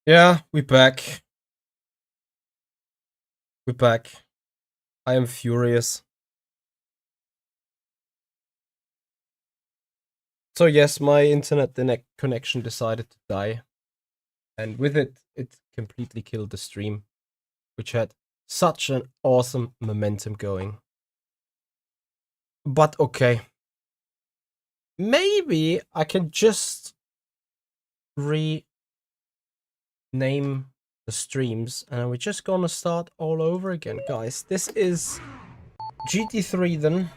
Yeah, we're back. We're back. I am furious. So yes, my internet connection decided to die. And with it, it completely killed the stream, which had such an awesome momentum going. But okay. Maybe I can just rename the streams and we're just gonna start all over again, guys. This is GT3 then,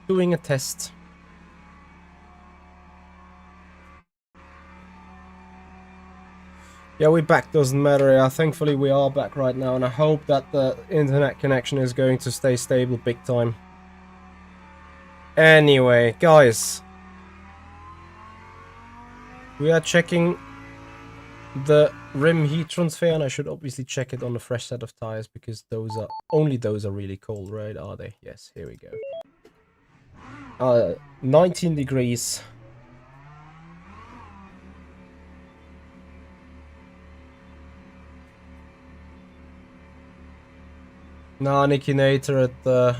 doing a test. Yeah, we're back, doesn't matter. Yeah, thankfully we are back right now, and I hope that the internet connection is going to stay stable big time. Anyway, guys, we are checking the rim heat transfer, and I should obviously check it on a fresh set of tires because only those are really cold, right? Are they? Yes, here we go. 19 degrees. Nah, Nicky Nater,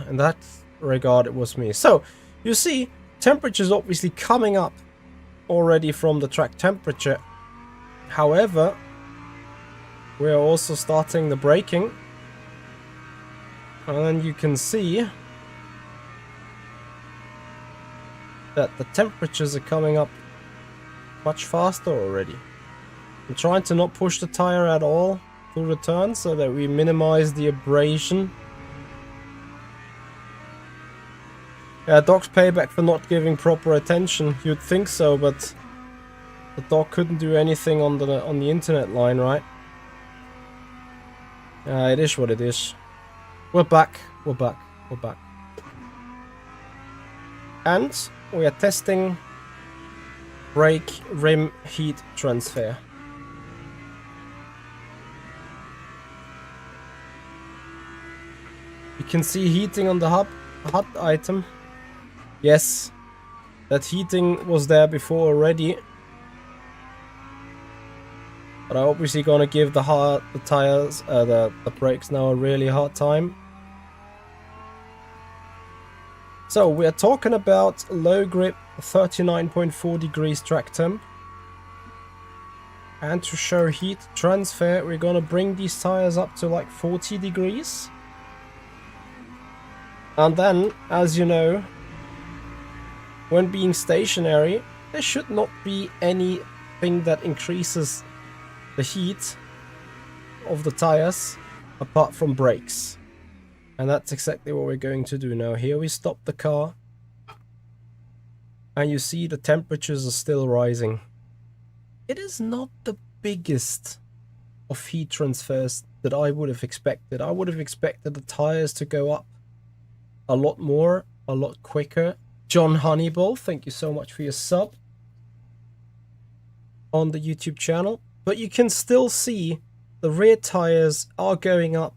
in that regard, it was me. So, you see, temperature's obviously coming up already from the track temperature. However, we are also starting the braking. And you can see that the temperatures are coming up much faster already. I'm trying to not push the tire at all to return so that we minimize the abrasion. Yeah, dog's payback for not giving proper attention. You'd think so, but the dog couldn't do anything on the internet line, right? It is what it is. We're back. We're back. We're back. And we are testing brake rim heat transfer. You can see heating on the HUD item. Yes, that heating was there before already. But I'm obviously gonna give the tires, the brakes now a really hard time. So we are talking about low grip, 39.4 degrees track temp. And to show heat transfer, we're gonna bring these tires up to like 40 degrees. And then, as you know, when being stationary, there should not be anything that increases the heat of the tires apart from brakes. And that's exactly what we're going to do now. Here we stop the car. And you see the temperatures are still rising. It is not the biggest of heat transfers that I would have expected. I would have expected the tires to go up a lot more, a lot quicker. John Honeyball, thank you so much for your sub on the YouTube channel. But you can still see the rear tires are going up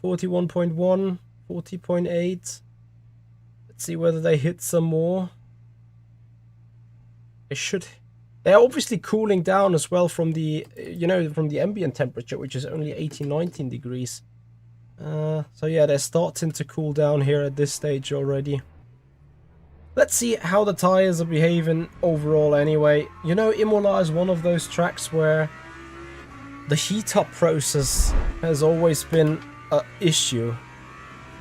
41.1, 40.8. Let's see whether they hit some more. They're obviously cooling down as well from the, from the ambient temperature, which is only 18, 19 degrees. So yeah, they're starting to cool down here at this stage already. Let's see how the tires are behaving overall anyway. You know, Imola is one of those tracks where the heat up process has always been an issue.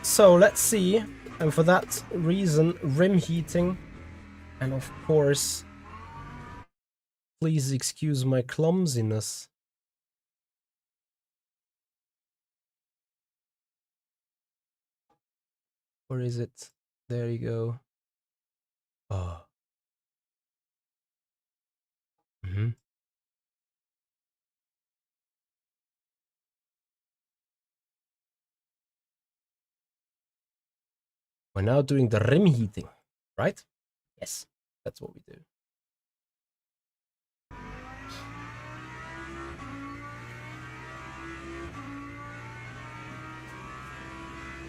So let's see. And for that reason, rim heating. And of course, please excuse my clumsiness. Where is it? There you go. Oh. We're now doing the rim heating, right? Yes, that's what we do.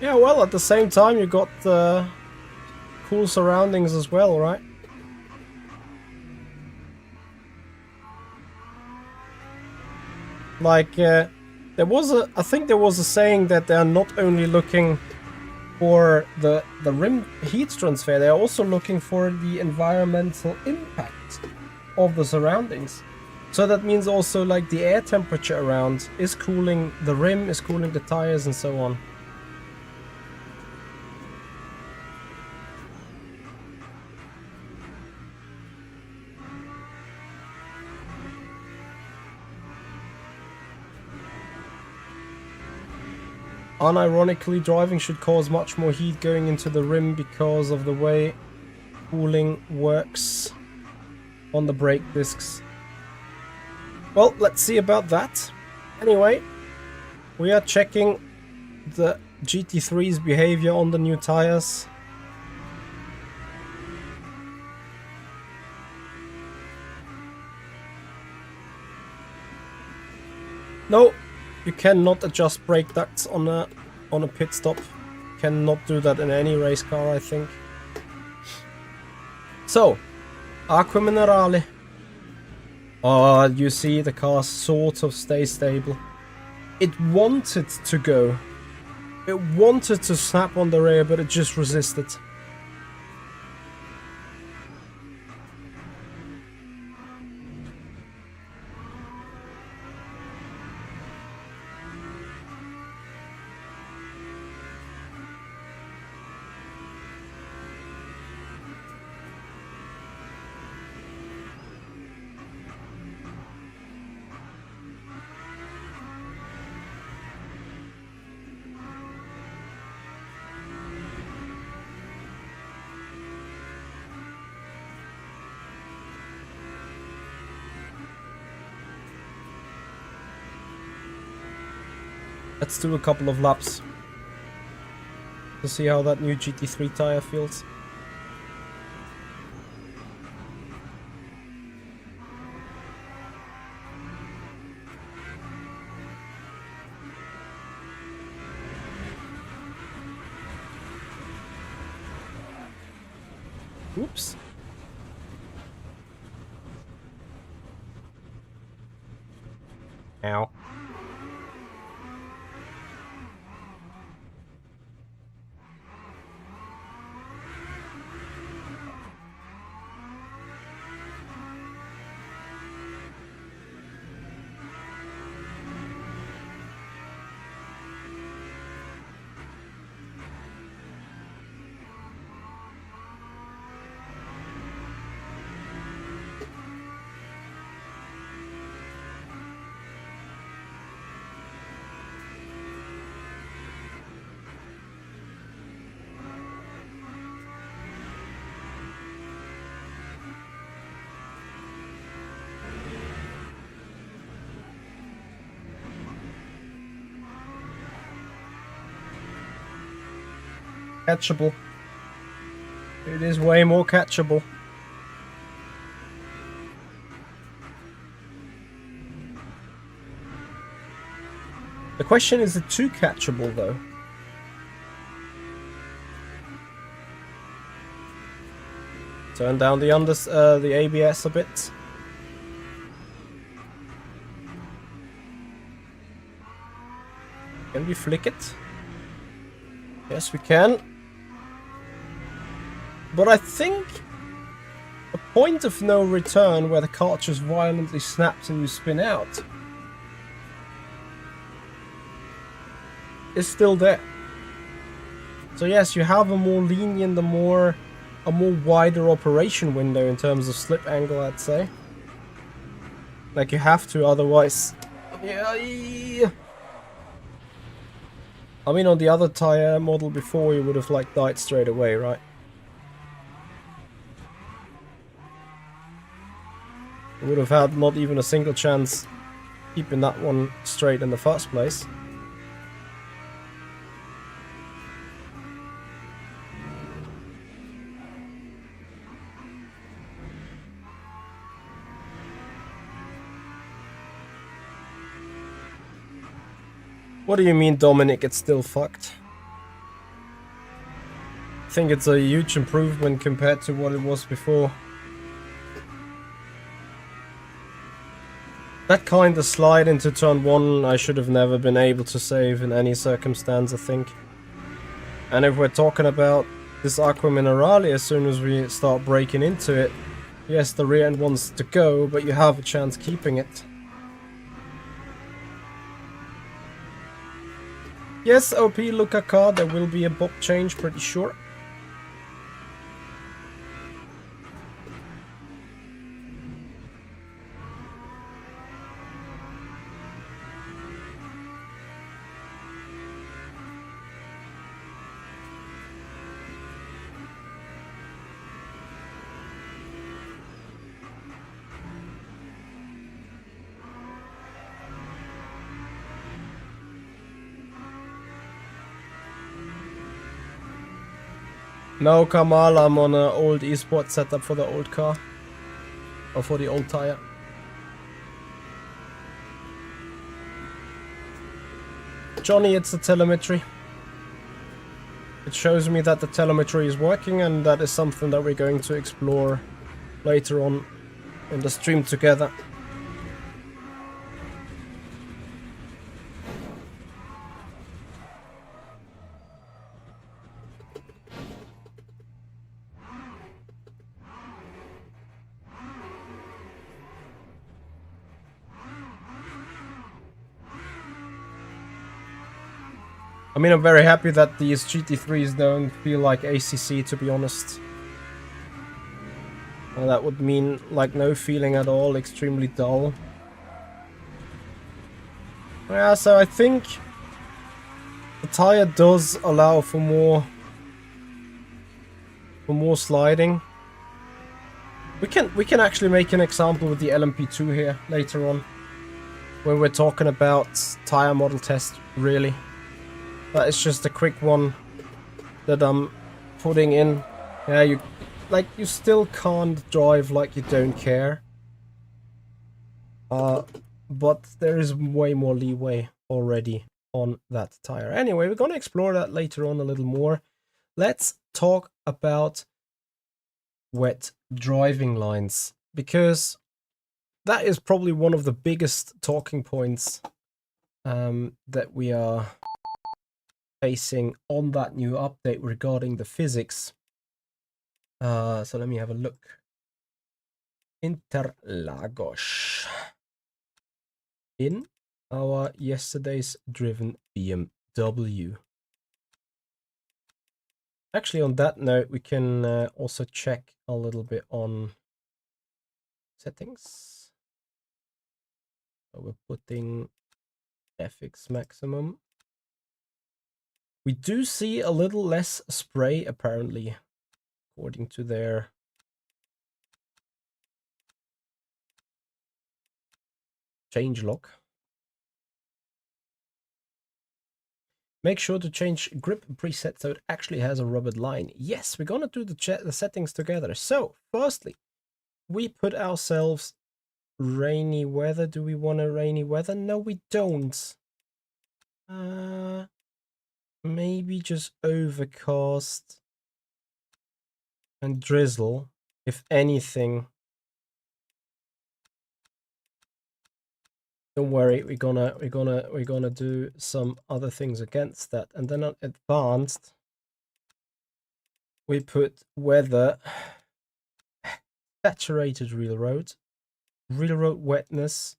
Yeah, well, at the same time, you got cool surroundings as well, right? Like, I think there was a saying that they're not only looking for the rim heat transfer, they're also looking for the environmental impact of the surroundings. So that means also like the air temperature around is cooling the rim, is cooling the tires and so on. Unironically, driving should cause much more heat going into the rim because of the way cooling works on the brake discs. Well, let's see about that. Anyway, we are checking the GT3's behavior on the new tires. No, you cannot adjust brake ducts on a pit stop. Cannot do that in any race car, I think. So, Acqua Minerale. Oh, you see the car sort of stays stable. It wanted to go. It wanted to snap on the rear, but it just resisted. Let's do a couple of laps to see how that new GT3 tire feels. Oops. Ow. Catchable. It is way more catchable. The question is it too catchable though? Turn down the ABS a bit. Can we flick it? Yes, we can. But I think a point of no return where the car just violently snaps and you spin out is still there. So yes, you have a more lenient, a more wider operation window in terms of slip angle, I'd say. Like you have to, otherwise. Yeah. I mean, on the other tire model before, you would have like died straight away, right? You would have had not even a single chance keeping that one straight in the first place. What do you mean, Dominic? It's still fucked. I think it's a huge improvement compared to what it was before. That kind of slide into turn 1, I should have never been able to save in any circumstance, I think. And if we're talking about this Aqua Minerale, as soon as we start breaking into it, yes, the rear end wants to go, but you have a chance keeping it. Yes, OP Ricard, there will be a bob change, pretty sure. No, Kamal, I'm on an old esports setup for the old car. Or for the old Tyre. Johnny, it's the telemetry. It shows me that the telemetry is working, and that is something that we're going to explore later on in the stream together. I mean, I'm very happy that these GT3s don't feel like ACC, to be honest. Well, that would mean like no feeling at all, extremely dull. Yeah, so I think the Tyre does allow for more sliding. We can actually make an example with the LMP2 here later on, when we're talking about Tyre model test, really. That is just a quick one that I'm putting in. Yeah, you still can't drive like you don't care. But there is way more leeway already on that Tyre. Anyway, we're gonna explore that later on a little more. Let's talk about wet driving lines, because that is probably one of the biggest talking points that we are facing on that new update regarding the physics. So let me have a look. Interlagos. In our yesterday's driven BMW. Actually, on that note, we can also check a little bit on settings. So we're putting FX maximum. We do see a little less spray, apparently, according to their changelog. Make sure to change grip preset so it actually has a rubbered line. Yes, we're gonna do the settings together. So, firstly, we put ourselves rainy weather. Do we want a rainy weather? No, we don't. Maybe just overcast and drizzle, if anything. Don't worry, we're gonna do some other things against that. And then on advanced, we put weather, saturated railroad wetness.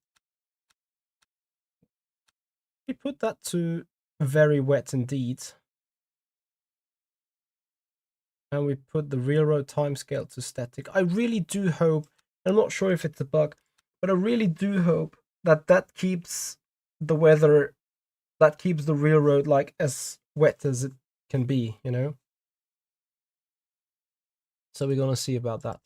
We put that to very wet indeed. And we put the railroad timescale to static. I really do hope, I'm not sure if it's a bug, but I really do hope that keeps the weather, that keeps the railroad like as wet as it can be, you know? So we're gonna see about that.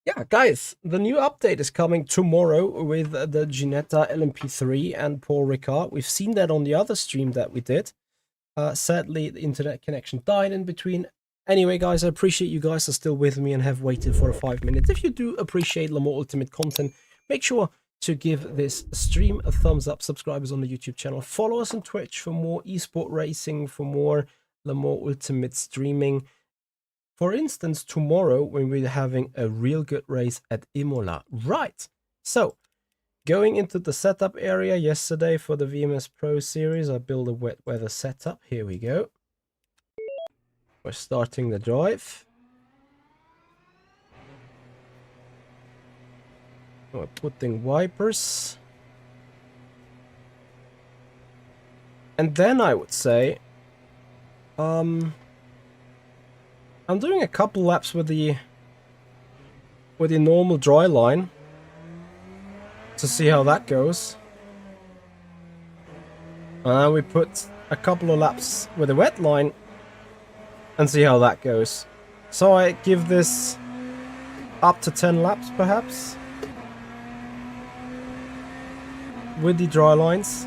Yeah, guys, the new update is coming tomorrow with the Ginetta LMP3 and Paul Ricard. We've seen that on the other stream that we did. Sadly, the internet connection died in between. Anyway, guys, I appreciate you guys are still with me and have waited for 5 minutes. If you do appreciate Le Mans Ultimate content, make sure to give this stream a thumbs up. Subscribers on the YouTube channel. Follow us on Twitch for more esport racing, for more Le Mans Ultimate streaming. For instance, tomorrow when we're having a real good race at Imola. Right. So, going into the setup area yesterday for the VMS Pro series. I built a wet weather setup. Here we go. We're starting the drive. We're putting wipers. And then I would say, I'm doing a couple laps with the normal dry line to see how that goes. And we put a couple of laps with the wet line and see how that goes. So I give this up to 10 laps perhaps with the dry lines.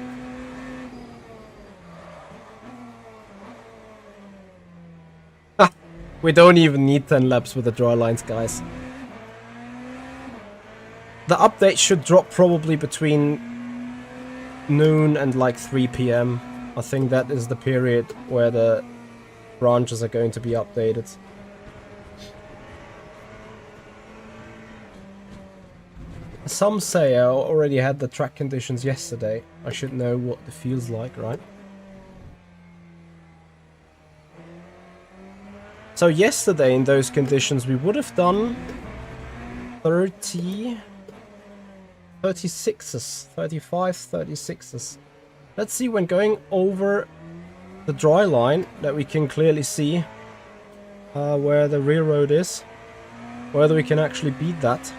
We don't even need 10 laps with the dry lines, guys. The update should drop probably between noon and like 3 PM. I think that is the period where the branches are going to be updated. Some say I already had the track conditions yesterday. I should know what it feels like, right? So yesterday in those conditions we would have done 36s, 35, 36s. Let's see when going over the dry line that we can clearly see where the rear road is, whether we can actually beat that.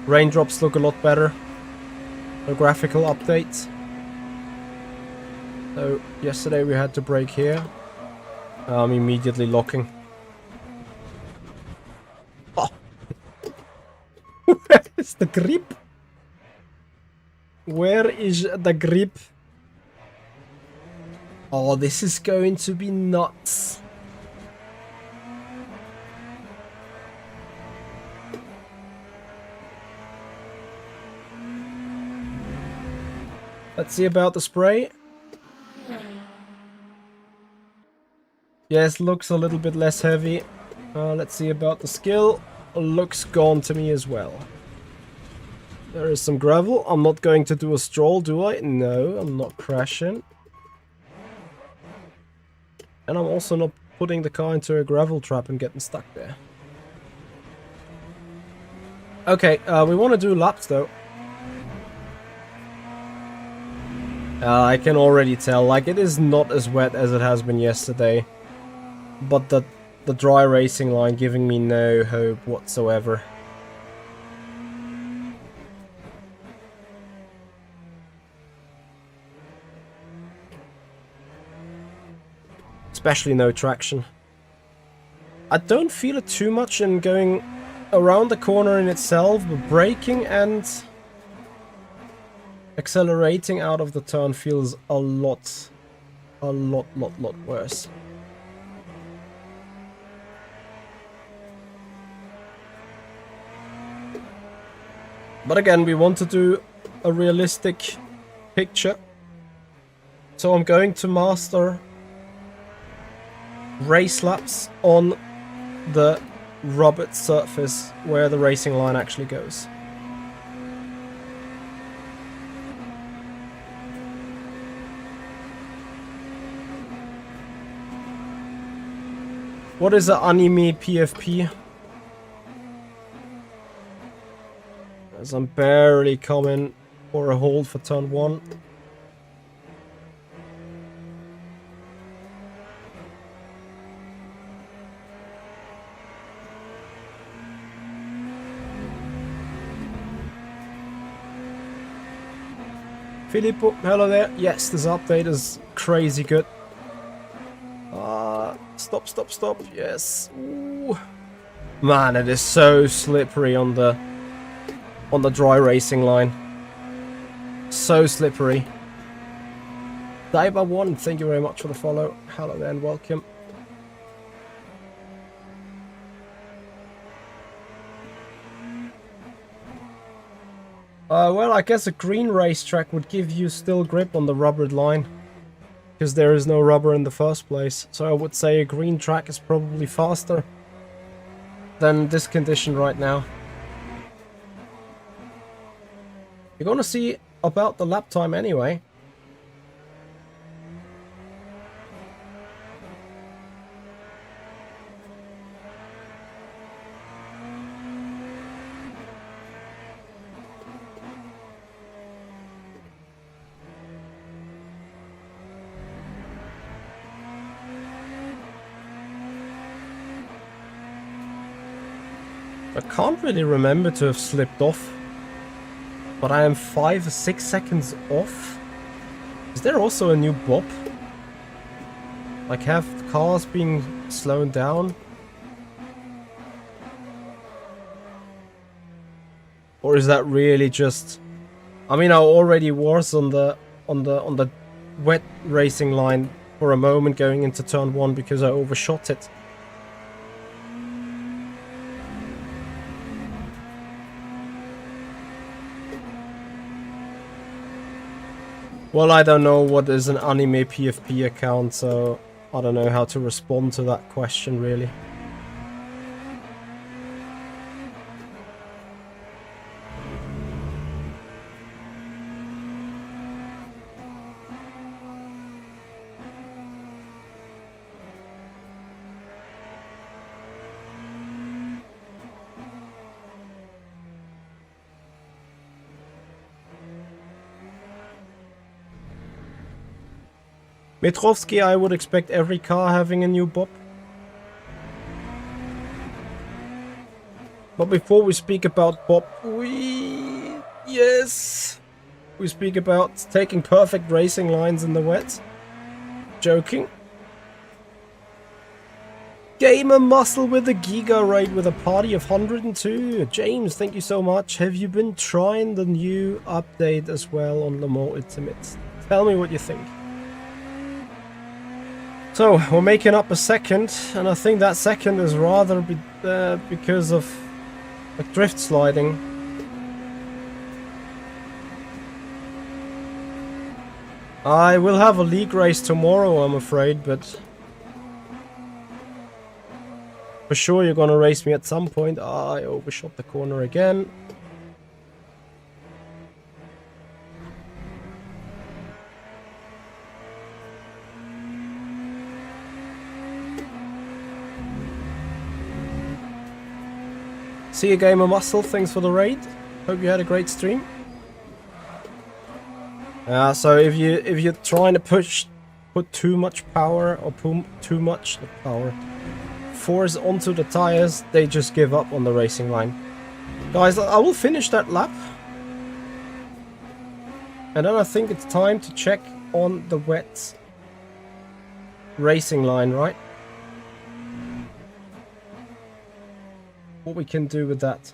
Raindrops look a lot better. A graphical update. So yesterday we had to brake here. I'm immediately locking. Oh. Where is the grip? Where is the grip? Oh, this is going to be nuts. Let's see about the spray. Yes, looks a little bit less heavy. Let's see about the skill. Looks gone to me as well. There is some gravel. I'm not going to do a stroll, do I? No, I'm not crashing. And I'm also not putting the car into a gravel trap and getting stuck there. Okay, we want to do laps though. I can already tell, like, it is not as wet as it has been yesterday. But the dry racing line giving me no hope whatsoever. Especially no traction. I don't feel it too much in going around the corner in itself, but braking and accelerating out of the turn feels a lot worse. But again, we want to do a realistic picture. So I'm going to master race laps on the rubbered surface where the racing line actually goes. What is an anime PFP? As I'm barely coming for a hold for turn 1. Filippo, hello there. Yes, this update is crazy good. Stop. Yes. Ooh. Man, it is so slippery on the dry racing line. So slippery. Daiba1, thank you very much for the follow. Hello there and welcome. Well, I guess a green racetrack would give you still grip on the rubbered line, because there is no rubber in the first place. So I would say a green track is probably faster than this condition right now. You're gonna see about the lap time anyway. I can't really remember to have slipped off, but I am 5 or 6 seconds off. Is there also a new bop? Like, have cars being slowed down? Or is that really just... I mean, I already was on the wet racing line for a moment going into turn 1 because I overshot it. Well, I don't know what is an anime PFP account, so I don't know how to respond to that question, really. Mitrovsky, I would expect every car having a new bop. But before we speak about bop, we speak about taking perfect racing lines in the wet. Joking. Gamer Muscle with a Giga raid with a party of 102. James, thank you so much. Have you been trying the new update as well on Le Mans Ultimate? Tell me what you think. So, we're making up a second, and I think that second is rather because of like drift sliding. I will have a league race tomorrow, I'm afraid, but for sure you're gonna race me at some point. I overshot the corner again. See you, Gamer Muscle. Thanks for the raid. Hope you had a great stream. So if you're trying to put too much power or too much force onto the tires, they just give up on the racing line. Guys, I will finish that lap, and then I think it's time to check on the wet racing line, right? What we can do with that.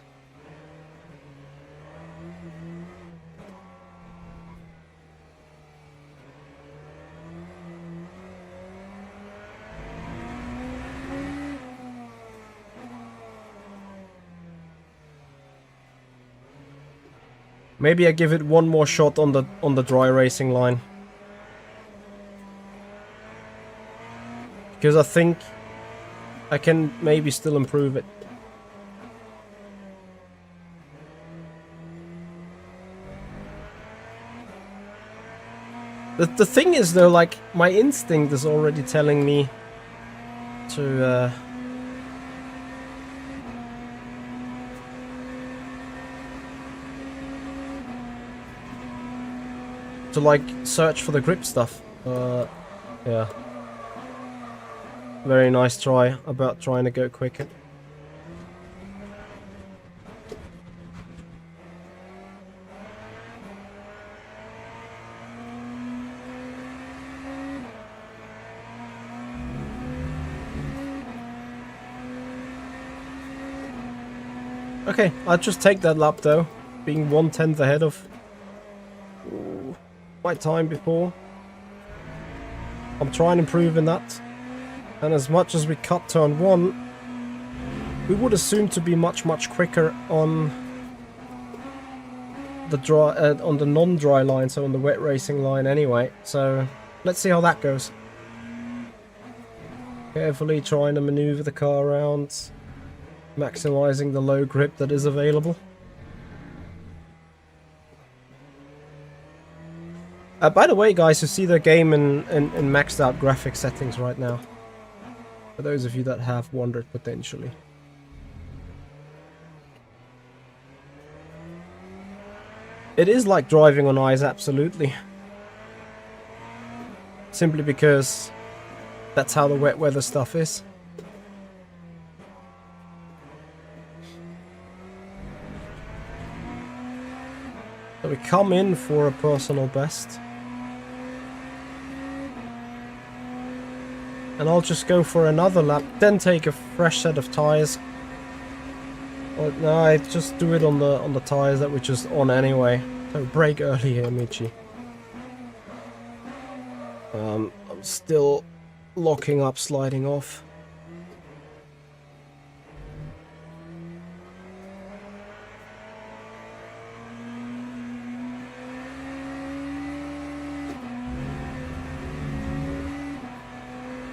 Maybe I give it one more shot on the dry racing line, because I think I can maybe still improve it. The thing is, though, like, my instinct is already telling me to like search for the grip stuff. Yeah. Very nice try about trying to go quicker. Okay, I'll just take that lap though, being 1/10 ahead of my time before. I'm trying to improve in that, and as much as we cut turn 1, we would assume to be much quicker on the dry on the non-dry line, so on the wet racing line anyway. So let's see how that goes. Carefully trying to maneuver the car around, maximizing the low grip that is available. By the way, guys, you see the game in maxed out graphics settings right now. For those of you that have wondered potentially. It is like driving on ice, absolutely. Simply because that's how the wet weather stuff is. So we come in for a personal best. And I'll just go for another lap, then take a fresh set of tires. Well, no, I just do it on the tires that we're just on anyway. So brake early here, Michi. I'm still locking up, sliding off.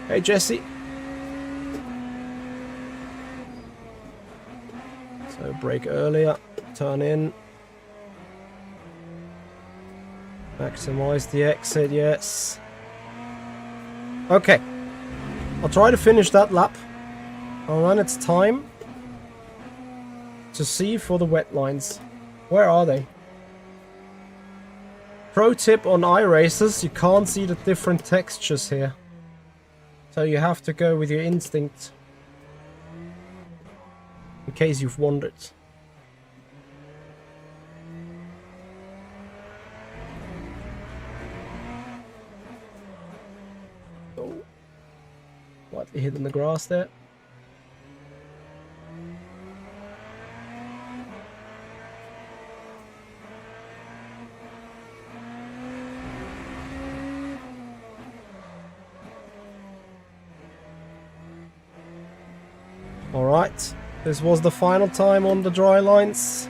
Hey, Jesse. So brake earlier, turn in. Maximize the exit, yes. Okay. I'll try to finish that lap. And then it's time to see for the wet lines. Where are they? Pro tip on iRacers, you can't see the different textures here. So you have to go with your instinct. In case you've wondered. Oh. Slightly hidden the grass there. Alright, this was the final time on the dry lines.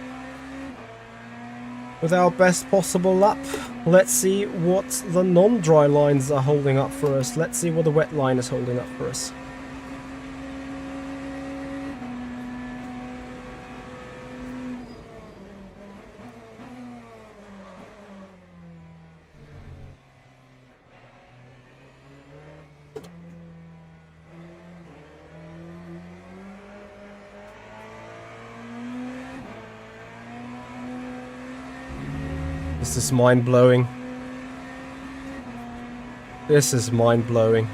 With our best possible lap. Let's see what the non-dry lines are holding up for us. Let's see what the wet line is holding up for us. This is mind-blowing. This is mind-blowing.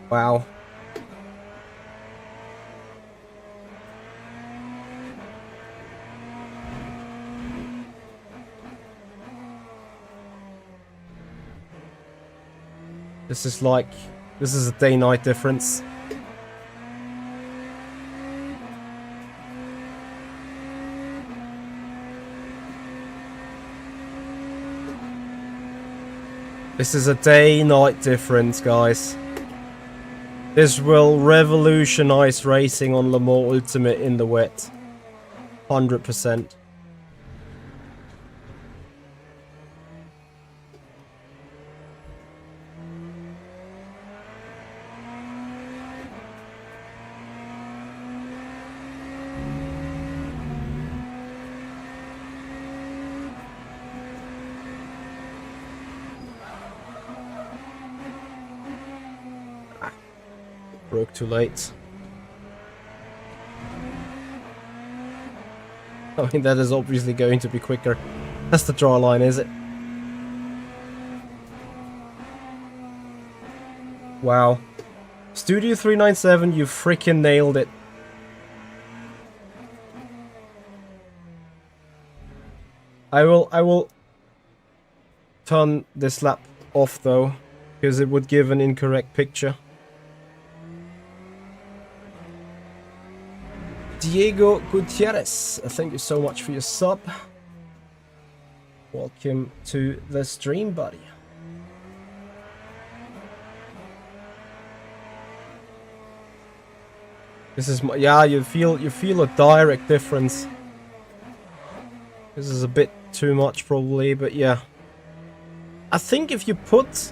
Wow. This is a day-night difference. This is a day-night difference, guys. This will revolutionize racing on Le Mans Ultimate in the wet. 100%. Broke too late. I mean, that is obviously going to be quicker. That's the dry line, is it? Wow. Studio 397, you freaking nailed it. I will turn this lap off though, because it would give an incorrect picture. Diego Gutierrez, thank you so much for your sub. Welcome to the stream, buddy. This is my, yeah, you feel a direct difference. This is a bit too much probably, but yeah. I think if you put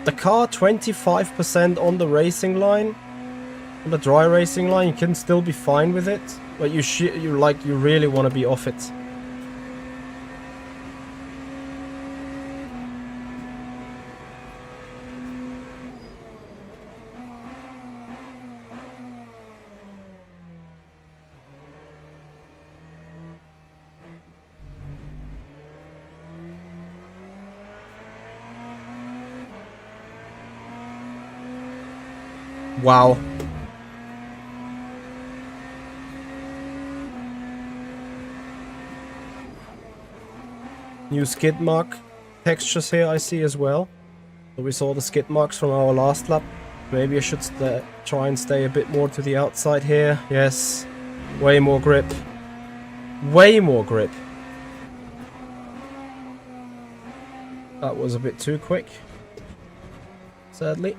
the car 25% on the racing line, on the dry racing line, you can still be fine with it, but you really want to be off it. Wow. New skid mark textures here I see as well. So we saw the skid marks from our last lap. Maybe I should try and stay a bit more to the outside here. Yes. Way more grip. Way more grip. That was a bit too quick. Sadly.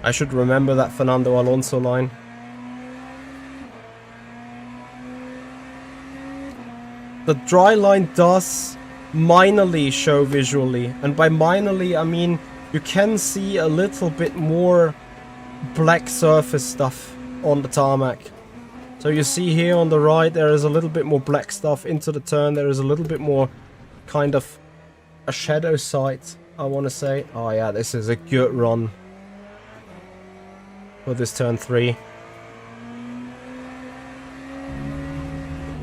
I should remember that Fernando Alonso line. The dry line does minorly show visually, and by minorly I mean you can see a little bit more black surface stuff on the tarmac. So you see here on the right there is a little bit more black stuff into the turn, there is a little bit more kind of a shadow sight, I want to say. Oh yeah, this is a good run for this turn 3.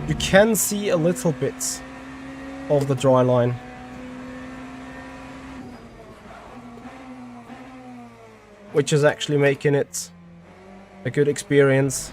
You can see a little bit of the dry line. Which is actually making it a good experience.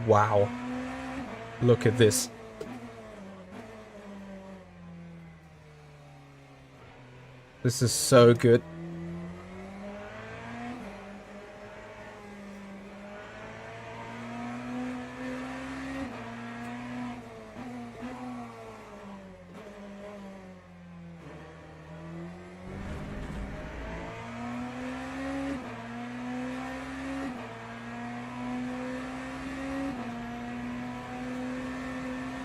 Wow. Look at this. This is so good.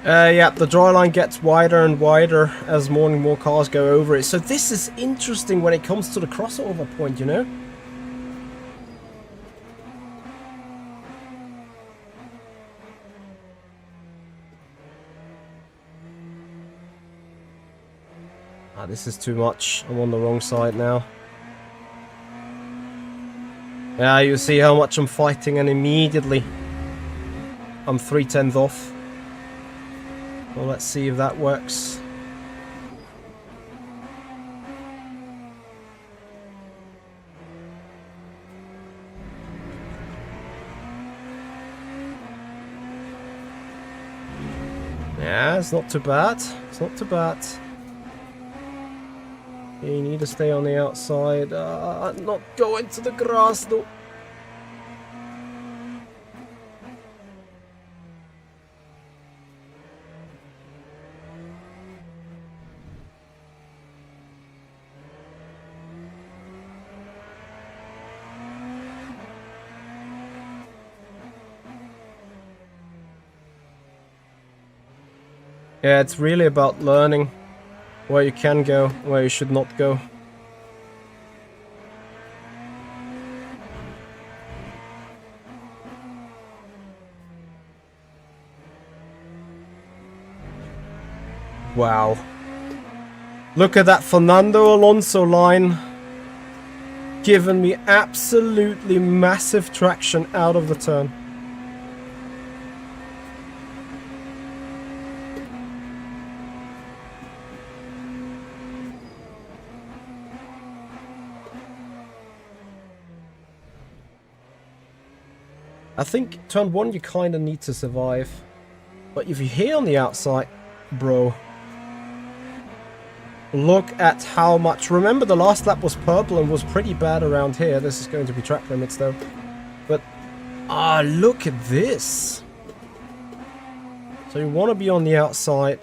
Yeah, the dry line gets wider and wider as more and more cars go over it. So this is interesting when it comes to the crossover point, you know? Ah, this is too much. I'm on the wrong side now. Yeah, you see how much I'm fighting, and immediately I'm 3/10 off. Well, let's see if that works. Yeah, it's not too bad. It's not too bad. You need to stay on the outside. Not go into the grass though. Yeah, it's really about learning where you can go, where you should not go. Wow. Look at that Fernando Alonso line. Giving me absolutely massive traction out of the turn. I think turn 1 you kind of need to survive. But if you're here on the outside, bro, look at how much. Remember the last lap was purple and was pretty bad around here. This is going to be track limits though. But, look at this. So you want to be on the outside.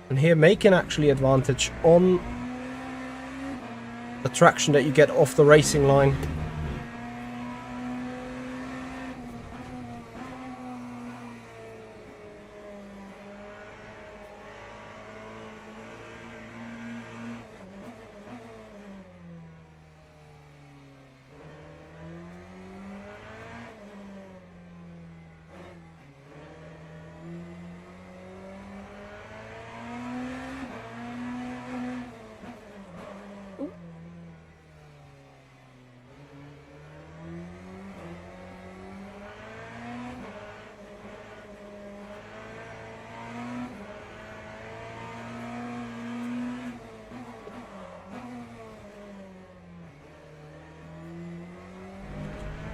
And here making actually advantage on the traction that you get off the racing line.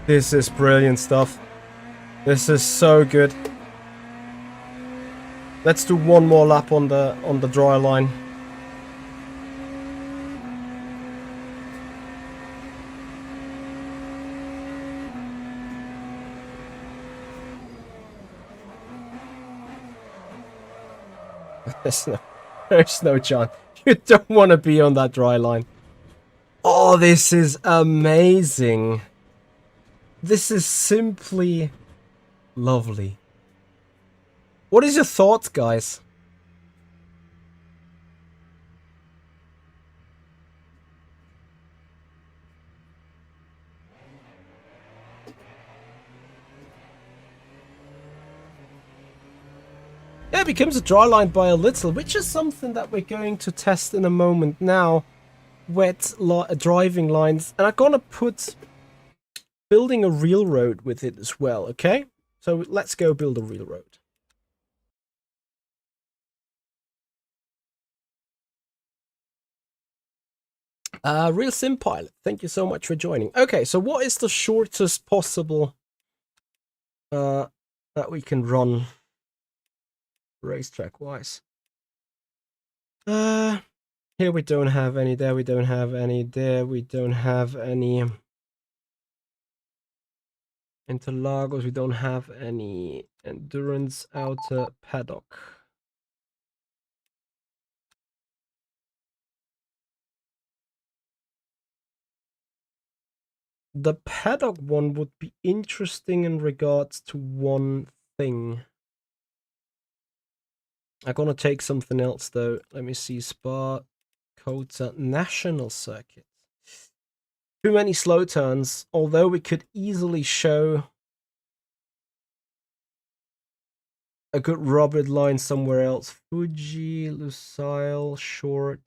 This is brilliant stuff. This is so good. Let's do one more lap on the dry line. There's no chance. You don't want to be on that dry line. Oh, this is amazing. This is simply lovely. What is your thoughts, guys? Yeah, it becomes a dry line by a little, which is something that we're going to test in a moment now. Wet driving lines. And I'm gonna put building a real road with it as well, okay? So let's go build a real road. Real Sim Pilot, thank you so much for joining. Okay, so what is the shortest possible that we can run racetrack wise? Here we don't have any, there we don't have any, there we don't have any. Interlagos, we don't have any. Endurance outer paddock. The paddock one would be interesting in regards to one thing. I'm gonna take something else though. Let me see. Spa, Kota, National Circuit. Too many slow turns, although we could easily show a good rubbered line somewhere else. Fuji, Lusail, short.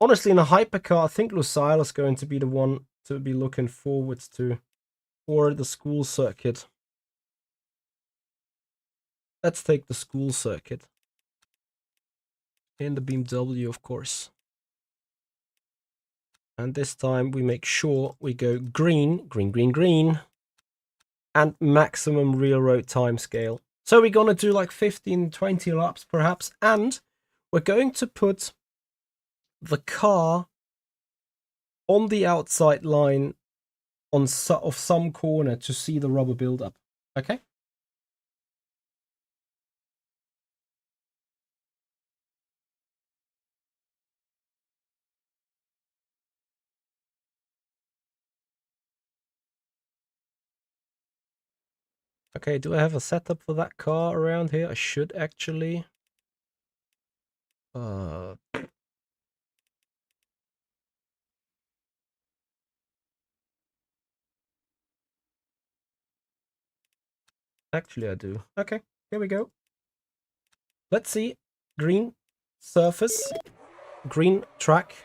Honestly, in a hypercar, I think Lusail is going to be the one to be looking forwards to, or the school circuit. Let's take the school circuit. In the BMW, of course. And this time we make sure we go green, green, green, green, and maximum real road time scale. So we're going to do like 15, 20 laps perhaps, and we're going to put the car on the outside line of some corner to see the rubber buildup. Okay? Okay, do I have a setup for that car around here? I should actually. Actually, I do. Okay, here we go. Let's see. Green surface, green track.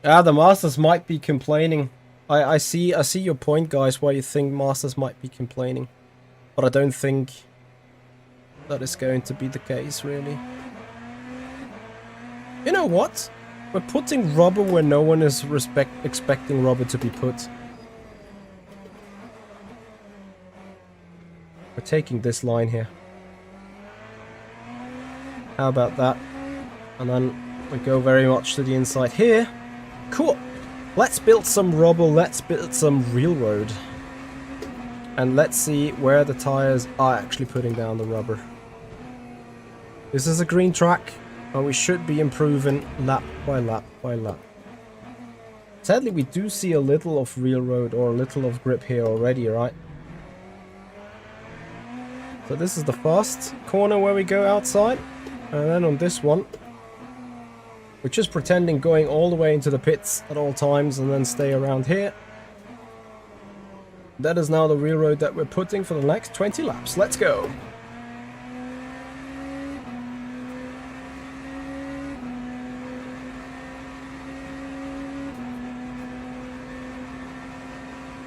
Ah, the Masters might be complaining. I see your point, guys, why you think Masters might be complaining. But I don't think that is going to be the case, really. You know what? We're putting rubber where no one is expecting rubber to be put. We're taking this line here. How about that? And then we go very much to the inside here. Cool. Let's build some rubber. Let's build some railroad. And let's see where the tires are actually putting down the rubber. This is a green track, and we should be improving lap by lap by lap. Sadly, we do see a little of railroad or a little of grip here already, right? So this is the fast corner where we go outside. And then on this one, we're just pretending going all the way into the pits at all times and then stay around here. That is now the railroad that we're putting for the next 20 laps. Let's go!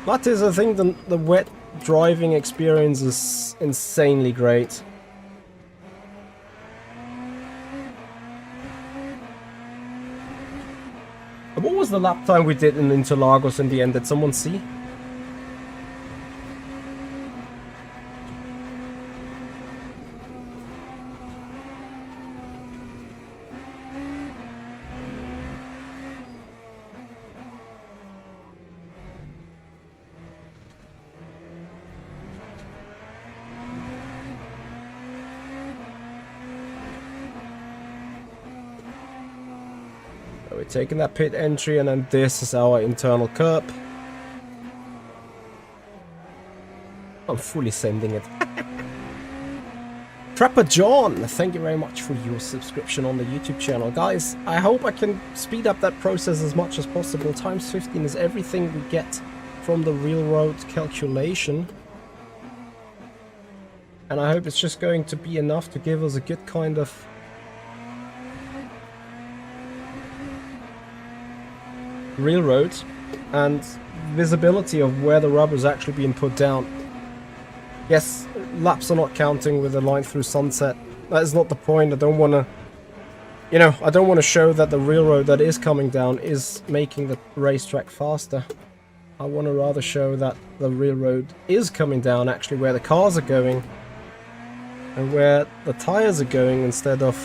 That is, I think, the wet driving experience is insanely great. What was the lap time we did in Interlagos in the end? Did someone see? We're taking that pit entry, and then this is our internal curb. I'm fully sending it. Trapper John, thank you very much for your subscription on the YouTube channel. Guys, I hope I can speed up that process as much as possible. Times 15 is everything we get from the railroad calculation. And I hope it's just going to be enough to give us a good kind of railroad and visibility of where the rubber is actually being put down. Yes, laps are not counting with the line through sunset. That is not the point. I don't want to, I don't want to show that the railroad that is coming down is making the racetrack faster. I want to rather show that the railroad is coming down actually where the cars are going and where the tires are going instead of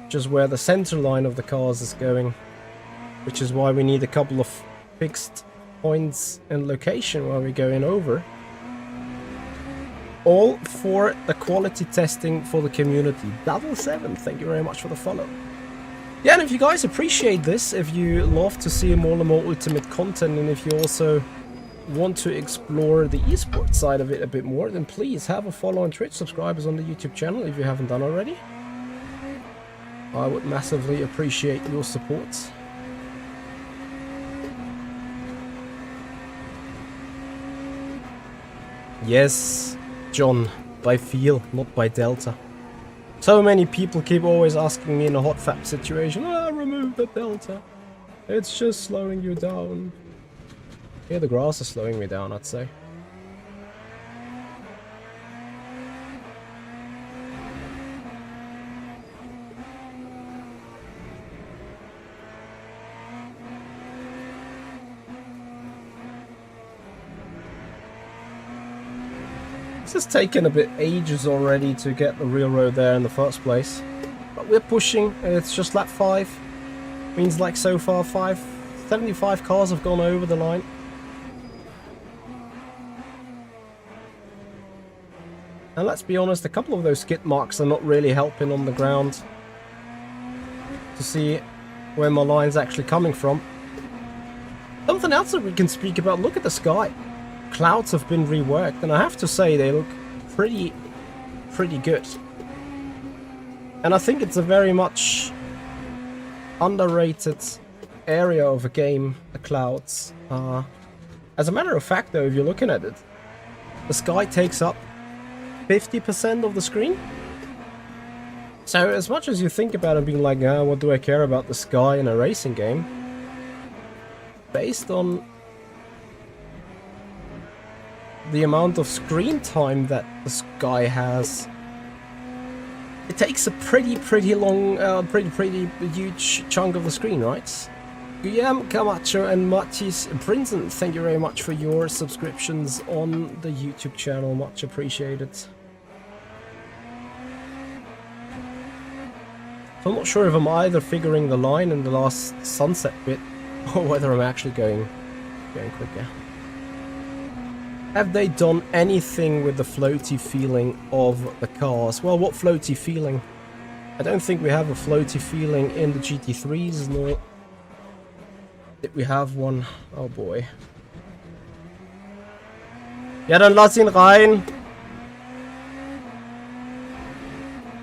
just where the center line of the cars is going. Which is why we need a couple of fixed points and location where we're going over. All for the quality testing for the community. Double7, thank you very much for the follow. Yeah, and if you guys appreciate this, if you love to see more and more ultimate content, and if you also want to explore the esports side of it a bit more, then please have a follow on Twitch, subscribers on the YouTube channel if you haven't done already. I would massively appreciate your support. Yes, John, by feel, not by delta. So many people keep always asking me in a hot fap situation, remove the delta. It's just slowing you down. Here the grass is slowing me down, I'd say. This has taken a bit ages already to get the real road there in the first place. But we're pushing, it's just lap 5. Means like so far 75 cars have gone over the line. And let's be honest, a couple of those skid marks are not really helping on the ground to see where my line's actually coming from. Something else that we can speak about, look at the sky. Clouds have been reworked, and I have to say they look pretty good. And I think it's a very much underrated area of a game, the clouds. As a matter of fact though, if you're looking at it, the sky takes up 50% of the screen. So as much as you think about it being like, what do I care about the sky in a racing game? Based on the amount of screen time that the sky has, it takes a pretty long, pretty huge chunk of the screen, right? Guillaume Camacho and Matis Prinzen, thank you very much for your subscriptions on the YouTube channel, much appreciated. So I'm not sure if I'm either figuring the line in the last sunset bit, or whether I'm actually going quicker. Have they done anything with the floaty feeling of the cars? Well, what floaty feeling? I don't think we have a floaty feeling in the GT3s, nor did we have one. Oh boy. Ja, dann lass ihn rein.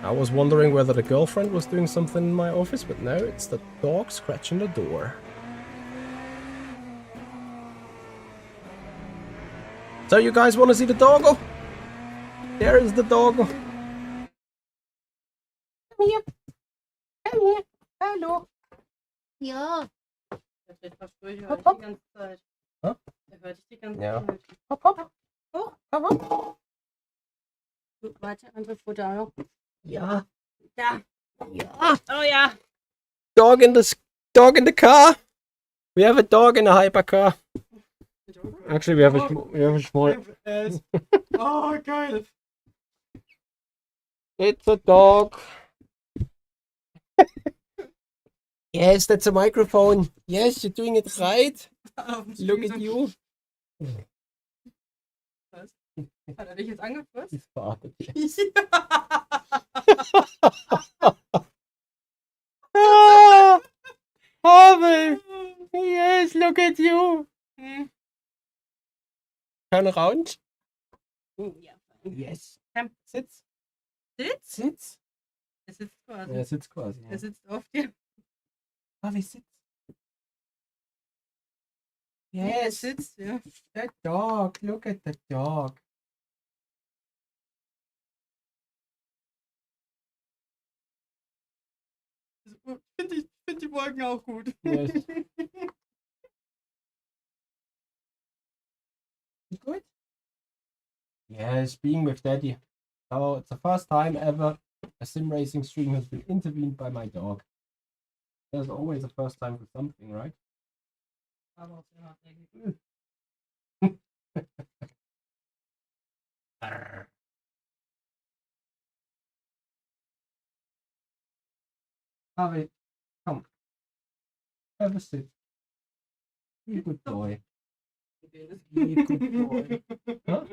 I was wondering whether the girlfriend was doing something in my office, but no, it's the dog scratching the door. So you guys want to see the doggo? There is the doggo. Come here. Come here. Hallo. Ja. Etwas ruhiger als die ganze Zeit. Huh? Hört dich die ganze Ja. Zeit. Hopp, hopp. Hoch. Hopp. Weiter, andere Futter. Ja. Da. Ja. Oh ja. Dog in the car. We have a dog in a hypercar. Actually, we have a small. Oh, geil. It's a dog. Yes, that's a microphone. Yes, you're doing it right. Look at you. Was? Hat dich jetzt angefasst? He's farted. Ah, Harvey. Yes, look at you. Turn around. Ja. Yes. Sitz. Sitz? Sitz. Er sitzt quasi. Er sitzt quasi. Er sitzt auf dir. Harvey sitzt. Er Yes. sitzt, ja. The dog. Look at the dog. Ich finde die Wolken auch gut. Yes. Good. Yes, being with Daddy. So it's the first time ever a sim racing stream has been intervened by my dog. There's always a first time for something, right? Harvey, come. Have a sit. Be a good boy. Be a good boy. Huh?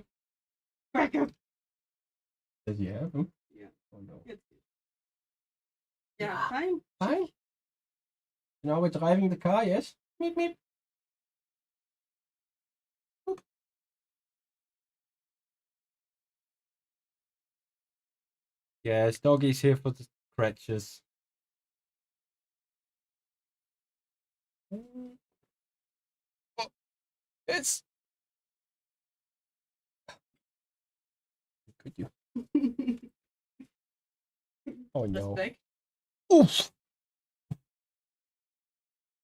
Does he have him? Yeah. Oh no. Yeah, fine. Fine. Now we're driving the car, yes? Meep meep. Boop. Yes, doggy's here for the scratches. Oh, yes. Could you? Oh no. Respekt. Oof.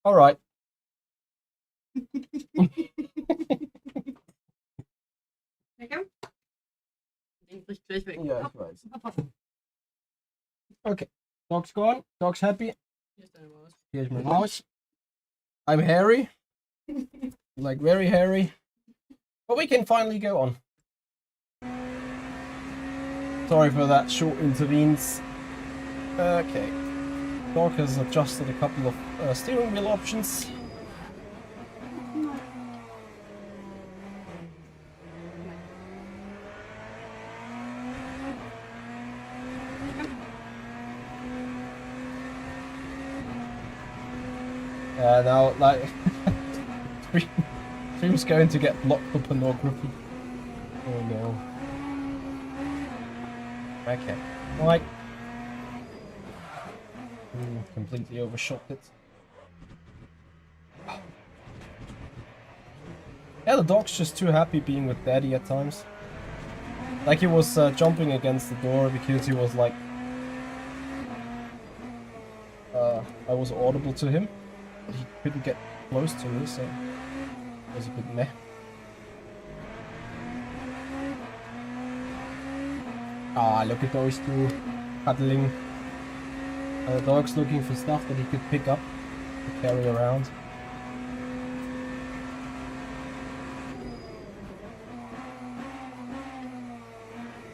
All right. bricht gleich weg. Ja, ich weiß. Okay, dog's gone. Dog's happy. Hier ist deine Maus. Here's my mouse. I'm hairy. Like very hairy. But we can finally go on. Sorry for that short intervenes. Okay. Dog has adjusted a couple of steering wheel options. Now, like, stream's going to get blocked for pornography. Oh no. Okay. Like, completely overshot it. Yeah, the dog's just too happy being with Daddy at times. Like, he was jumping against the door because he was like, I was audible to him. But he couldn't get close to me, so it was a bit meh. Ah, look at those two cuddling. The dog's looking for stuff that he could pick up to carry around.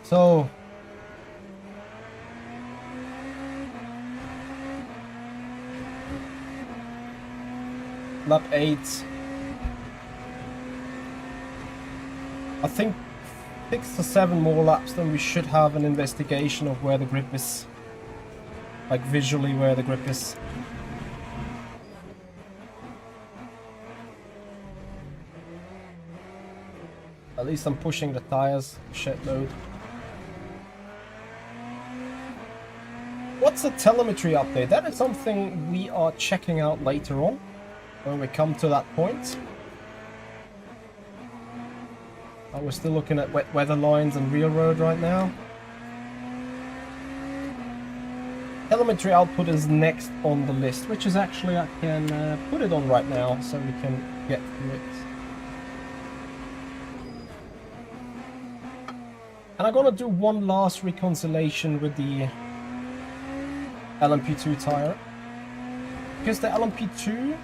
So, lap 8. I think 6 to 7 more laps, then we should have an investigation of where the grip is. Like visually where the grip is. At least I'm pushing the tires shed load. What's a telemetry update? That is something we are checking out later on, when we come to that point. We're still looking at wet weather lines and real road right now. Telemetry output is next on the list, which is actually, I can put it on right now so we can get through it. And I'm gonna do one last reconciliation with the LMP2 Tyre, because the LMP2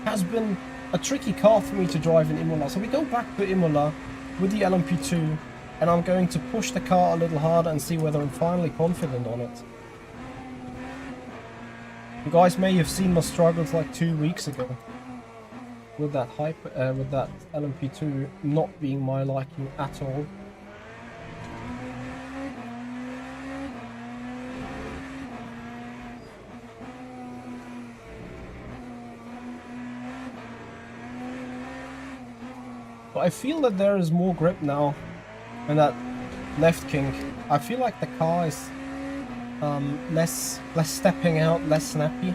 has been a tricky car for me to drive in Imola. So we go back to Imola with the LMP2, and I'm going to push the car a little harder and see whether I'm finally confident on it. You guys may have seen my struggles like 2 weeks ago with that with that LMP2 not being my liking at all. But I feel that there is more grip now in that left kink. I feel like the car is less stepping out, less snappy.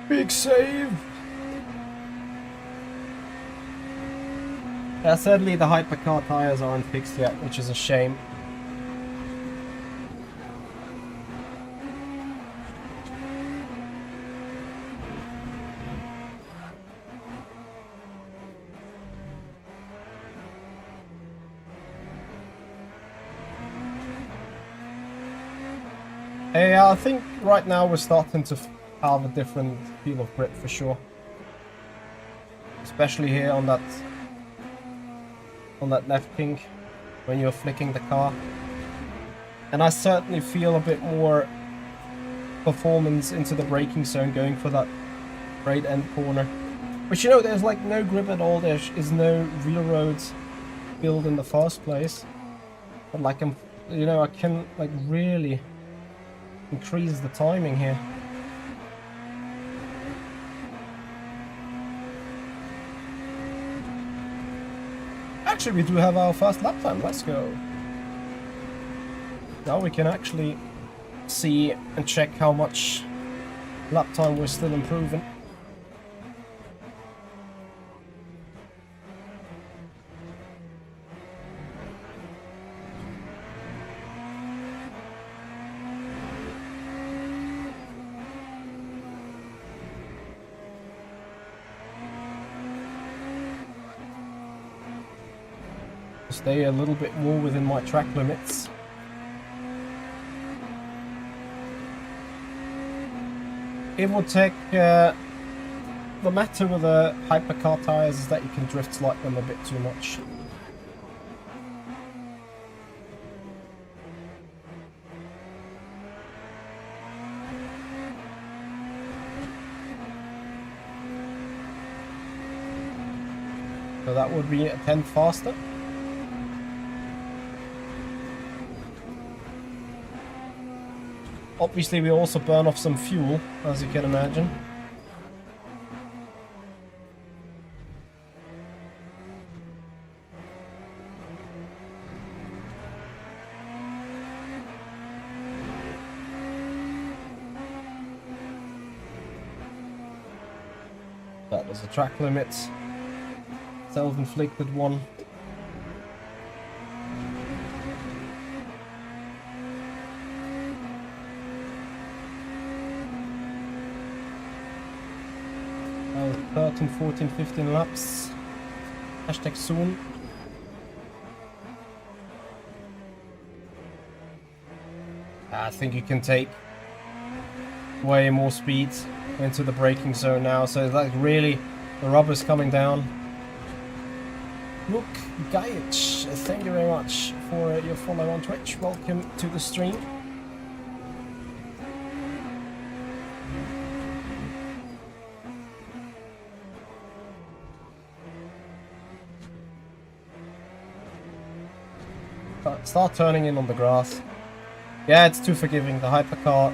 Big save! Yeah, sadly the hypercar tires aren't fixed yet, which is a shame. Yeah, I think right now we're starting to have a different feel of grip for sure. Especially here on that left kink when you're flicking the car. And I certainly feel a bit more performance into the braking zone going for that right end corner. But you know, there's like no grip at all. There is no real roads built in the first place. But like I can like really increase the timing here. Actually, we do have our first lap time. Let's go. Now we can actually see and check how much lap time we're still improving. to stay a little bit more within my track limits. It will take the matter with the hypercar tires is that you can drift like them a bit too much. So that would be a tenth faster. Obviously we also burn off some fuel, as you can imagine. That was a track limit. Self-inflicted one. That was 13, 14, 15 laps. Hashtag soon. I think you can take way more speed into the braking zone now, so like really the rubber's coming down. Look, Gaich, thank you very much for your follow on Twitch. Welcome to the stream. Start turning in on the grass. Yeah, it's too forgiving. The hypercar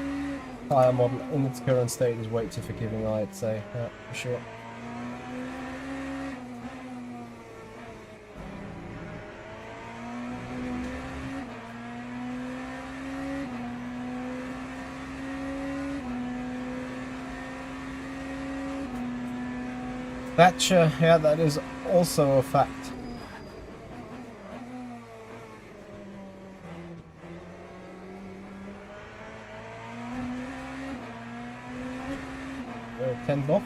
tyre model in its current state is way too forgiving, I'd say, yeah, for sure. Thatcher, yeah, that is also a fact. Tend off.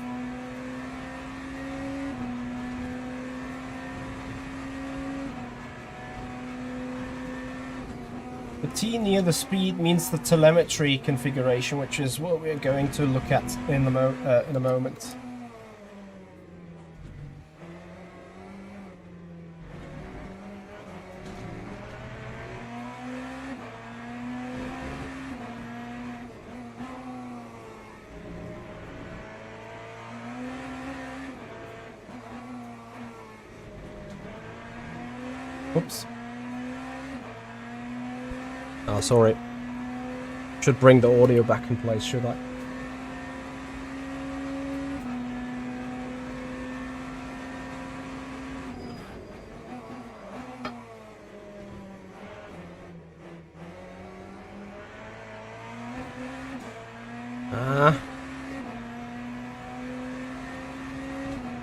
The T near the speed means the telemetry configuration, which is what we're going to look at in a moment. Oops. Oh, sorry. Should bring the audio back in place, should I?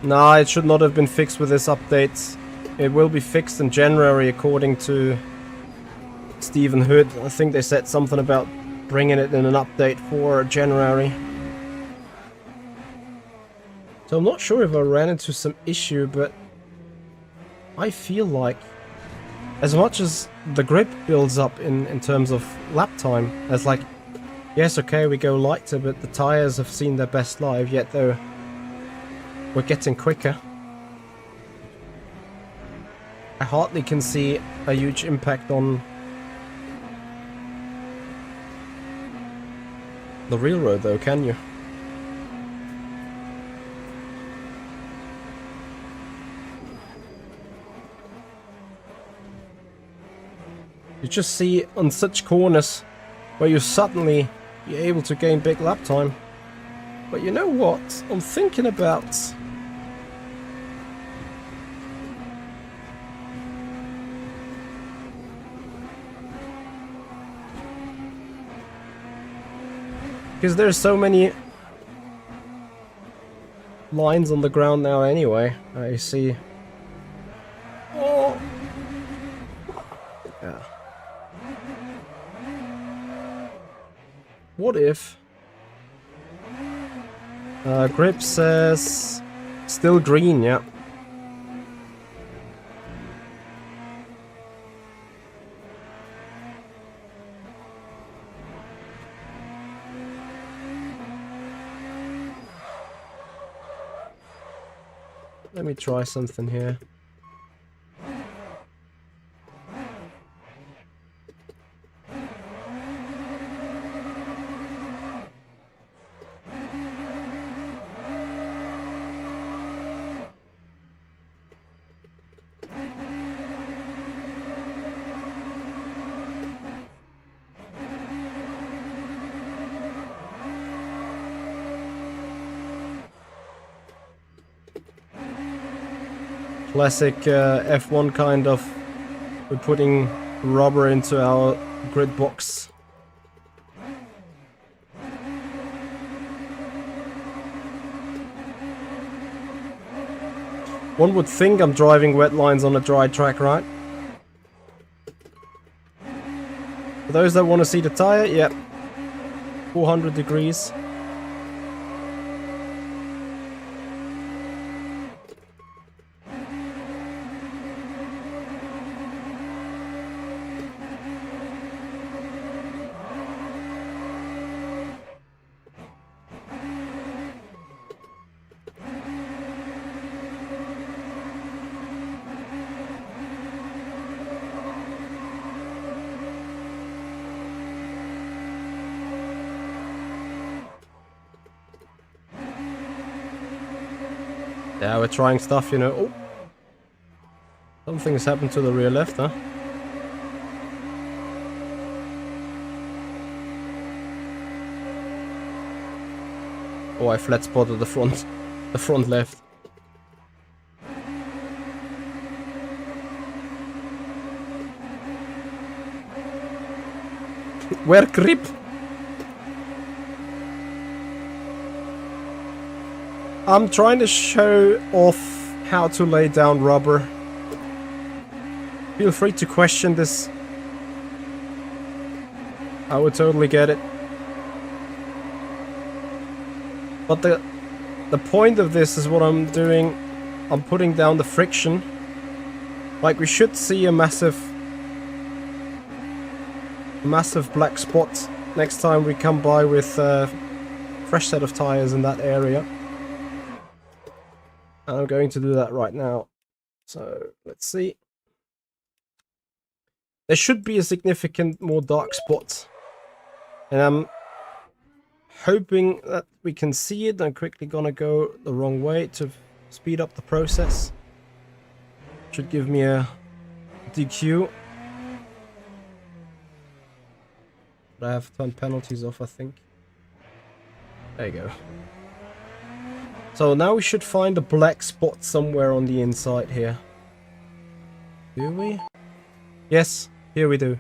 Nah, it should not have been fixed with this update. It will be fixed in January according to Stephen Hood. I think they said something about bringing it in an update for January. So I'm not sure if I ran into some issue, but I feel like as much as the grip builds up in terms of lap time, as like, yes, okay, we go lighter, but the tires have seen their best life, yet though we're getting quicker. I hardly can see a huge impact on the real road though, can you? You just see on such corners where you suddenly be able to gain big lap time. But you know what? I'm thinking about because there's so many lines on the ground now anyway. I see. Oh. Yeah. What if grip says still green, yeah. me try something here. Classic F1 kind of, we're putting rubber into our grid box. One would think I'm driving wet lines on a dry track, right? For those that want to see the tire, yep, 400 degrees. Yeah, we're trying stuff, you know. Oh, something has happened to the rear left, huh? Oh, I flat spotted the front left. Where grip? I'm trying to show off how to lay down rubber. Feel free to question this. I would totally get it. But the point of this is what I'm doing. I'm putting down the friction. Like, we should see a massive black spot next time we come by with a fresh set of tires in that area. And I'm going to do that right now. So let's see. There should be a significant more dark spot. And I'm hoping that we can see it. I'm quickly gonna go the wrong way to speed up the process. Should give me a DQ. But I have turned penalties off, I think. There you go. So now we should find a black spot somewhere on the inside here. Do we? Yes, here we do.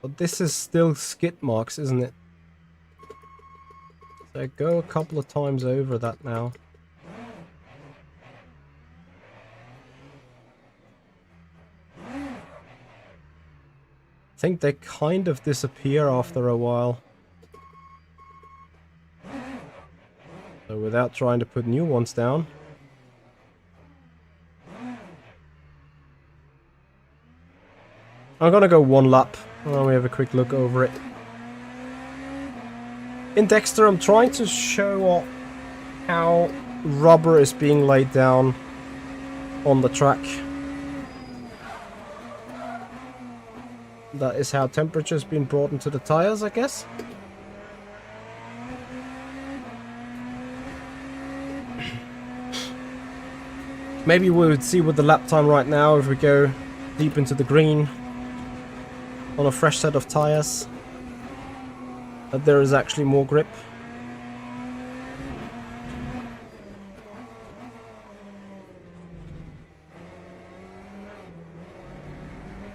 But this is still skid marks, isn't it? So I go a couple of times over that now. I think they kind of disappear after a while. So without trying to put new ones down. I'm gonna go one lap. Let me have a quick look over it. In Dexter, I'm trying to show off how rubber is being laid down on the track. That is how temperature's been brought into the tires, I guess. Maybe we would see with the lap time right now if we go deep into the green on a fresh set of tires that there is actually more grip.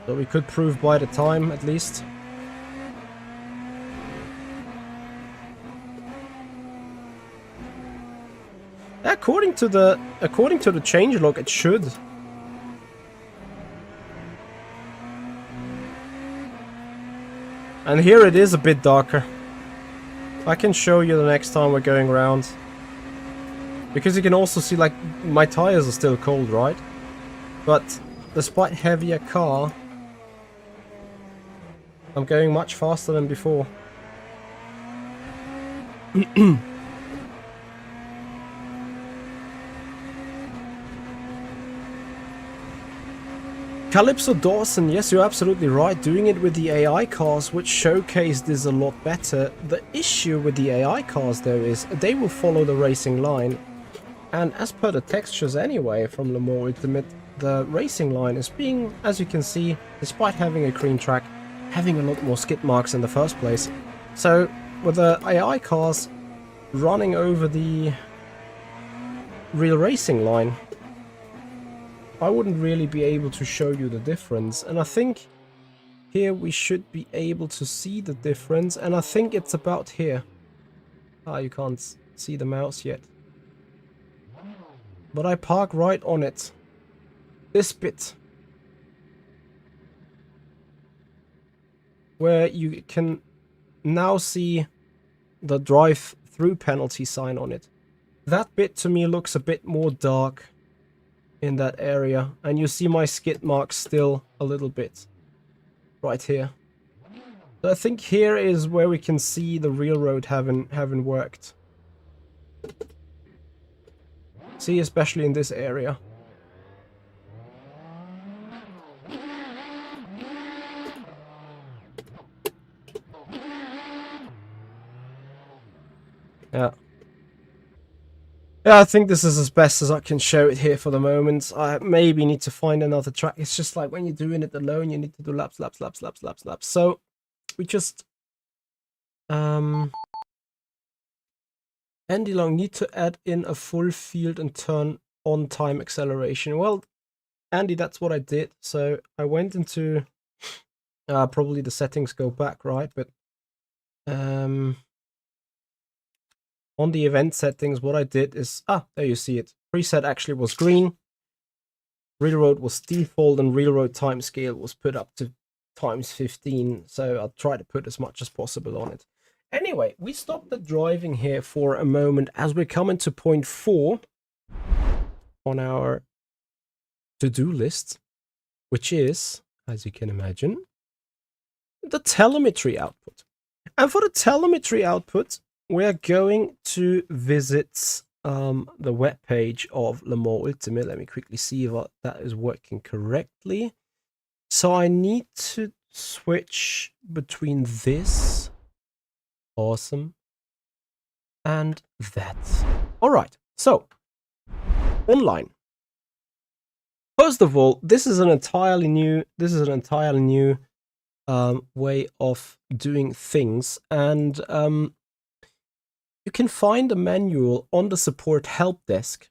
So we could prove by the time at least. According to the changelog, it should. And here it is a bit darker. I can show you the next time we're going around. Because you can also see, like, my tires are still cold, right? But despite heavier car, I'm going much faster than before. Calypso Dawson, yes, you're absolutely right. Doing it with the AI cars would showcase this a lot better. The issue with the AI cars, though, is they will follow the racing line. And as per the textures anyway from Le Mans Ultimate, the racing line is being, as you can see, despite having a clean track, having a lot more skid marks in the first place. So, with the AI cars running over the real racing line, I wouldn't really be able to show you the difference. And I think here we should be able to see the difference. And I think it's about here. Ah, you can't see the mouse yet. But I park right on it. This bit. Where you can now see the drive-through penalty sign on it. That bit to me looks a bit more dark in that area, and you see my skid marks still a little bit right here. So I think here is where we can see the real road having worked. See, especially in this area. Yeah. Yeah, I think this is as best as I can show it here for the moment. I maybe need to find another track. It's just like when you're doing it alone, you need to do laps. So we just Andy Long, need to add in a full field and turn on time acceleration. Well, Andy, that's what I did. So I went into probably the settings go back, right? But on the event settings, what I did is, there you see it. Preset actually was green. Real road was default, and real road timescale was put up to times 15. So I'll try to put as much as possible on it. Anyway, we stopped the driving here for a moment as we're coming to point 4 on our to-do list, which is, as you can imagine, the telemetry output. And for the telemetry output, we're going to visit the web page of Le Mans Ultimate. Let me quickly see if that is working correctly. So I need to switch between this, awesome, and that. All right, so online. First of all, this is an entirely new way of doing things, and you can find a manual on the support help desk,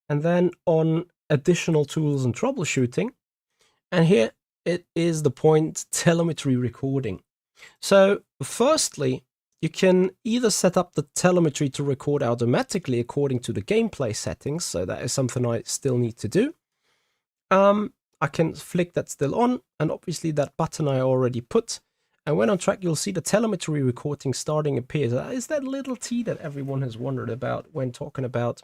and then on additional tools and troubleshooting. And here it is the point telemetry recording. So firstly, you can either set up the telemetry to record automatically according to the gameplay settings. So that is something I still need to do. I can flick that still on, and obviously that button I already put. And when on track, you'll see the telemetry recording starting appears. That is that little T that everyone has wondered about when talking about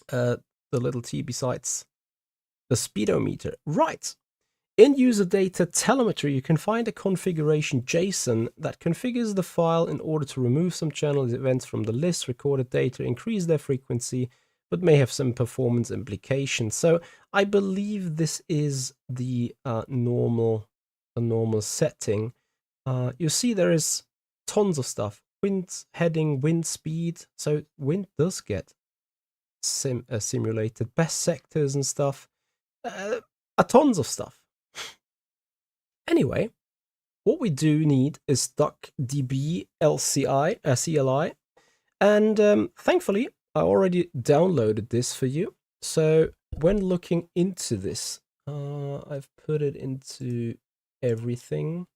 the little T besides the speedometer. Right. In user data telemetry, you can find a configuration JSON that configures the file in order to remove some channel events from the list, recorded data, increase their frequency, but may have some performance implications. So I believe this is the normal setting. You see there is tons of stuff. Wind heading, wind speed. So wind does get simulated. Best sectors and stuff. Tons of stuff. Anyway, what we do need is DuckDB CLI. And thankfully, I already downloaded this for you. So when looking into this, I've put it into everything.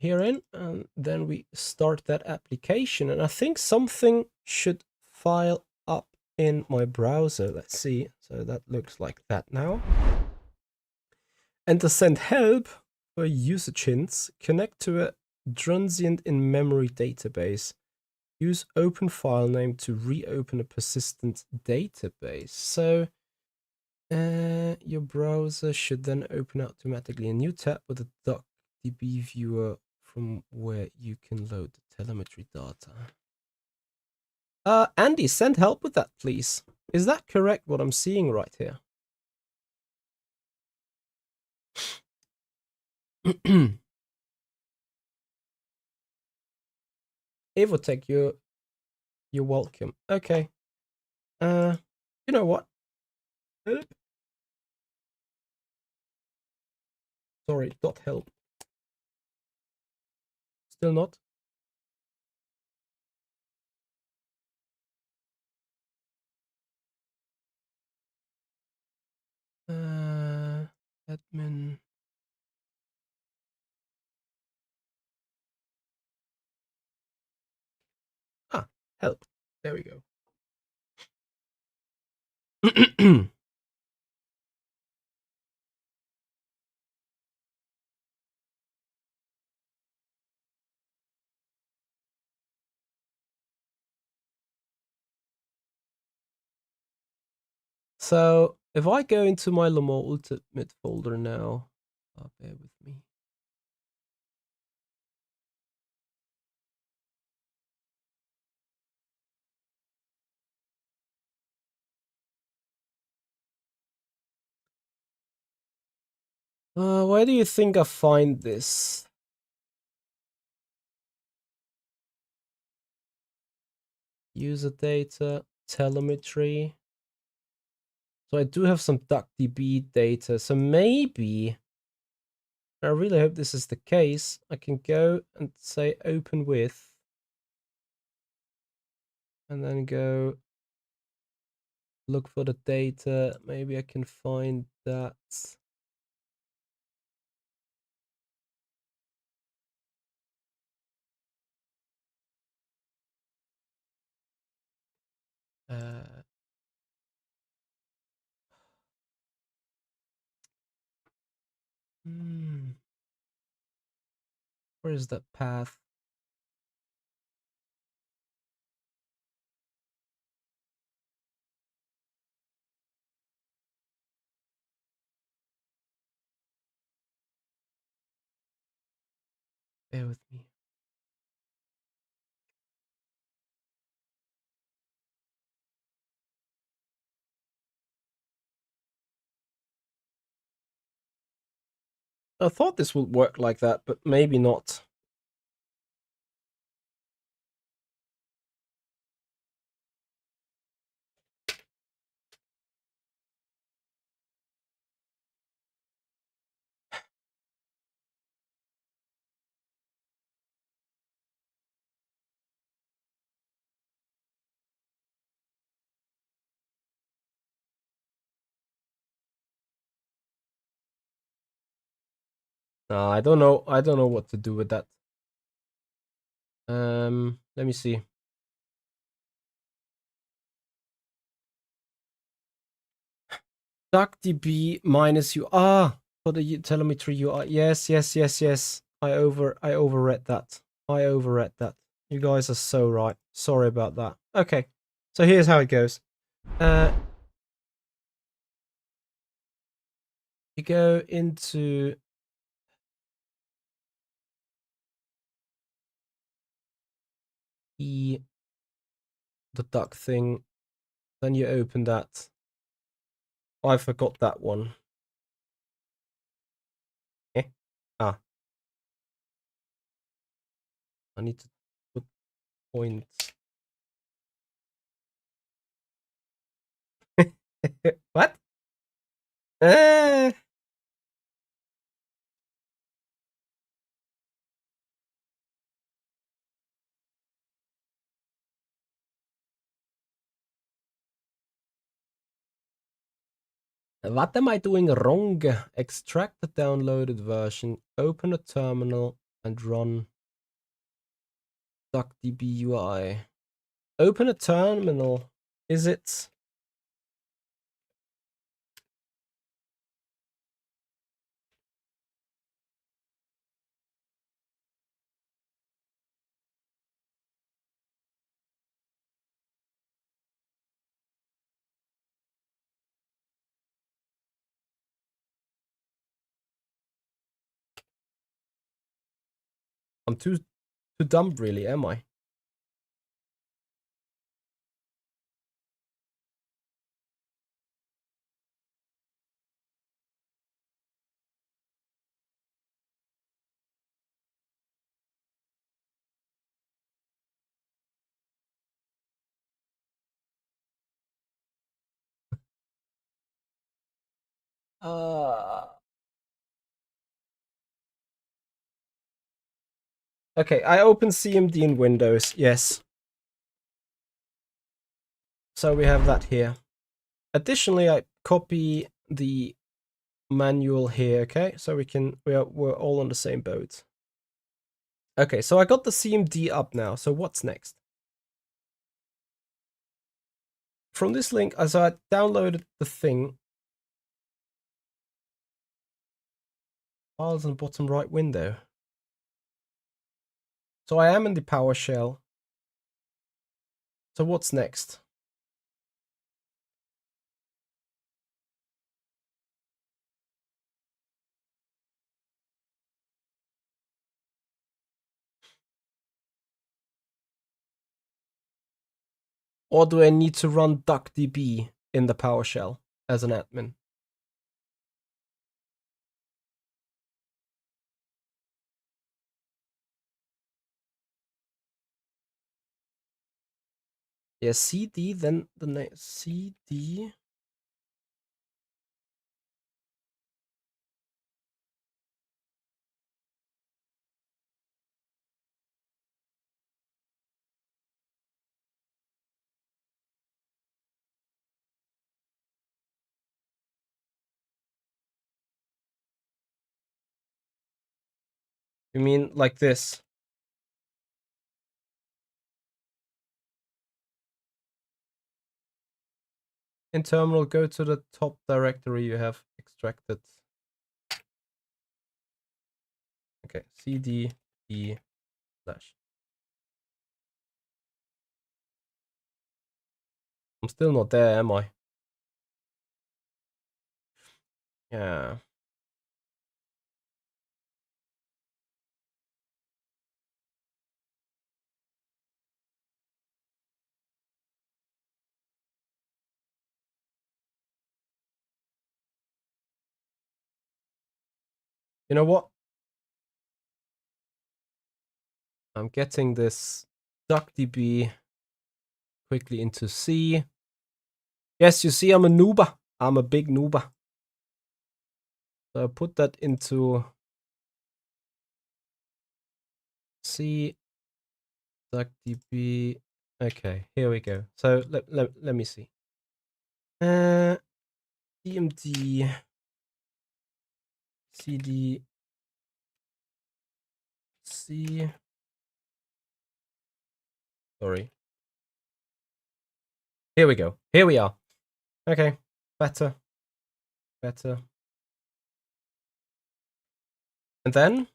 Herein, and then we start that application, and I think something should file up in my browser. Let's see. So that looks like that now. And to send help for usage hints, connect to a transient in memory database. Use open file name to reopen a persistent database. So your browser should then open automatically a new tab with a DuckDB viewer from where you can load the telemetry data. Andy, send help with that, please. Is that correct, what I'm seeing right here? Evotech, you're welcome. Okay. You know what? Sorry, dot help. Still not. Admin. Ah, help. There we go. So if I go into my Lamar Ultimate folder now, bear with me. Where do you think I find this? User data, telemetry. So I do have some DuckDB data. So maybe, I really hope this is the case, I can go and say open with, and then go look for the data. Maybe I can find that. Where is that path? Bear with me. I thought this would work like that, but maybe not. I don't know. I don't know what to do with that. Let me see. DuckDB minus U. For the telemetry UI. Yes. I overread that. You guys are so right. Sorry about that. Okay. So here's how it goes. You go into the duck thing, then you open that. I forgot that one. I need to put points. What? What am I doing wrong? Extract the downloaded version, open a terminal, and run DuckDB UI. Open a terminal. Is it? I'm too dumb, really, am I? Okay, I open CMD in Windows, yes. So we have that here. Additionally, I copy the manual here, okay? So we're all on the same boat. Okay, so I got the CMD up now. So what's next? From this link, as I downloaded the thing, files in the bottom right window. So I am in the PowerShell. So what's next? Or do I need to run duckdb in the PowerShell as an admin? Yeah, cd, then the name cd. You mean like this? In terminal, go to the top directory you have extracted. Okay, cd e slash. I'm still not there, am I? Yeah. You know what? I'm getting this duckdb quickly into C. Yes, you see, I'm a noober. I'm a big noober. So I put that into C, duckdb. Okay, here we go. So let me see. CMD CD C. Sorry. Here we go. Here we are. Okay, better. And then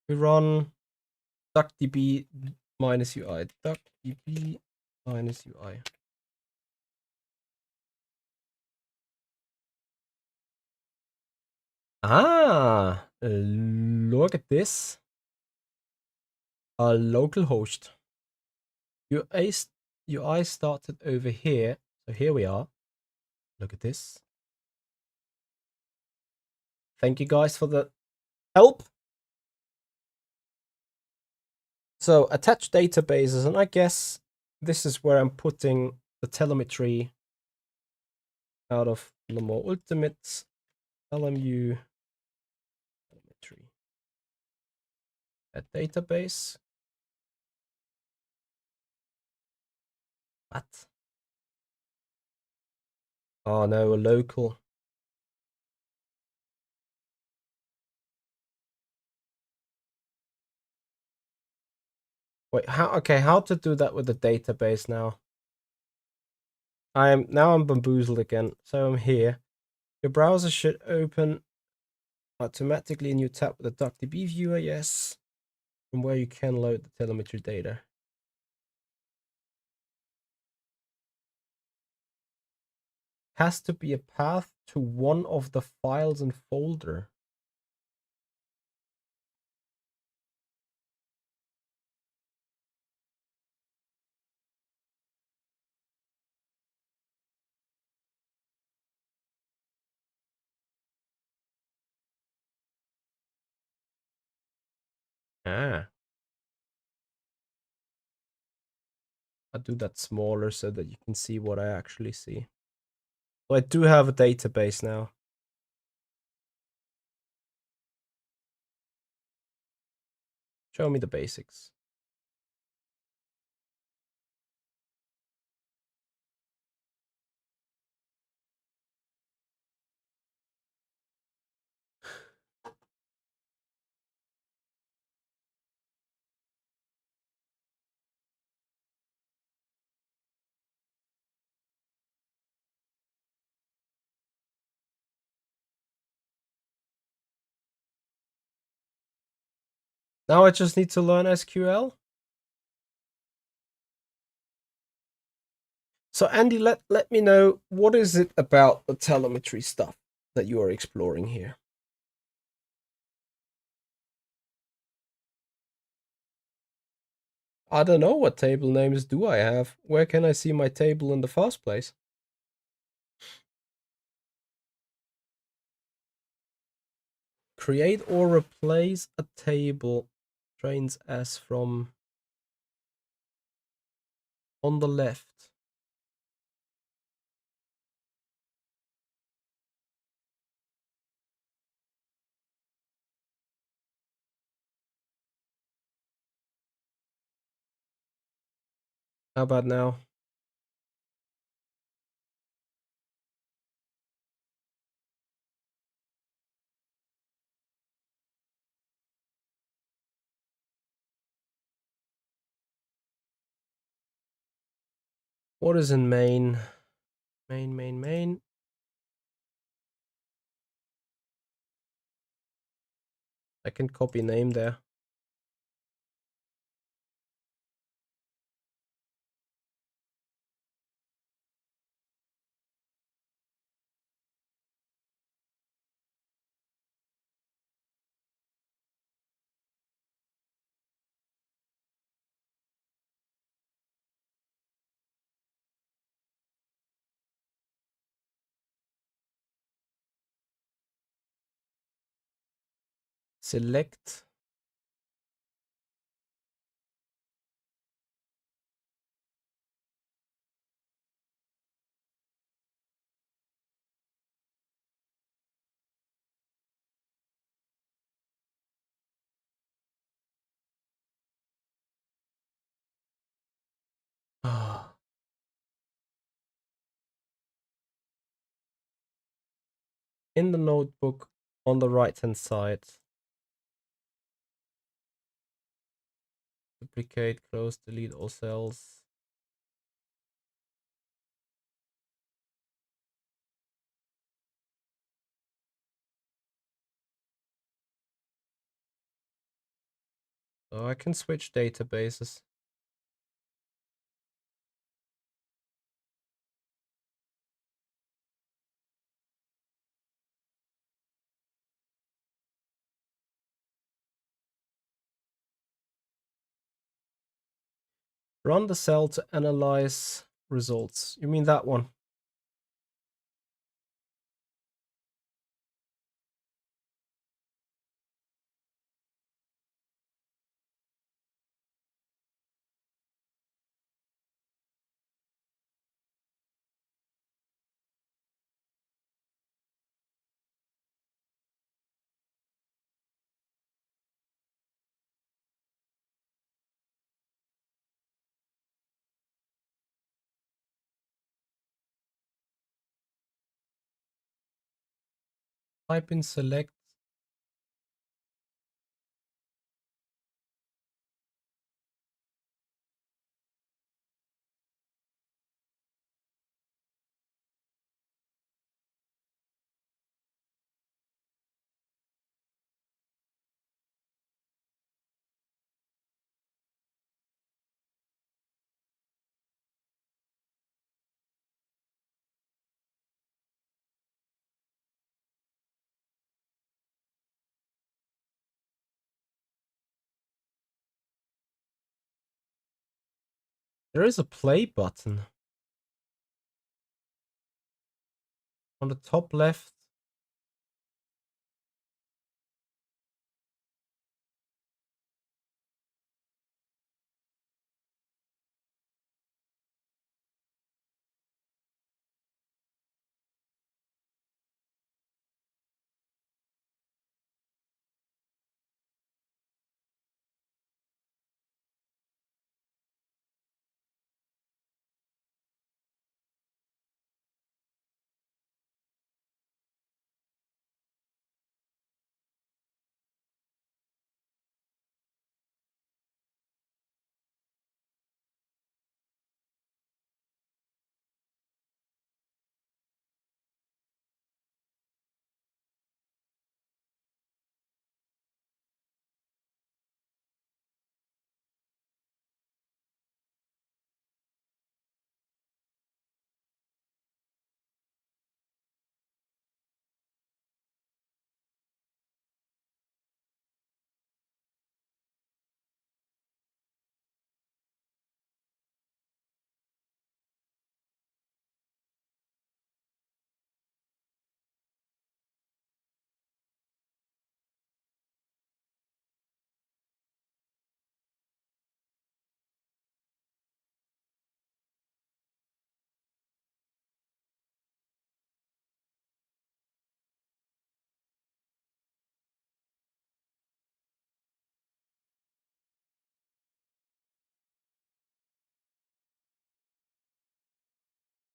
we run duckdb minus UI. Duckdb minus UI. Ah, look at this. A local host. UI started over here. So here we are. Look at this. Thank you guys for the help. So attach databases, and I guess this is where I'm putting the telemetry out of the more ultimate LMU telemetry. A database. What? Oh no, a local. Wait, how? Okay, how to do that with the database now? I'm bamboozled again. So I'm here. Your browser should open automatically a new tab with the DuckDB viewer, yes, from where you can load the telemetry data. Has to be a path to one of the files and folder. Ah. I'll do that smaller so that you can see what I actually see. So I do have a database now. Show me the basics. Now I just need to learn SQL. So Andy, let me know, what is it about the telemetry stuff that you are exploring here? I don't know, what table names do I have? Where can I see my table in the first place? Create or replace a table. Trains as from on the left. How about now? What is in main? Main. I can copy name there. Select. In the notebook on the right hand side. Duplicate, close, delete all cells. So I can switch databases. Run the cell to analyze results. You mean that one? Type in select. There is a play button on the top left.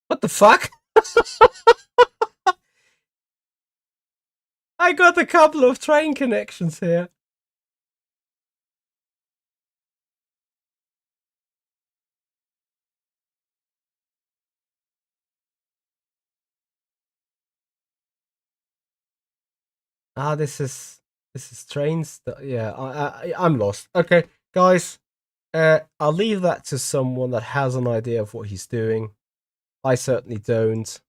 What the fuck? I got a couple of train connections here. Ah, this is trains. Yeah, I'm lost. Okay, guys, I'll leave that to someone that has an idea of what he's doing. I certainly don't.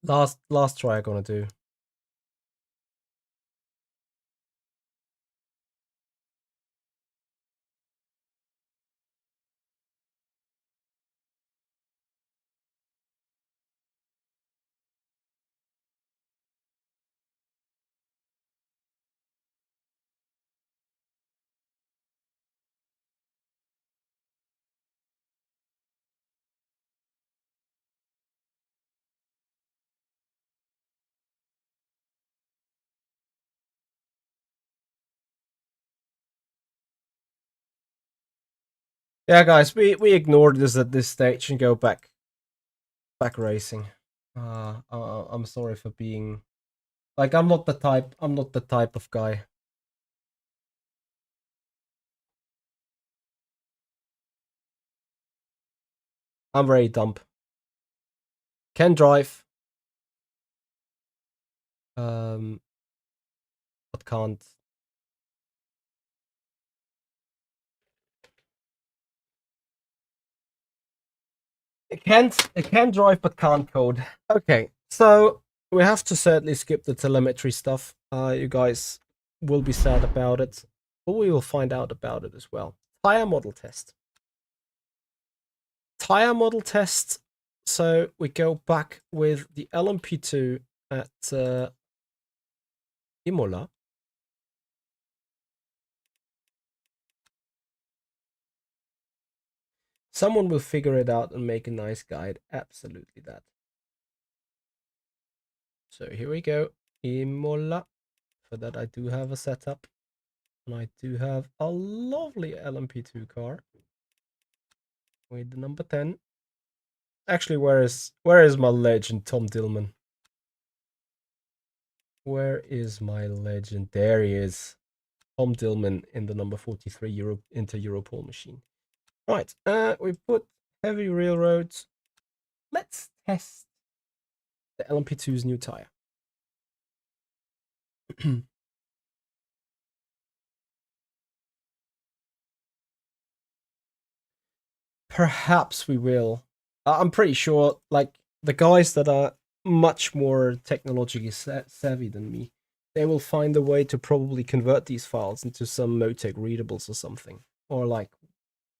Last try I'm gonna do. Yeah, guys, we ignored this at this stage and go back racing. I'm sorry for being like I'm not the type of guy. I'm very dumb. Can drive. But can't. It can drive but can't code. Okay, so we have to certainly skip the telemetry stuff. You guys will be sad about it, but we will find out about it as well. Tyre model test. Tyre model test. So we go back with the LMP2 at Imola. Someone will figure it out and make a nice guide. Absolutely that. So here we go. Imola. For that I do have a setup. And I do have a lovely LMP2 car. With the number 10. Actually, where is my legend, Tom Dillman? Where is my legend? There he is. Tom Dillman in the number 43 Inter Europol machine. Right, we put heavy railroads. Let's test the LMP2's new tire. Perhaps we will. I'm pretty sure, like, the guys that are much more technologically savvy than me, they will find a way to probably convert these files into some Motec readables or something. Or, like,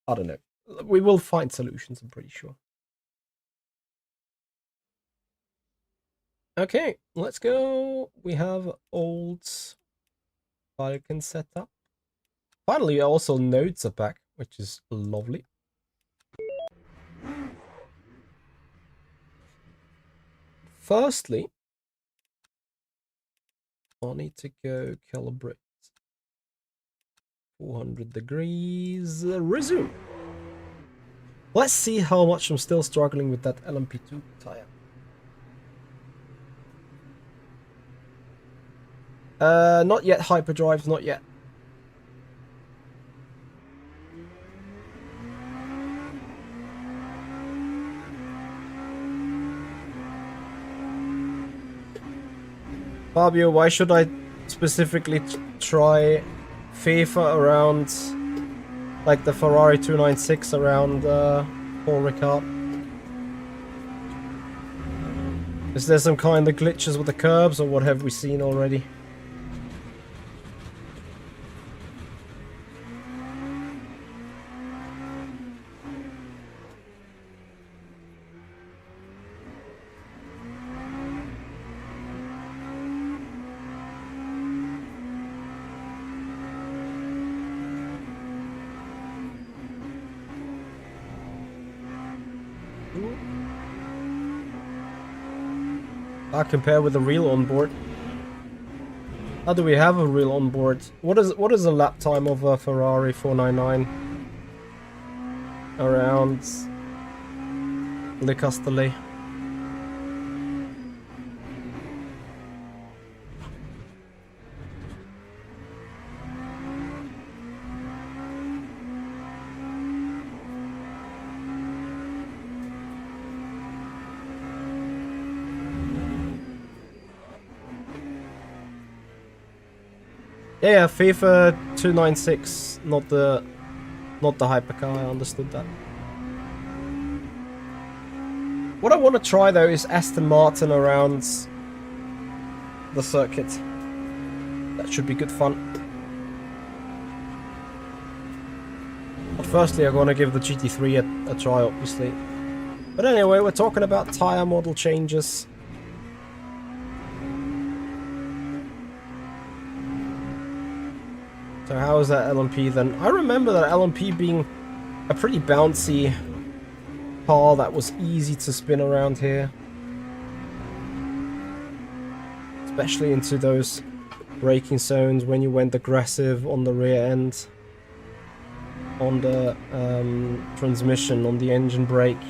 I don't know. We will find solutions, I'm pretty sure. Okay, let's go. We have old Falcon setup. Finally, also nodes are back, which is lovely. Firstly, I need to go calibrate 400 degrees. Resume. Let's see how much I'm still struggling with that LMP2 tire. Not yet, hyperdrives, not yet. Fabio, why should I specifically try FIFA around, like the Ferrari 296 around Paul Ricard? Is there some kind of glitches with the curbs, or what have we seen already? I compare with the real onboard. How do we have a real onboard? What is the lap time of a Ferrari 499 around Le Castellet? Yeah, FIFA 296, not the hypercar. I understood that. What I want to try though is Aston Martin around the circuit. That should be good fun. But firstly, I'm gonna give the GT3 a try, obviously. But anyway, we're talking about tire model changes. So how is that LMP then? I remember that LMP being a pretty bouncy car that was easy to spin around here. Especially into those braking zones when you went aggressive on the rear end. On the transmission, on the engine brake.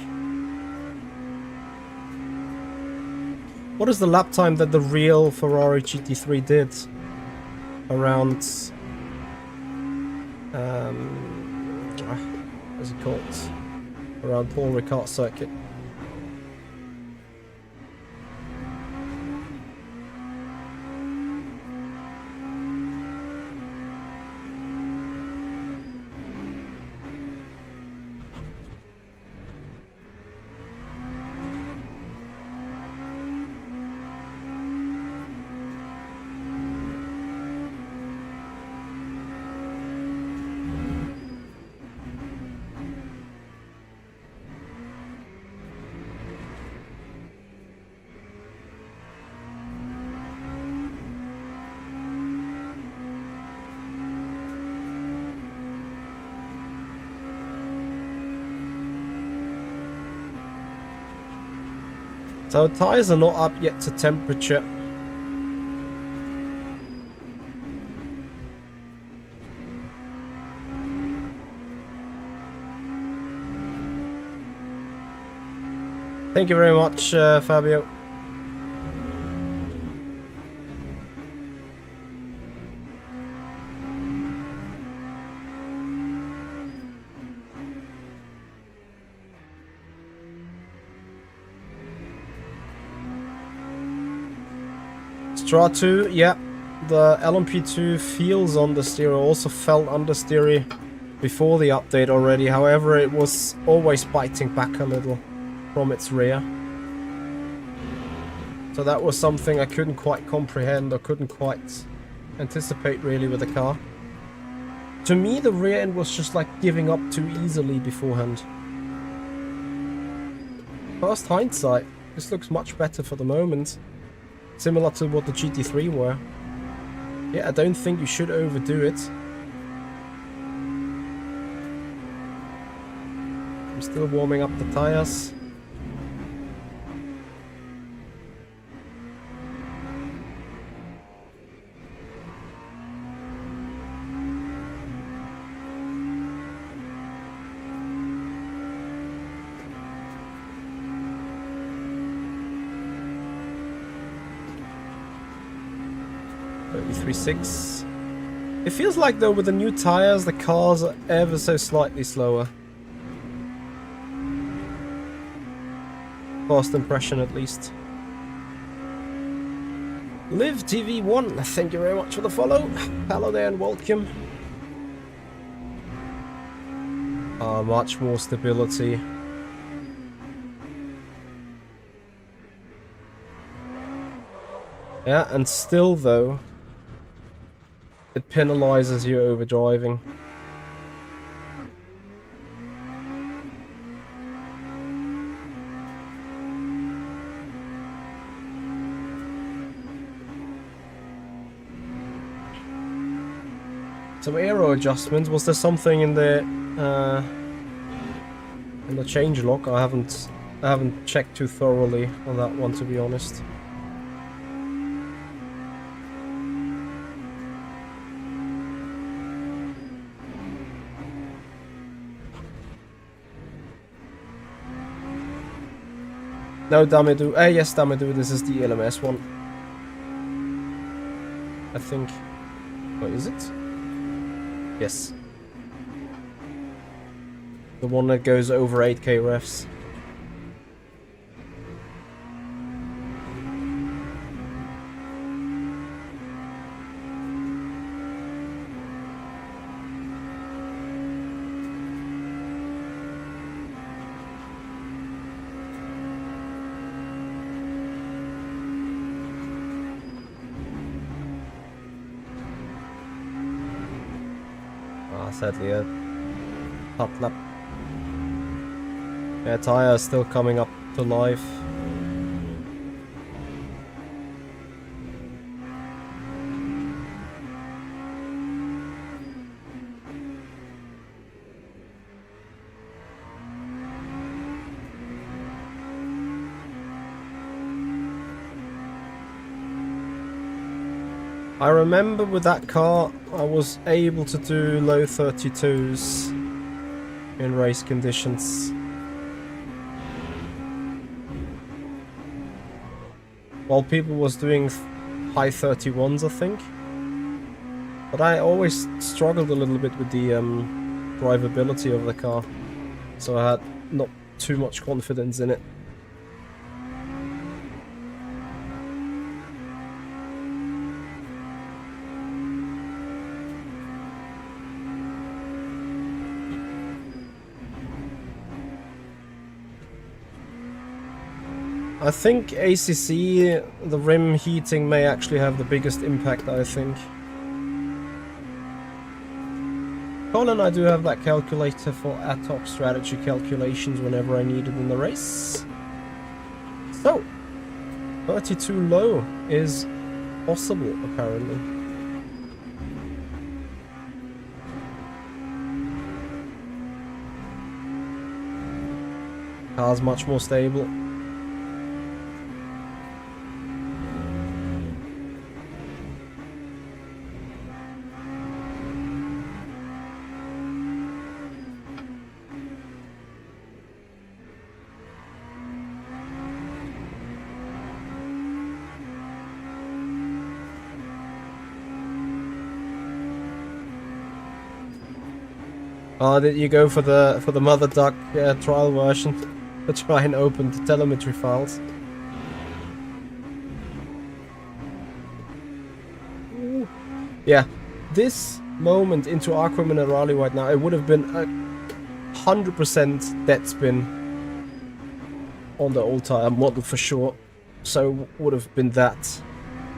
What is the lap time that the real Ferrari GT3 did? Around... what's it called? Around Paul Ricard circuit. So tyres are not up yet to temperature. Thank you very much, Fabio. Stra2, yeah, the LMP2 feels understeer, also felt understeery before the update already. However, it was always biting back a little from its rear. So that was something I couldn't quite comprehend or couldn't quite anticipate really with the car. To me, the rear end was just like giving up too easily beforehand. First hindsight, this looks much better for the moment. Similar to what the GT3 were. Yeah, I don't think you should overdo it. I'm still warming up the tires. It feels like though with the new tires the cars are ever so slightly slower. First impression at least. Live TV1, thank you very much for the follow. Hello there and welcome. Much more stability. Yeah, and still though it penalizes you over driving. Some aero adjustments. Was there something in the changelog? I haven't checked too thoroughly on that one, to be honest. No, Damedu. Yes, Damedu, this is the ELMS one. I think. What is it? Yes. The one that goes over 8K refs. Sadly, a hot lap. Yeah, Tyre is still coming up to life. I remember with that car, I was able to do low 32s in race conditions. While people was doing high 31s, I think. But I always struggled a little bit with the drivability of the car. So I had not too much confidence in it. I think ACC, the rim heating may actually have the biggest impact, I think. Colin, I do have that calculator for ad hoc strategy calculations whenever I need it in the race. So, 32 low is possible, apparently. Car's much more stable. Oh, did you go for the mother duck trial version to try and open the telemetry files? Ooh. Yeah, this moment into Aqua Minerale right now, it would have been 100% dead spin on the old Tyre model for sure. So would have been that.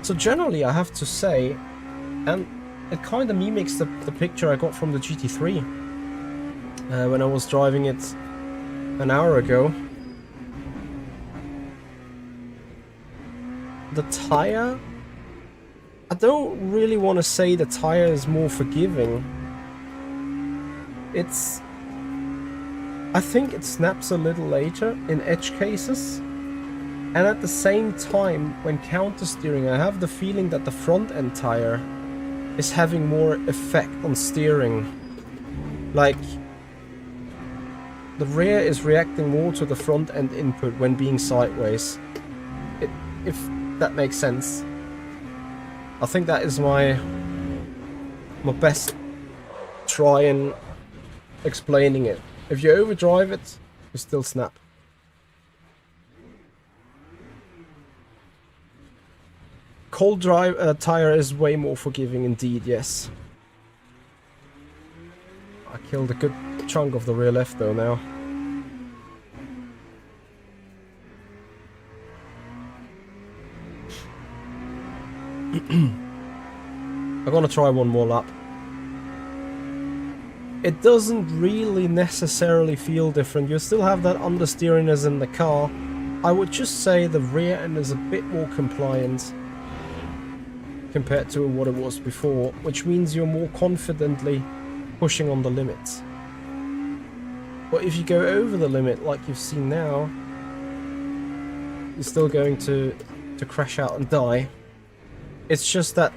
So generally, I have to say, and it kind of mimics the picture I got from the GT3. When I was driving it an hour ago. The Tyre, I don't really want to say the Tyre is more forgiving. I think it snaps a little later in edge cases. And at the same time, when counter steering, I have the feeling that the front end Tyre is having more effect on steering. Like, the rear is reacting more to the front end input when being sideways. If that makes sense. I think that is my best try in explaining it. If you overdrive it, you still snap. Cold drive Tyre is way more forgiving indeed, yes. I killed a good chunk of the rear left though now. I'm gonna try one more lap. It doesn't really necessarily feel different. You still have that understeeriness in the car. I would just say the rear end is a bit more compliant compared to what it was before, which means you're more confidently pushing on the limits. But if you go over the limit like you've seen now, you're still going to crash out and die. It's just that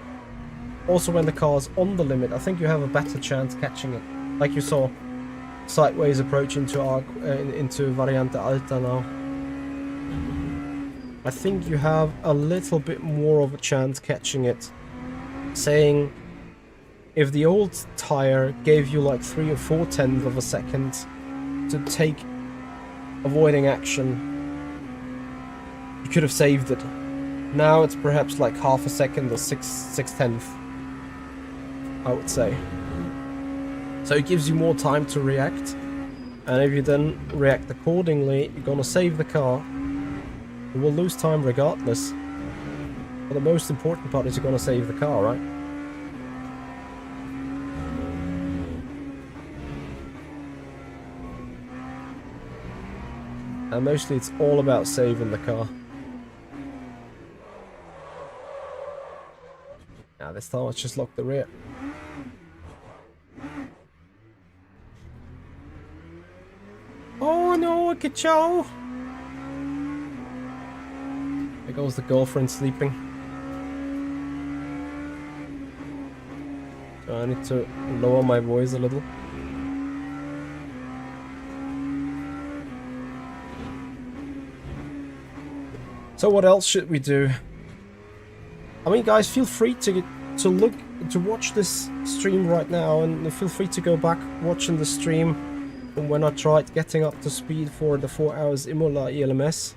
also when the car's on the limit, I think you have a better chance catching it. Like you saw, sideways approach into Variante Alta now. I think you have a little bit more of a chance catching it. Saying, if the old Tyre gave you like 3 or 4/10 of a second to take avoiding action, you could have saved it. Now it's perhaps like half a second or 6/10, I would say. So it gives you more time to react, and if you then react accordingly, you're gonna save the car. You will lose time regardless, but the most important part is you're gonna save the car, right? And mostly it's all about saving the car. Now this time let's just lock the rear. Oh no, ka-chow! There goes the girlfriend sleeping. So I need to lower my voice a little. So what else should we do? I mean, guys, feel free to watch this stream right now, and feel free to go back watching the stream from when I tried getting up to speed for the 4 hours Imola ELMS.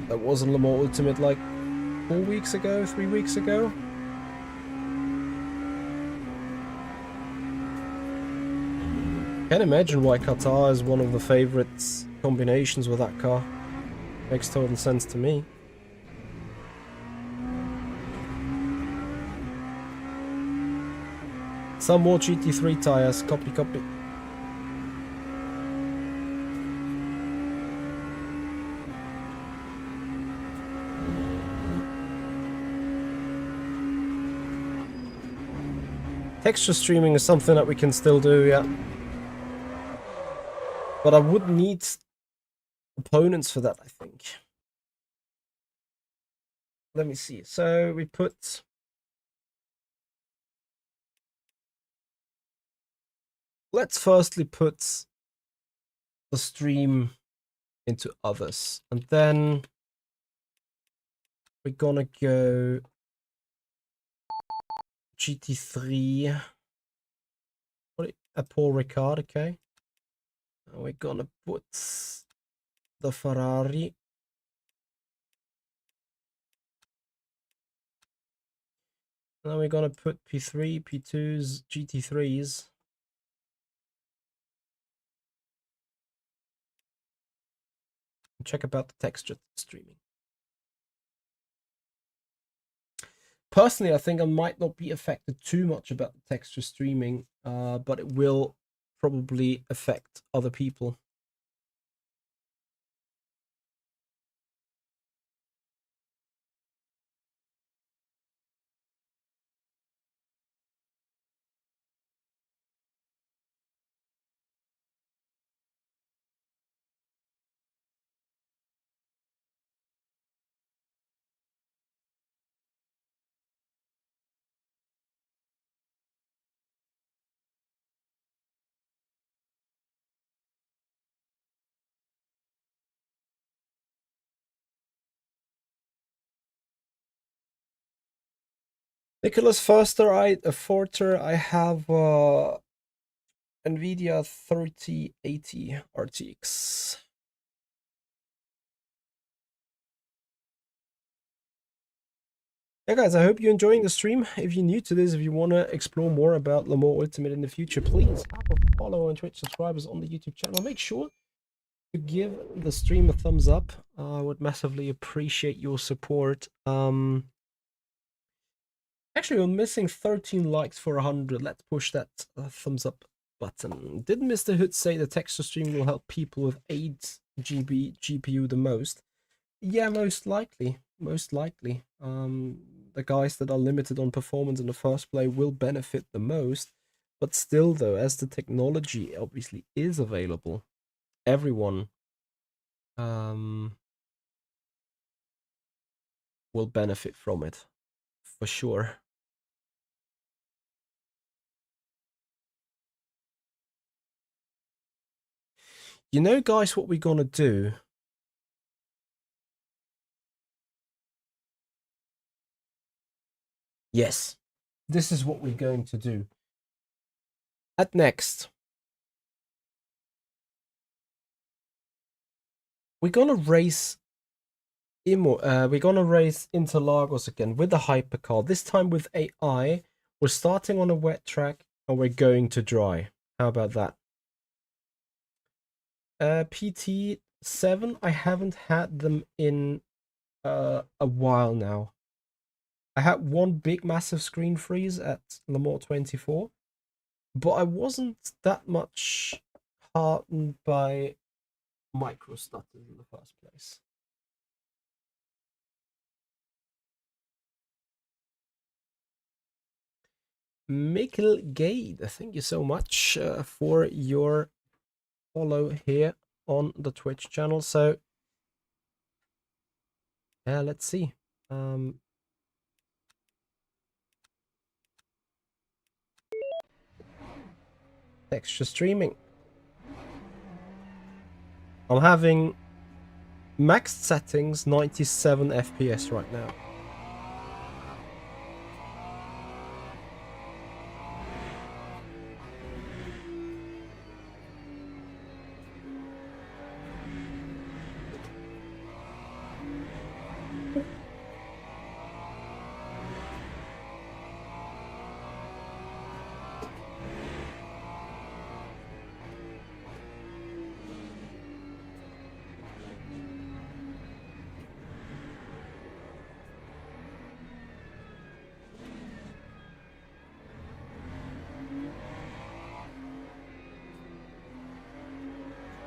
That was in Le Mans Ultimate like 4 weeks ago, 3 weeks ago. Can't imagine why Qatar is one of the favorite combinations with that car. Makes total sense to me. Some more GT3 tires, copy. Texture streaming is something that we can still do, yeah. But I would need opponents for that, I think. Let me see. So we put... Let's firstly put the stream into others. And then we're gonna go GT3. Paul Ricard, okay. And we're gonna put the Ferrari. And then we're gonna put P3, P2s, GT3s. And check about the texture streaming. Personally, I think I might not be affected too much about the texture streaming, but it will probably affect other people. Nicholas Forster, I have NVIDIA 3080 RTX. Yeah, guys, I hope you're enjoying the stream. If you're new to this, if you want to explore more about Le Mans Ultimate in the future, please have a follow and Twitch subscribers on the YouTube channel. Make sure to give the stream a thumbs up. I would massively appreciate your support. Actually, we're missing 13 likes for 100. Let's push that thumbs up button. Did Mr. Hood say the texture stream will help people with 8 GB GPU the most? Yeah, most likely. Most likely. The guys that are limited on performance in the first place will benefit the most. But still, though, as the technology obviously is available, everyone will benefit from it, for sure. You know, guys, what we're gonna do? Yes, this is what we're going to do. At next, we're gonna race Interlagos again with the hypercar. This time with AI. We're starting on a wet track and we're going to dry. How about that? PT7, I haven't had them in a while now. I had one big massive screen freeze at Le Mans 24, but I wasn't that much heartened by micro stutters in the first place. Mikkel Gade, thank you so much for your follow here on the Twitch channel. So yeah, let's see. Texture streaming. I'm having maxed settings 97 FPS right now.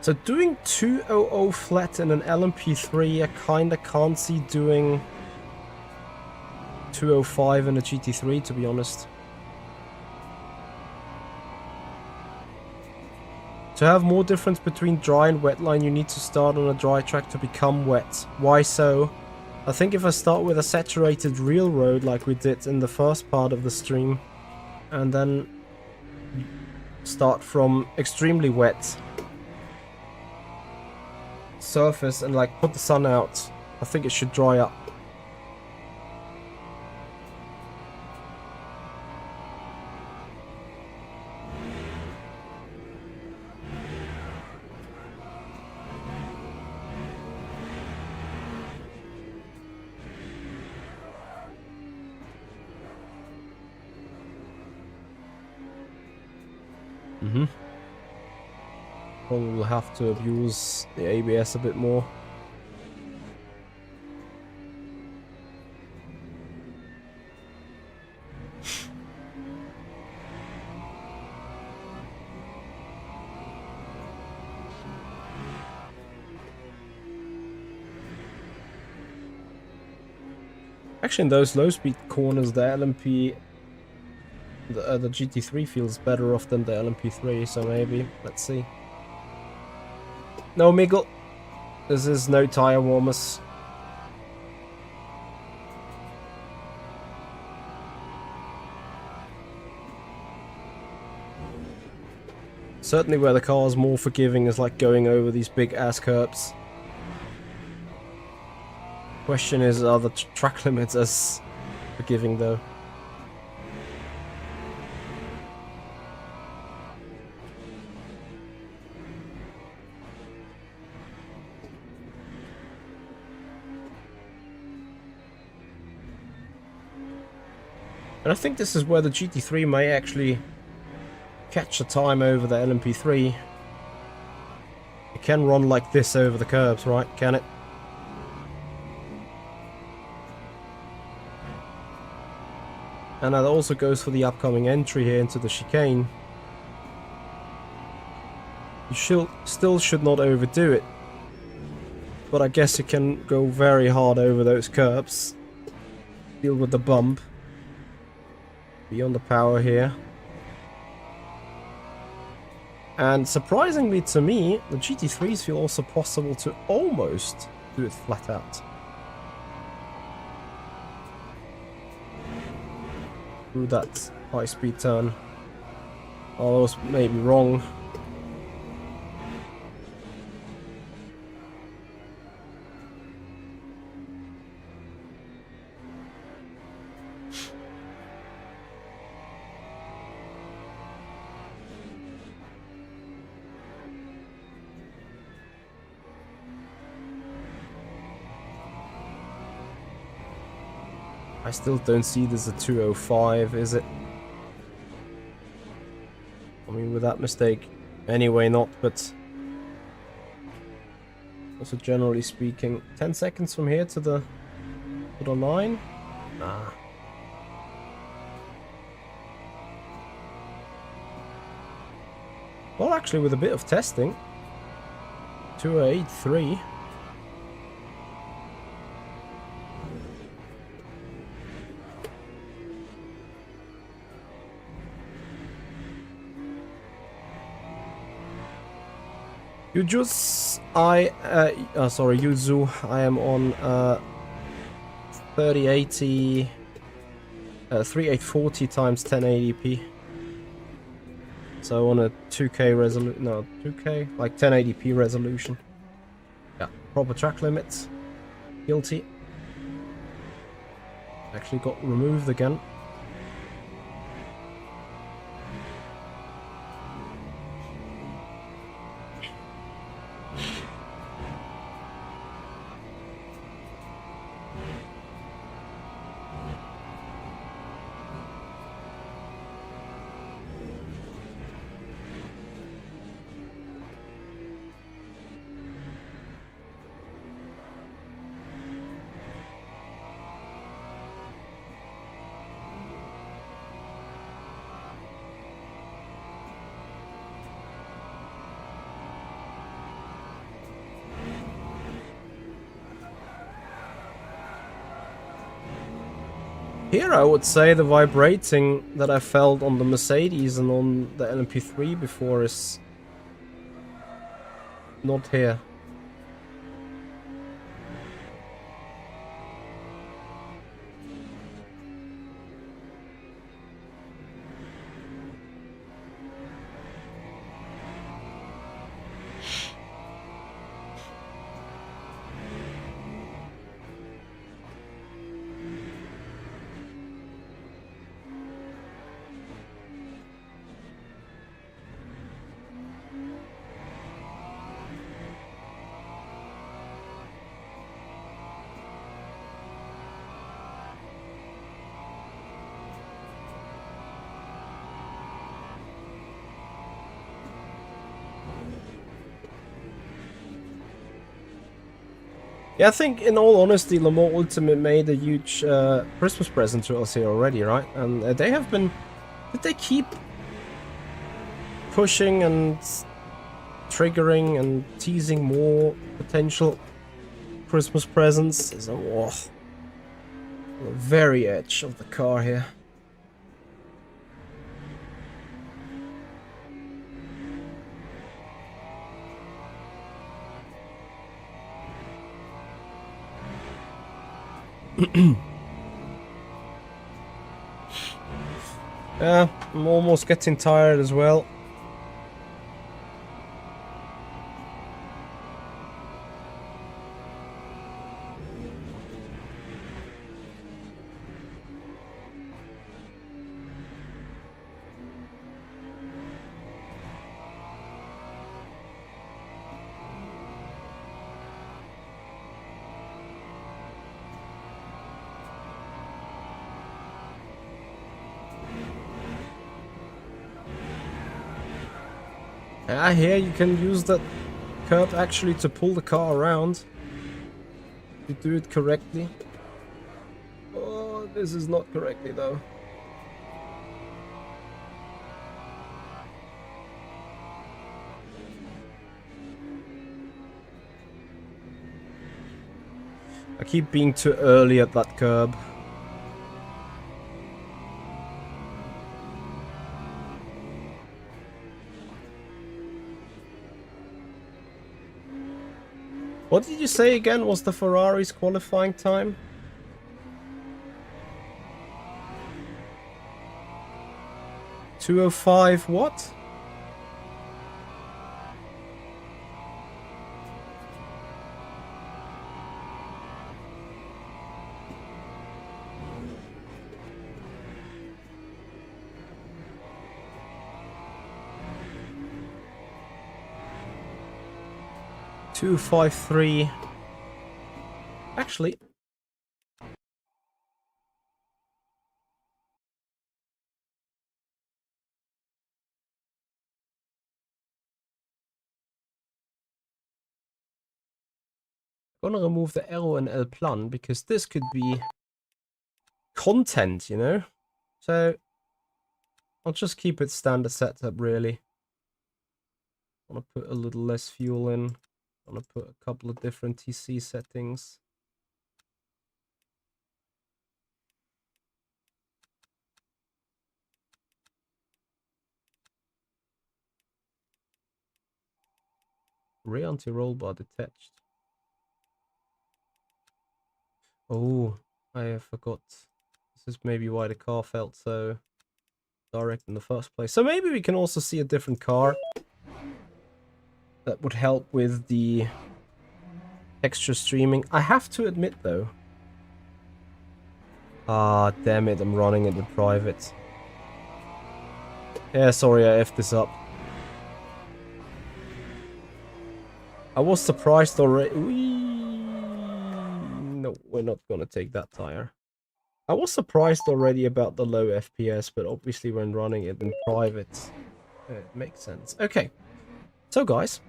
So doing 200 flat in an LMP3, I kinda can't see doing 205 in a GT3, to be honest. To have more difference between dry and wet line, you need to start on a dry track to become wet. Why so? I think if I start with a saturated real road like we did in the first part of the stream, and then start from extremely wet surface and like put the sun out, I think it should dry up. Probably will have to abuse the ABS a bit more. Actually, in those low-speed corners, the LMP, the GT3 feels better off than the LMP3, so maybe, let's see. No, Miguel, this is no tire warmers. Certainly where the car is more forgiving is like going over these big ass curbs. Question is, are the track limits as forgiving though? And I think this is where the GT3 may actually catch the time over the LMP3. It can run like this over the curbs, right? Can it? And that also goes for the upcoming entry here into the chicane. You still should not overdo it. But I guess you can go very hard over those curbs. Deal with the bump. Be on the power here. And surprisingly to me, the GT3s feel also possible to almost do it flat out. Through that high speed turn. I was maybe wrong. I still don't see this at 205, is it? I mean, with that mistake, anyway, not, but also generally speaking, 10 seconds from here to the line? Nah. Well, actually, with a bit of testing, 283. Yuzu, I am on 3080, 3840 times 1080p. So on a 2K resolution, no, 2K, like 1080p resolution. Yeah, proper track limits. Guilty. Actually got removed again. Here I would say the vibrating that I felt on the Mercedes and on the LMP3 before is not here. Yeah, I think in all honesty, Le Mans Ultimate made a huge Christmas present to us here already, right? And they have been... Did they keep pushing and triggering and teasing more potential Christmas presents? Is the very edge of the car here. Yeah, I'm almost getting tired as well. Here you can use that curb actually to pull the car around. You do it correctly. Oh, this is not correctly though. I keep being too early at that curb. What did you say again was the Ferrari's qualifying time? .205 what? .253. Actually, I'm gonna remove the arrow and L plan because this could be content, you know? So I'll just keep it standard setup really. I'm gonna put a little less fuel in. I'm gonna put a couple of different TC settings. Rear anti-roll bar detached. Oh, I forgot. This is maybe why the car felt so direct in the first place. So maybe we can also see a different car. That would help with the texture streaming. I have to admit though. Ah, damn it, I'm running it with private. Yeah, sorry, I effed this up. I was surprised already. No, we're not gonna take that tire. I was surprised already about the low FPS, but obviously when running it in private, it makes sense. Okay, so guys,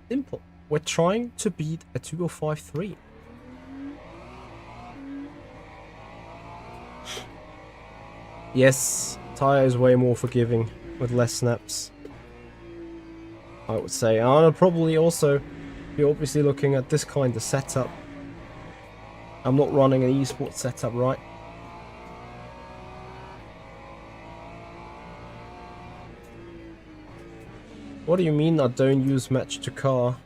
simple. We're trying to beat a 2053. Yes, Tyre is way more forgiving with less snaps, I would say. And I'll probably also be obviously looking at this kind of setup. I'm not running an esports setup, right? What do you mean I don't use match to car?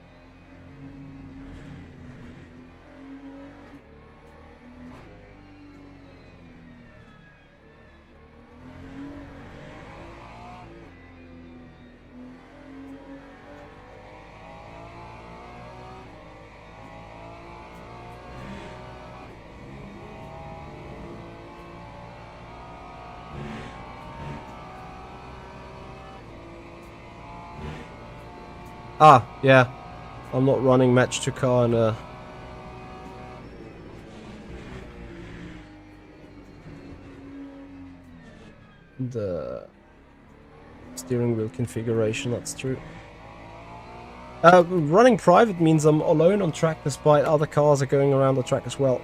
Ah, yeah. I'm not running match to car and the steering wheel configuration, that's true. Running private means I'm alone on track despite other cars are going around the track as well.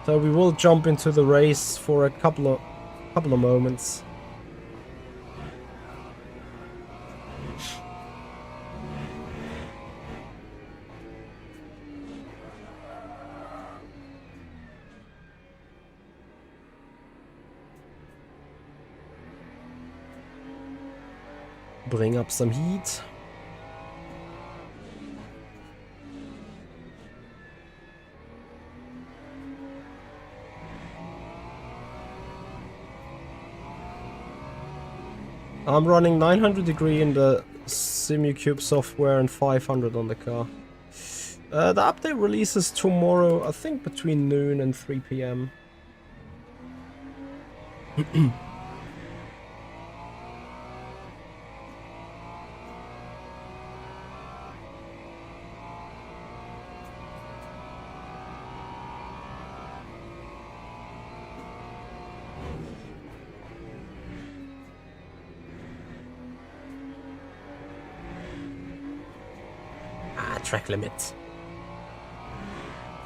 So we will jump into the race for a couple of moments. Bring up some heat. I'm running 900 degree in the SimuCube software and 500 on the car. The update releases tomorrow, I think between noon and 3 PM. Track limit.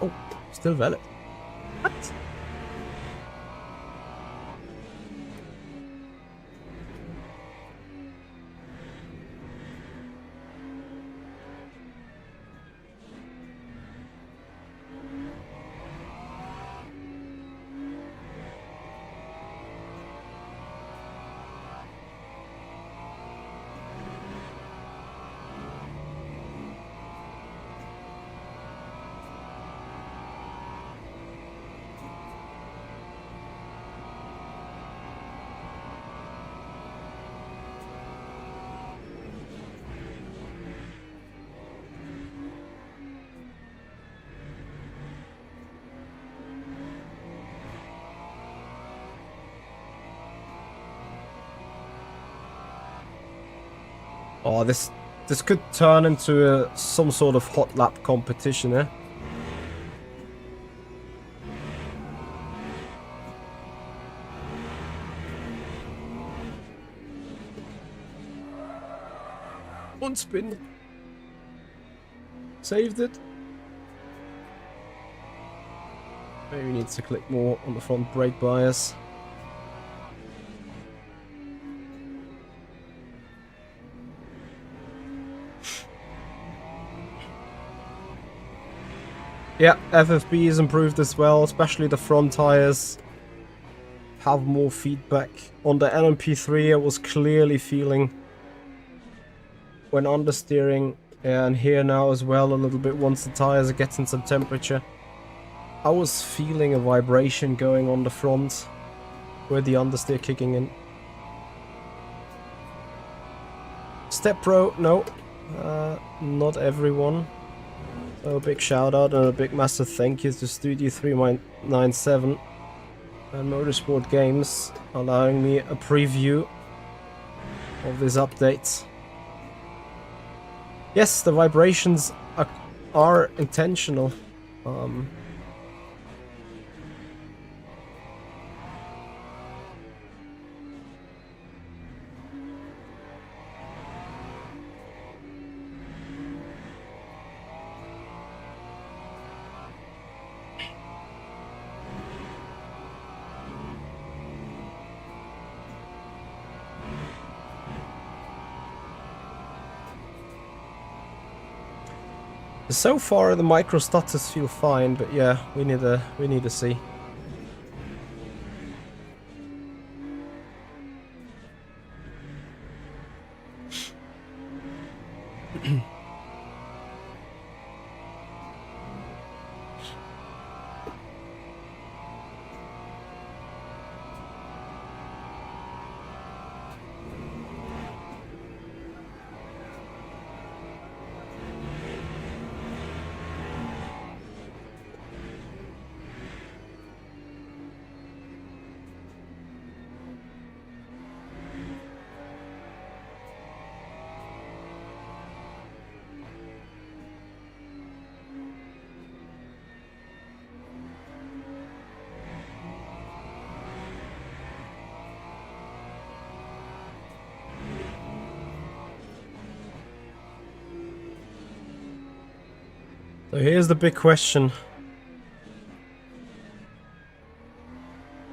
Oh, still valid. What? Oh, this could turn into some sort of hot lap competition, eh? One spin. Saved it. Maybe needs to click more on the front brake bias. Yeah, FFB is improved as well, especially the front tires have more feedback. On the LMP3 I was clearly feeling when understeering, and here now as well a little bit once the tires are getting some temperature. I was feeling a vibration going on the front with the understeer kicking in. Step Pro, no, not everyone. So a big shout out and a big massive thank you to Studio397 and Motorsport Games allowing me a preview of this update. Yes, the vibrations are intentional. So far the micro stutters feel fine, but yeah, we need to see. So here's the big question.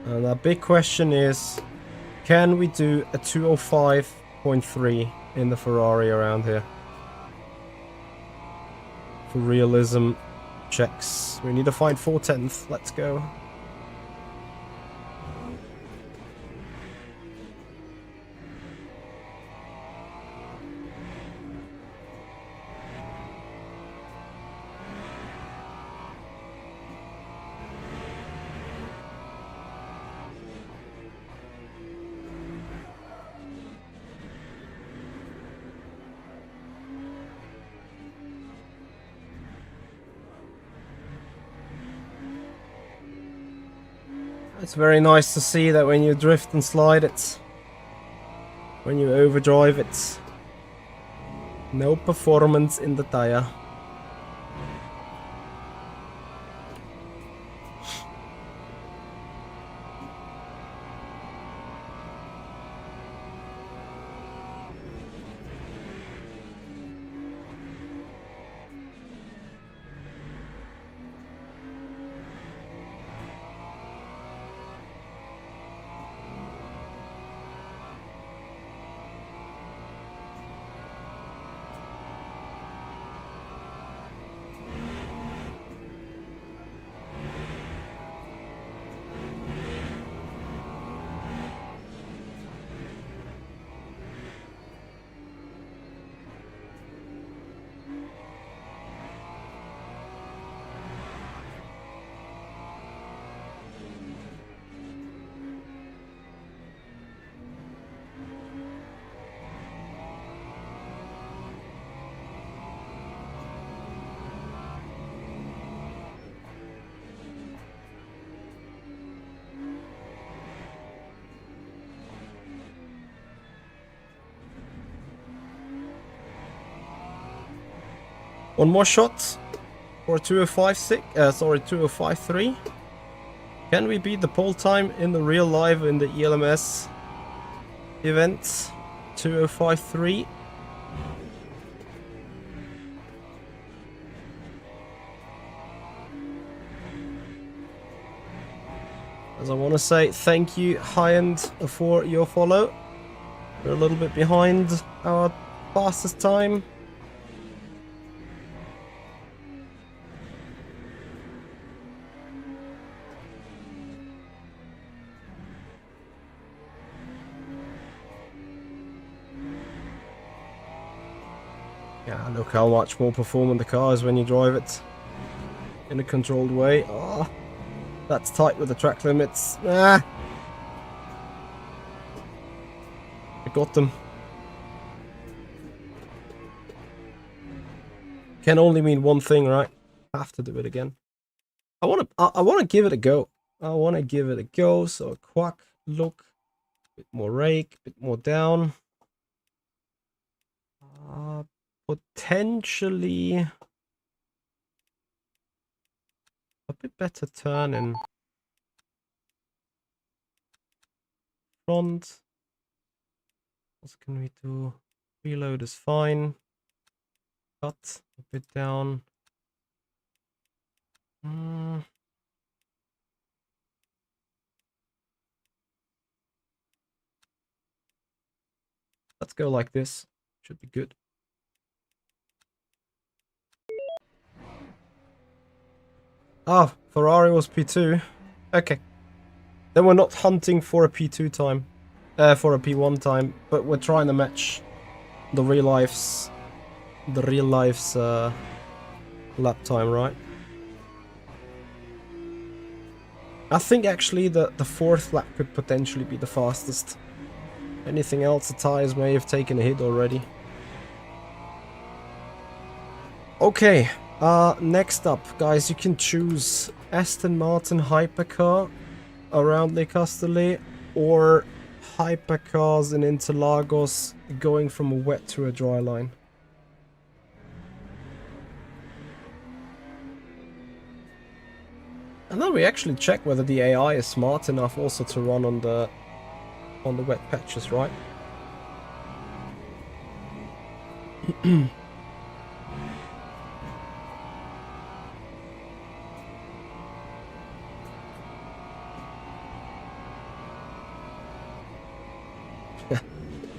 And that big question is, can we do a 205.3 in the Ferrari around here? For realism checks. We need to find 4/10. Let's go. It's very nice to see that when you drift and slide it, when you overdrive it, no performance in the tire. One more shot for 205.3. Can we beat the pole time in the real live in the ELMS event? 205.3. As I want to say thank you, High End, for your follow. We're a little bit behind our fastest time. Yeah, look how much more performant the car is when you drive it in a controlled way. Oh, that's tight with the track limits. Ah! I got them. Can only mean one thing, right? Have to do it again. I wanna give it a go. I wanna give it a go. So a quack, look, a bit more rake, a bit more down. Potentially a bit better turn in front. What can we do? Reload is fine. Cut a bit down. Let's go like this. Should be good. Ah, Ferrari was P2. Okay. Then we're not hunting for a P2 time. For a P1 time. But we're trying to match the real life's lap time, right? I think actually the fourth lap could potentially be the fastest. Anything else, the tires may have taken a hit already. Okay, next up, guys, you can choose Aston Martin hypercar around Le Castellet or hypercars in Interlagos going from a wet to a dry line. And then we actually check whether the AI is smart enough also to run on the wet patches, right?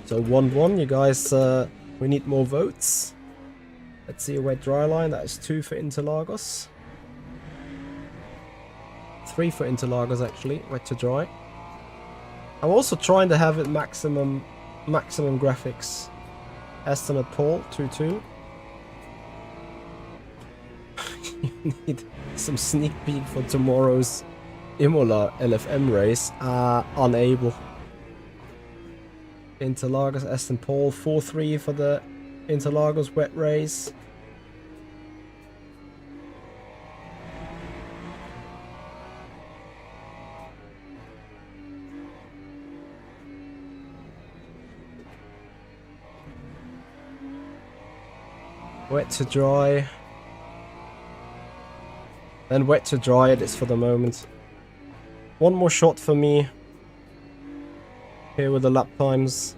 So 1-1, you guys, we need more votes. Let's see a wet dry line. That is 2 for Interlagos. 3 for Interlagos actually, wet to dry. I'm also trying to have it maximum graphics. Aston at pole, 2-2. You need some sneak peek for tomorrow's Imola LFM race. Unable. Interlagos, Aston pole, 4-3 for the Interlagos wet race. Wet to dry. And wet to dry it is for the moment. One more shot for me. Here with the lap times.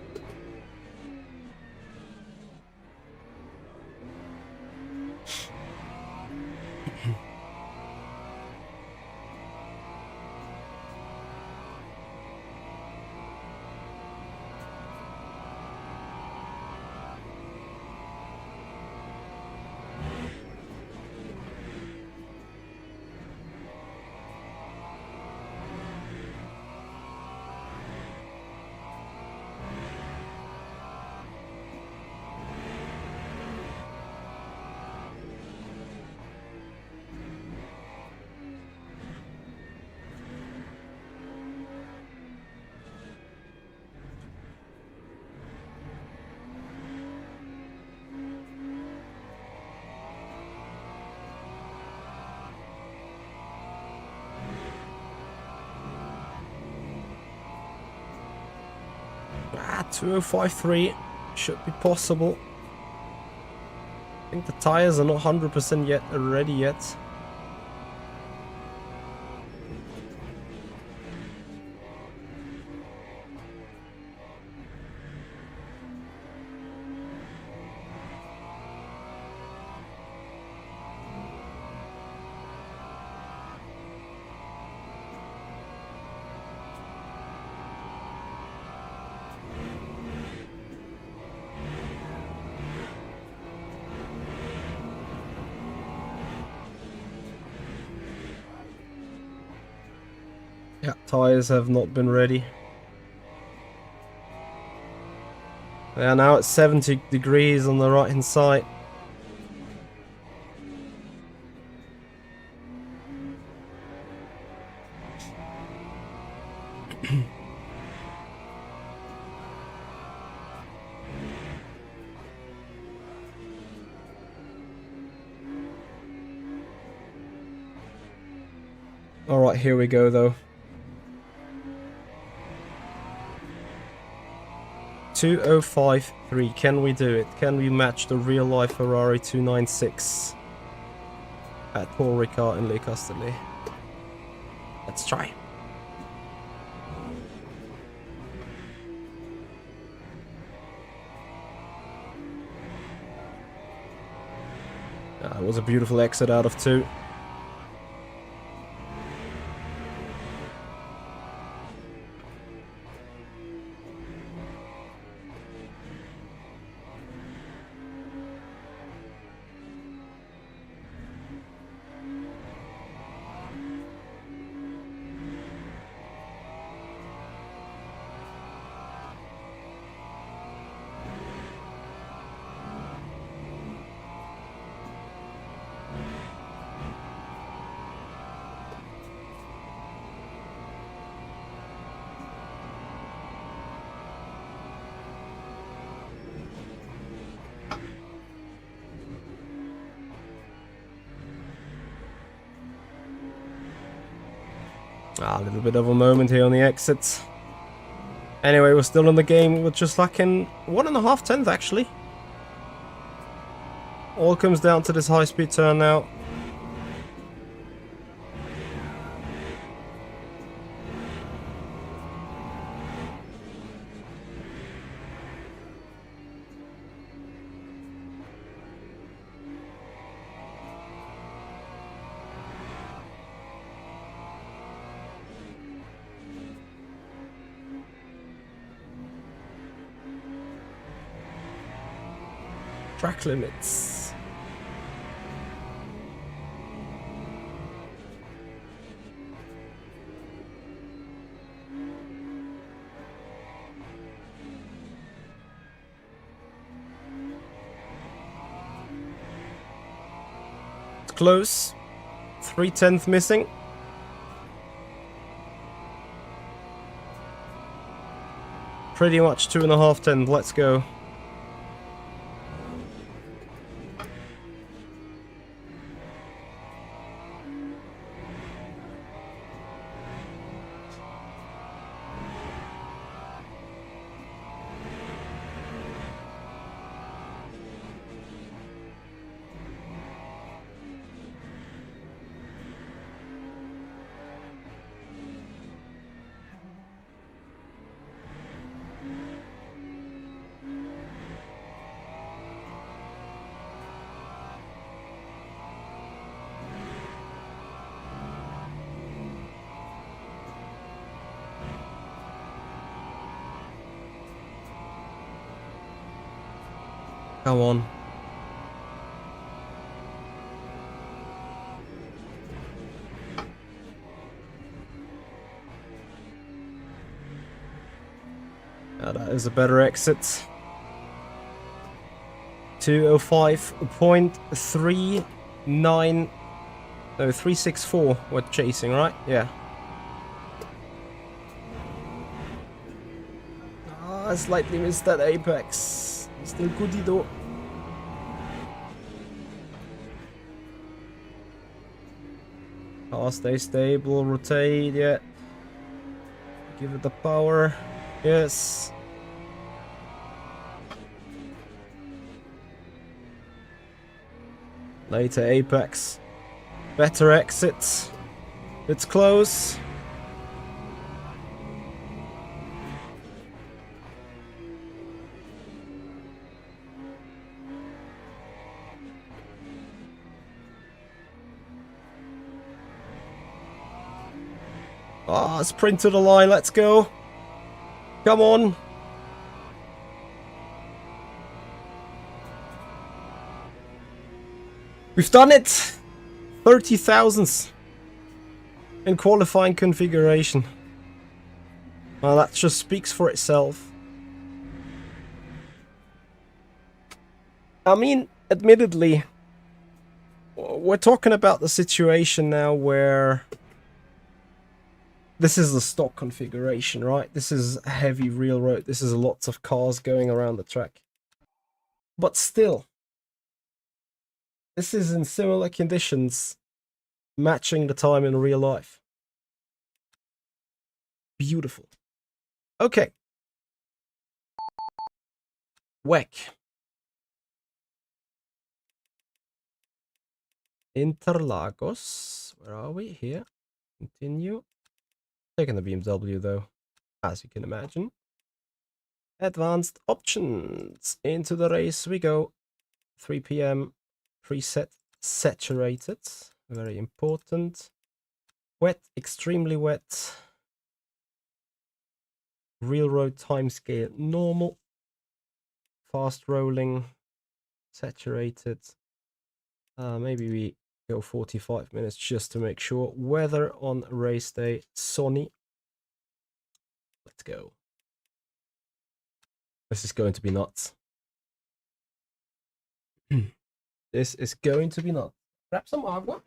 Ah, 2053 should be possible. I think the tires are not 100% yet ready yet. Yeah, tyres have not been ready. Yeah, now it's 70 degrees on the right hand side. Alright, here we go though. 2053. Can we do it? Can we match the real life Ferrari 296 at Paul Ricard in Le Castellet? Let's try. That was a beautiful exit out of 2. A little bit of a moment here on the exits. Anyway, we're still in the game. We're just lacking 1.5 tenths actually. All comes down to this high-speed turn now. Track limits. It's close. 3/10 missing. Pretty much 2.5 tenths. Let's go. Come on. Now that is a better exit. 205.39. No, 364 we're chasing, right? Yeah. Ah, slightly missed that apex. Still goodie though. Oh, stay stable, rotate, yeah. Give it the power. Yes. Later apex. Better exit. It's close. Ah, sprint to the line, let's go. Come on. We've done it! 30 thousandths in qualifying configuration. Well, that just speaks for itself. I mean, admittedly, we're talking about the situation now where this is the stock configuration, right? This is a heavy real road. This is lots of cars going around the track. But still, this is in similar conditions, matching the time in real life. Beautiful. Okay. WEC. Interlagos. Where are we? Here. Continue. Taking the BMW though, as you can imagine. Advanced options. Into the race we go. 3 p.m. Preset saturated. Very important. Wet, extremely wet. Real road timescale normal. Fast rolling. Saturated. Maybe we go 45 minutes just to make sure. Weather on race day, sunny. Let's go. This is going to be nuts. This is going to be nuts. Grab some agua.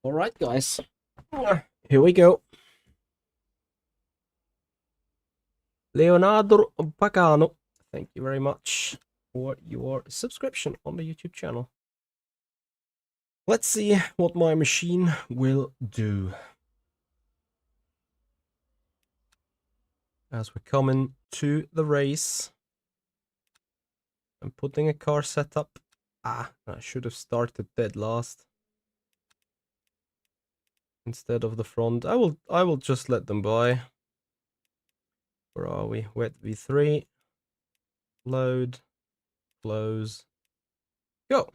All right, guys. Here we go. Leonardo Pagano, thank you very much for your subscription on the YouTube channel. Let's see what my machine will do. As we're coming to the race, I'm putting a car setup. I should have started dead last instead of the front. I will just let them by. Where are we? Wet V3. Load. Close. Go.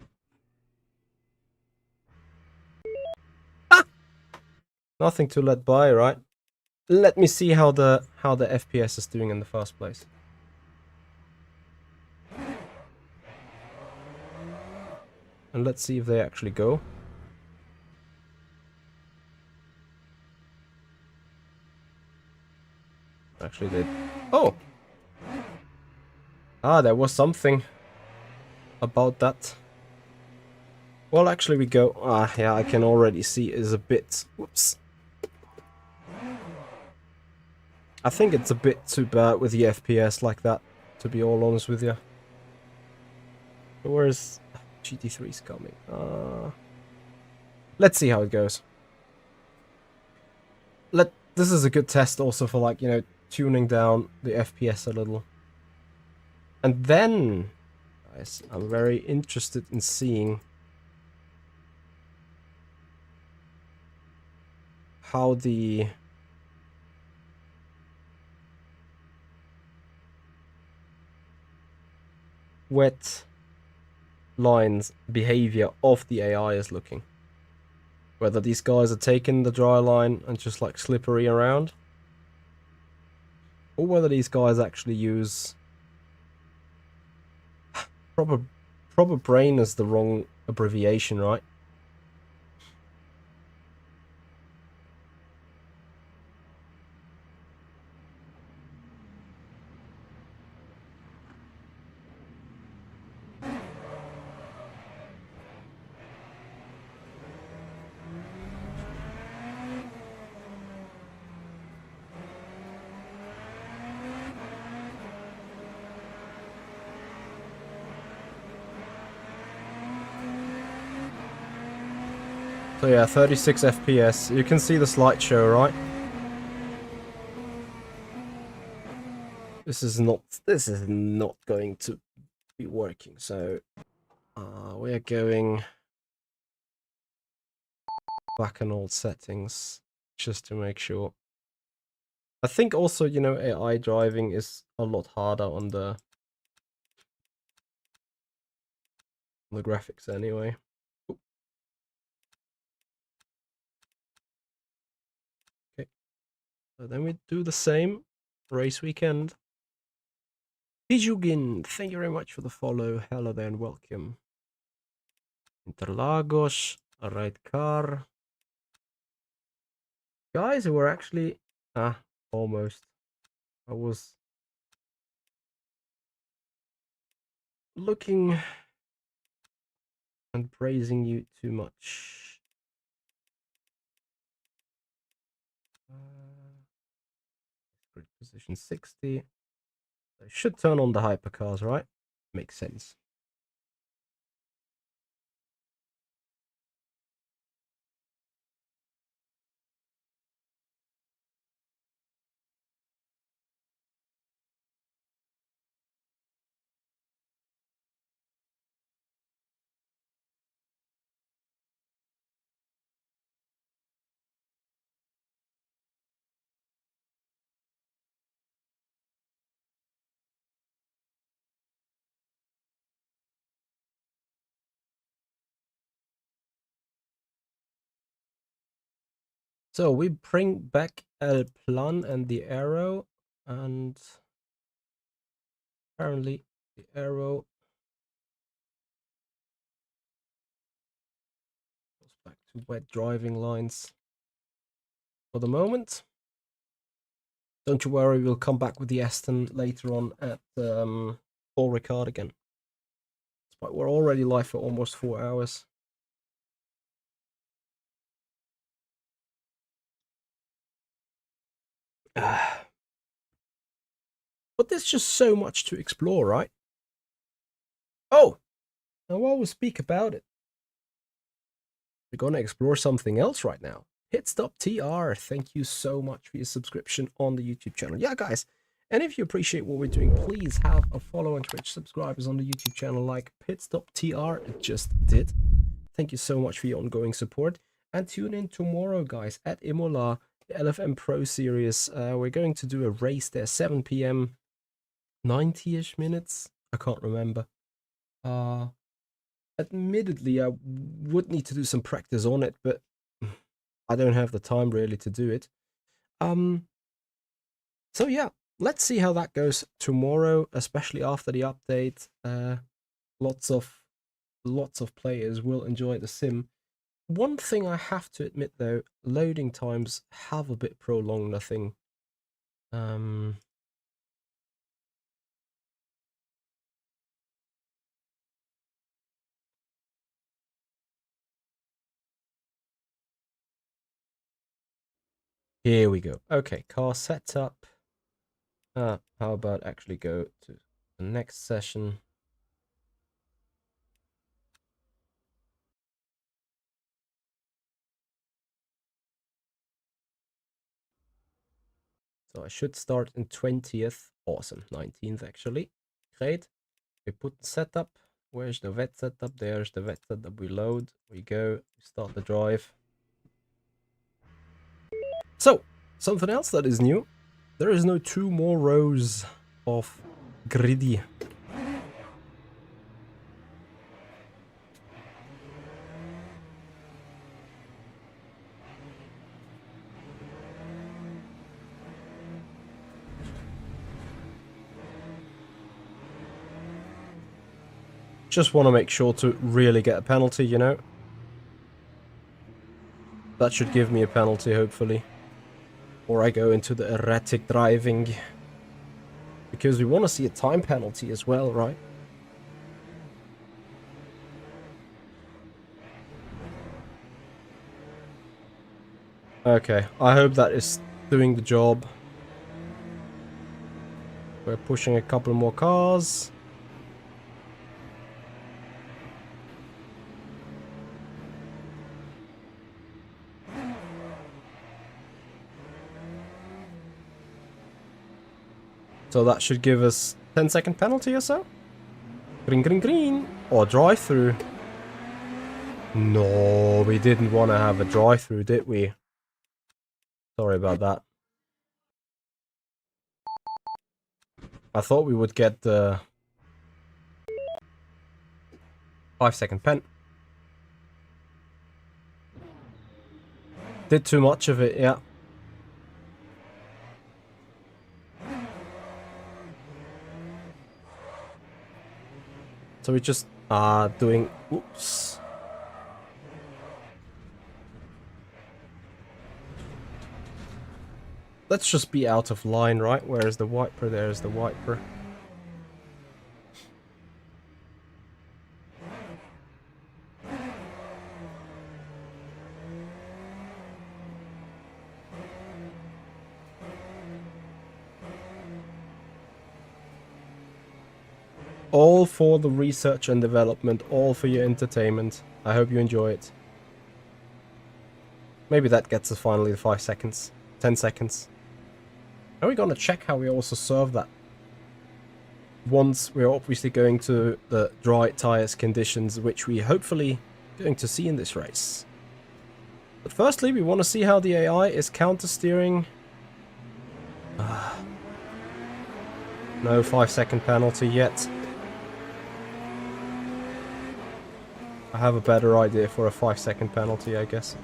Ah! Nothing to let by, right? Let me see how the FPS is doing in the first place. And let's see if they actually go. Actually, they... Oh! Ah, there was something about that. Well, actually we go... Ah, yeah, I can already see it is a bit... Whoops. I think it's a bit too bad with the FPS like that, to be all honest with you. Where's... GT3's coming. Let's see how it goes. This is a good test also for, like, you know, tuning down the FPS a little. And then, guys, I'm very interested in seeing how the wet lines behavior of the AI is looking. Whether these guys are taking the dry line and just like slippery around, or whether these guys actually use proper brain is the wrong abbreviation, right? So yeah, 36 FPS. You can see the slideshow, right? This is not going to be working. So we are going back on old settings just to make sure. I think also, you know, AI driving is a lot harder on the graphics anyway. Oop. Okay. So then we do the same race weekend. Pijugin, thank you very much for the follow. Hello there and welcome. Interlagos, Ricard. Guys, we're actually almost. I was looking and praising you too much. Grid position 60. I should turn on the hypercars, right? Makes sense. So we bring back El Plan and the arrow, and apparently the arrow goes back to wet driving lines for the moment. Don't you worry, we'll come back with the Aston later on at Ricard again. But we're already live for almost 4 hours. But there's just so much to explore, right? Oh, and while we speak about it, we're going to explore something else right now. Pit Stop TR, thank you so much for your subscription on the YouTube channel. Yeah, guys, and if you appreciate what we're doing, please have a follow on Twitch, subscribers on the YouTube channel like Pit Stop TR just did. Thank you so much for your ongoing support. And tune in tomorrow, guys, at Imola, the LFM Pro Series. We're going to do a race there, 7 p.m., 90-ish minutes. I can't remember. Admittedly, I would need to do some practice on it, but I don't have the time really to do it. So yeah, let's see how that goes tomorrow, especially after the update. Lots of players will enjoy the sim. One thing I have to admit though, loading times have a bit prolonged, I think. Here we go. Okay, car setup. How about actually go to the next session? So I should start in 20th. Awesome. 19th actually. Great. We put the setup. Where's the vet setup? There's the vet setup. We load. We go. We start the drive. So, something else that is new. There is no 2 more rows of griddy. Just want to make sure to really get a penalty, you know. That should give me a penalty, hopefully. Or I go into the erratic driving. Because we want to see a time penalty as well, right? Okay, I hope that is doing the job. We're pushing a couple more cars. So that should give us 10-second penalty or so. Green, green, green. Or drive-through. No, we didn't want to have a drive-through, did we? Sorry about that. I thought we would get the 5-second pen. Did too much of it, yeah. So we just are doing... Oops. Let's just be out of line, right? Where is the wiper? There's the wiper. All for the research and development, all for your entertainment. I hope you enjoy it. Maybe that gets us finally the 5 seconds. 10 seconds. Are we gonna check how we also serve that? Once we're obviously going to the dry tires conditions, which we hopefully going to see in this race. But firstly, we want to see how the AI is counter-steering. No 5-second penalty yet. I have a better idea for a 5-second penalty, I guess.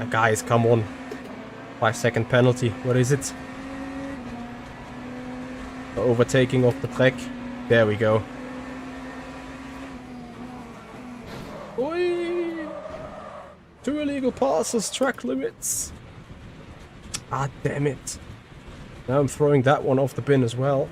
Guys, come on. 5-second penalty. What is it? The overtaking of the track. There we go. Oi! 2 illegal passes, track limits. Ah, damn it. Now I'm throwing that one off the bin as well.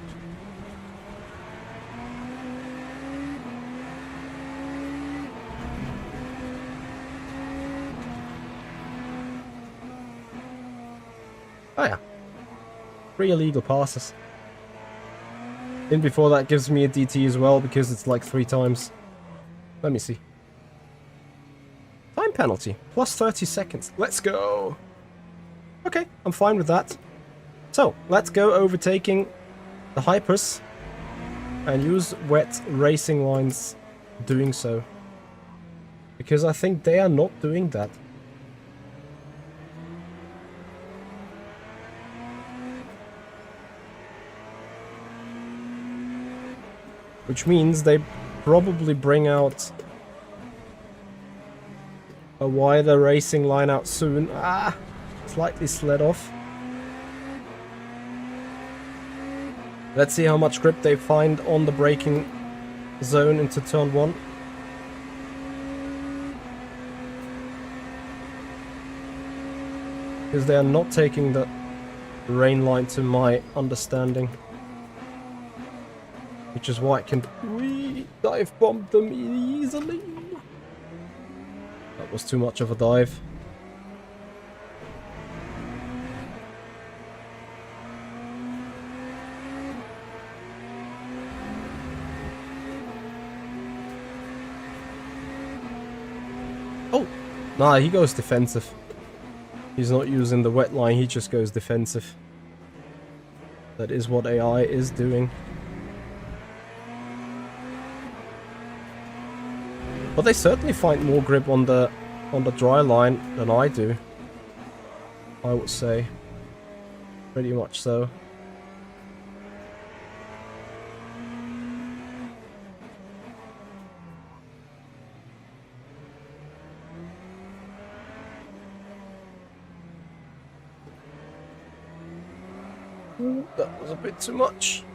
Oh yeah. 3 illegal passes. In before that gives me a DT as well because it's like 3 times. Let me see. Time penalty. Plus 30 seconds. Let's go. Okay, I'm fine with that. So, let's go overtaking the hypers and use wet racing lines doing so. Because I think they are not doing that. Which means they probably bring out a wider racing line out soon. Ah, slightly slid off. Let's see how much grip they find on the braking zone into turn 1. Because they are not taking the rain line to my understanding. Which is why I can dive bomb them easily. That was too much of a dive. Oh! Nah, he goes defensive. He's not using the wet line, he just goes defensive. That is what AI is doing. But they certainly find more grip on the dry line than I do. I would say. Pretty much so. Ooh, that was a bit too much.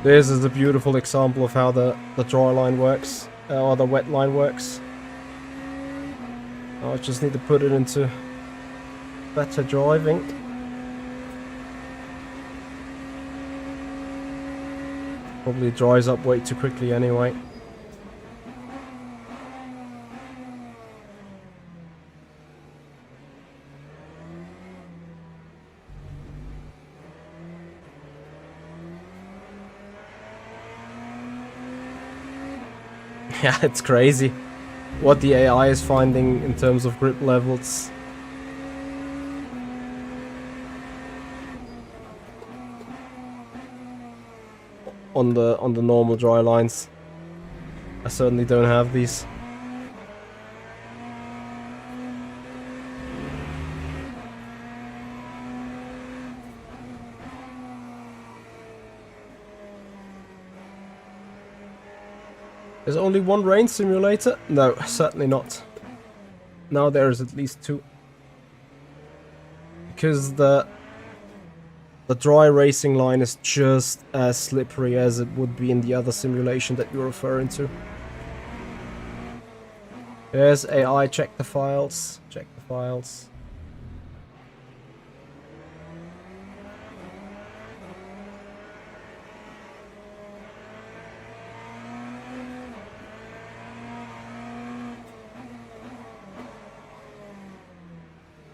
This is a beautiful example of how the dry line works, or the wet line works. Now I just need to put it into better driving. Probably dries up way too quickly anyway. Yeah, it's crazy what the AI is finding in terms of grip levels. On the normal dry lines. I certainly don't have these. There's only one rain simulator? No, certainly not. Now there's at least two. Because the dry racing line is just as slippery as it would be in the other simulation that you're referring to. There's AI, check the files. Check the files.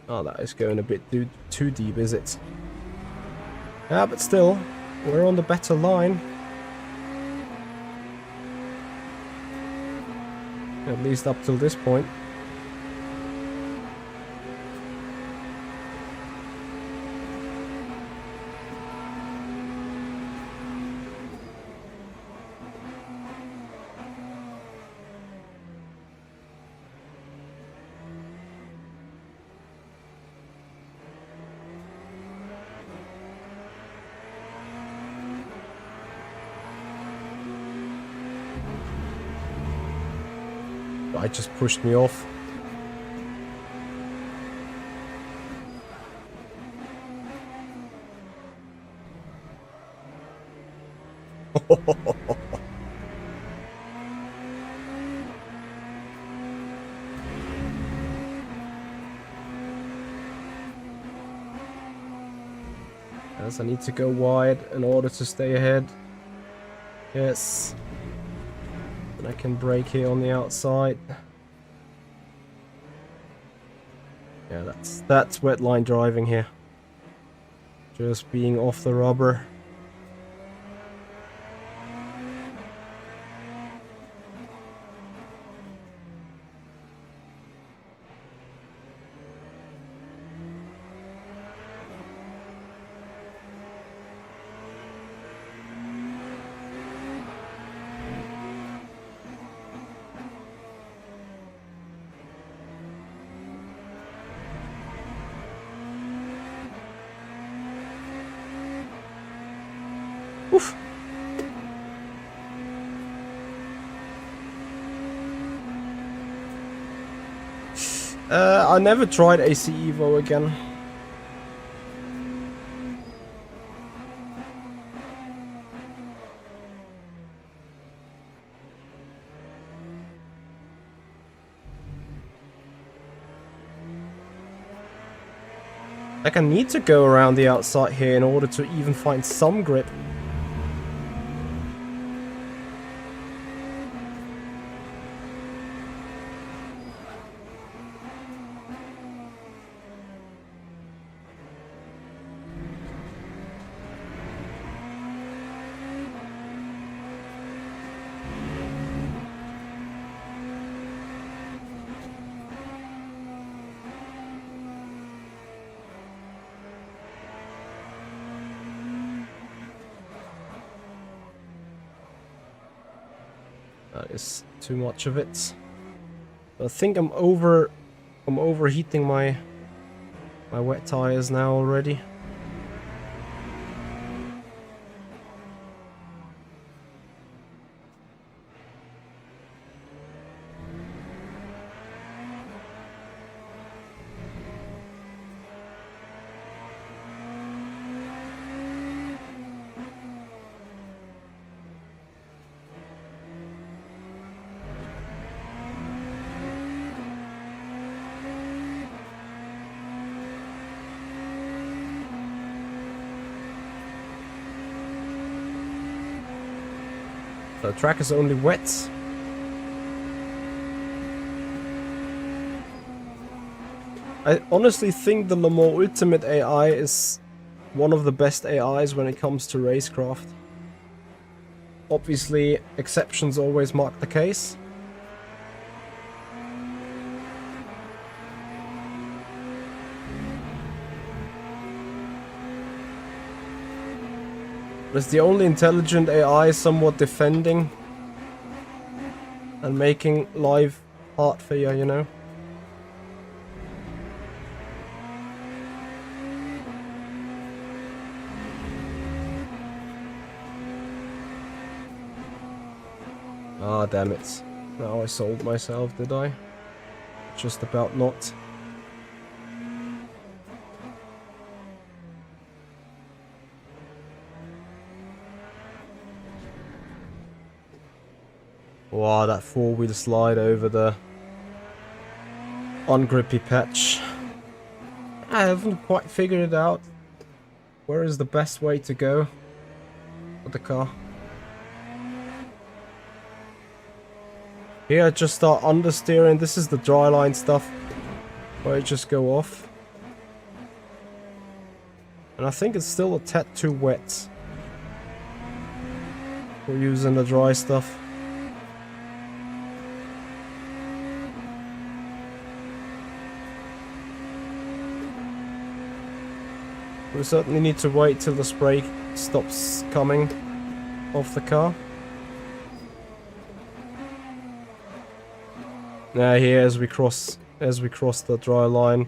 Oh, that is going a bit too deep, is it? Yeah, but still, we're on the better line. At least up till this point. I just pushed me off. Yes, I need to go wide in order to stay ahead. Yes. And I can brake here on the outside. Yeah, that's wet line driving here. Just being off the rubber. Oof. I never tried AC Evo again. Like, I need to go around the outside here in order to even find some grip. That is too much of it. I think I'm overheating my wet tires now already. The track is only wet. I honestly think the Le Mans Ultimate AI is one of the best AIs when it comes to racecraft. Obviously, exceptions always mark the case. It's the only intelligent AI somewhat defending and making life hard for you, you know? Ah, damn it. Now I sold myself, did I? Just about not. Wow, that four-wheel slide over the ungrippy patch. I haven't quite figured it out. Where is the best way to go with the car? Here I just start understeering. This is the dry line stuff where I just go off. And I think it's still a tad too wet for using the dry stuff. We certainly need to wait till the spray stops coming off the car. Now here as we cross the dry line,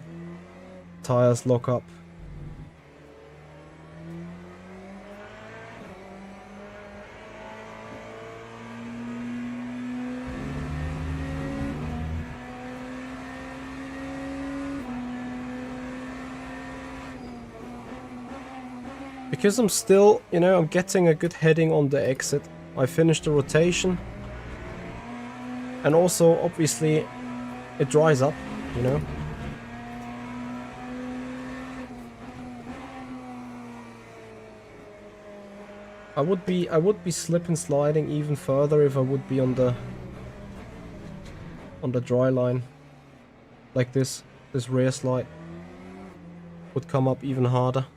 tires lock up. Because I'm still, you know, I'm getting a good heading on the exit. I finished the rotation. And also, obviously, it dries up, you know. I would be slip and sliding even further if I would be on the dry line. Like this rear slide would come up even harder.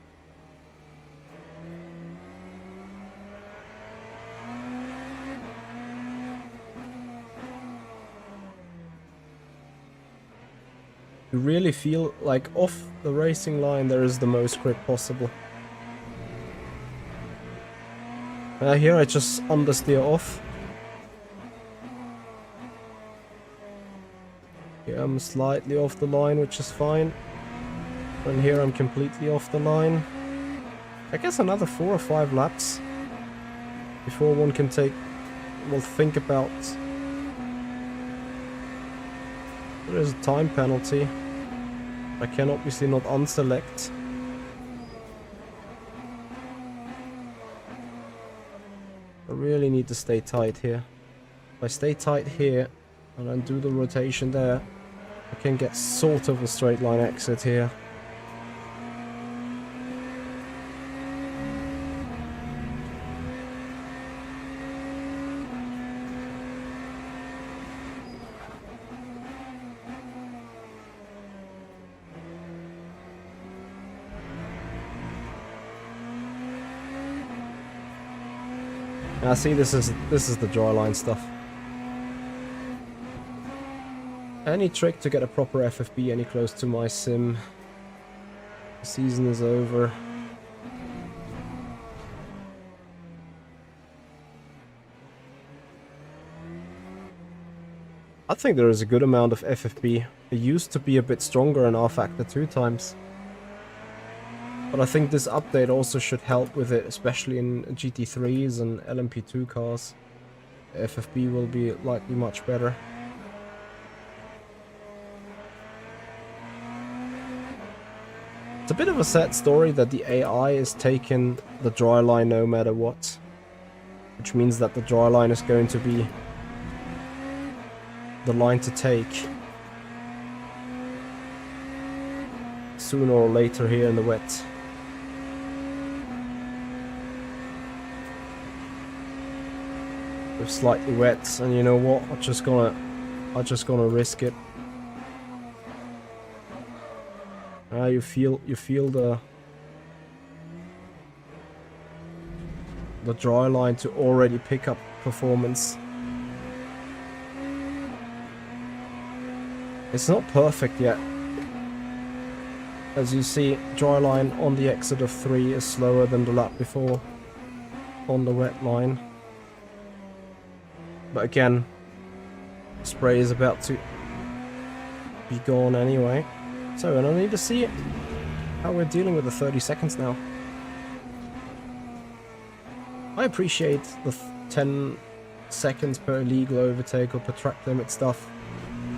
You really feel like off the racing line there is the most grip possible. Here I just understeer off. Here I'm slightly off the line, which is fine. And here I'm completely off the line. I guess another 4 or 5 laps before one can think about. There is a time penalty. I can obviously not unselect. I really need to stay tight here. If I stay tight here and then do the rotation there, I can get sort of a straight line exit here. Now see, this is the dry line stuff. Any trick to get a proper FFB any close to my sim? The season is over. I think there is a good amount of FFB. It used to be a bit stronger in R-Factor 2 times. But I think this update also should help with it, especially in GT3s and LMP2 cars. FFB will be likely much better. It's a bit of a sad story that the AI is taking the dry line no matter what. Which means that the dry line is going to be the line to take sooner or later here in the wet. slightly wet, and you know what? I'm just gonna risk it. You feel the dry line to already pick up performance. It's not perfect yet. As you see, dry line on the exit of 3 is slower than the lap before on the wet line. But again, spray is about to be gone anyway. So, and I need to see how we're dealing with the 30 seconds now. I appreciate the 10 seconds per illegal overtake or per track limit stuff.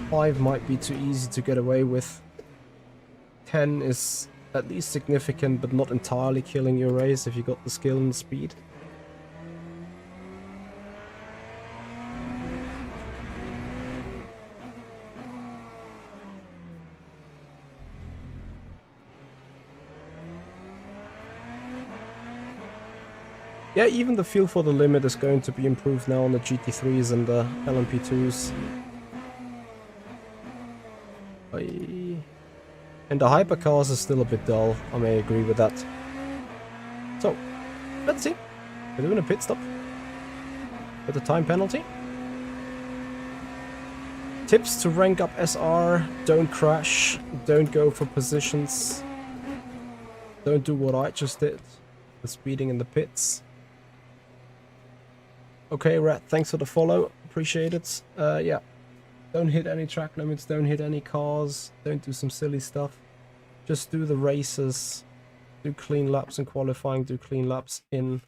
5 might be too easy to get away with. 10 is at least significant, but not entirely killing your race if you got the skill and the speed. Yeah, even the feel for the limit is going to be improved now on the GT3s and the LMP2s. And the hypercars is still a bit dull, I may agree with that. So, let's see. We're doing a pit stop with a time penalty. Tips to rank up SR: don't crash, don't go for positions, don't do what I just did, the speeding in the pits. Okay, Rat, thanks for the follow, appreciate it. Yeah. Don't hit any track limits, don't hit any cars, don't do some silly stuff. Just do the races, do clean laps in qualifying, do clean laps in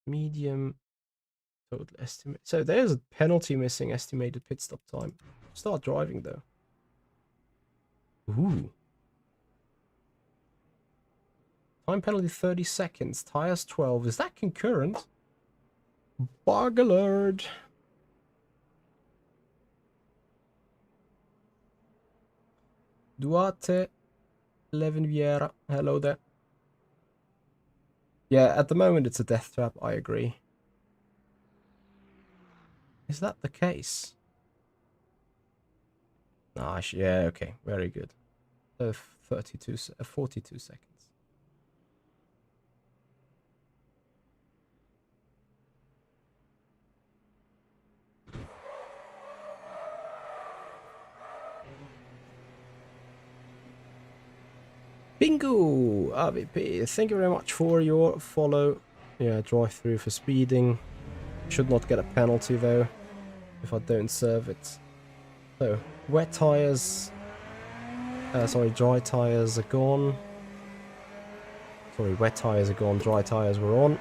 medium total estimate. So there's a penalty missing estimated pit stop time. Start driving though. Ooh. Time penalty 30 seconds, tires 12. Is that concurrent? Bug alert! Duarte 11 Vieira. Hello there. Yeah, at the moment it's a death trap, I agree. Is that the case? Nice, yeah, okay, very good. 42 seconds. Bingo! RVP, thank you very much for your follow. Yeah, drive through for speeding. Should not get a penalty though, if I don't serve it. So, wet tires. Sorry, dry tires are gone. Sorry, wet tires are gone, dry tires were on.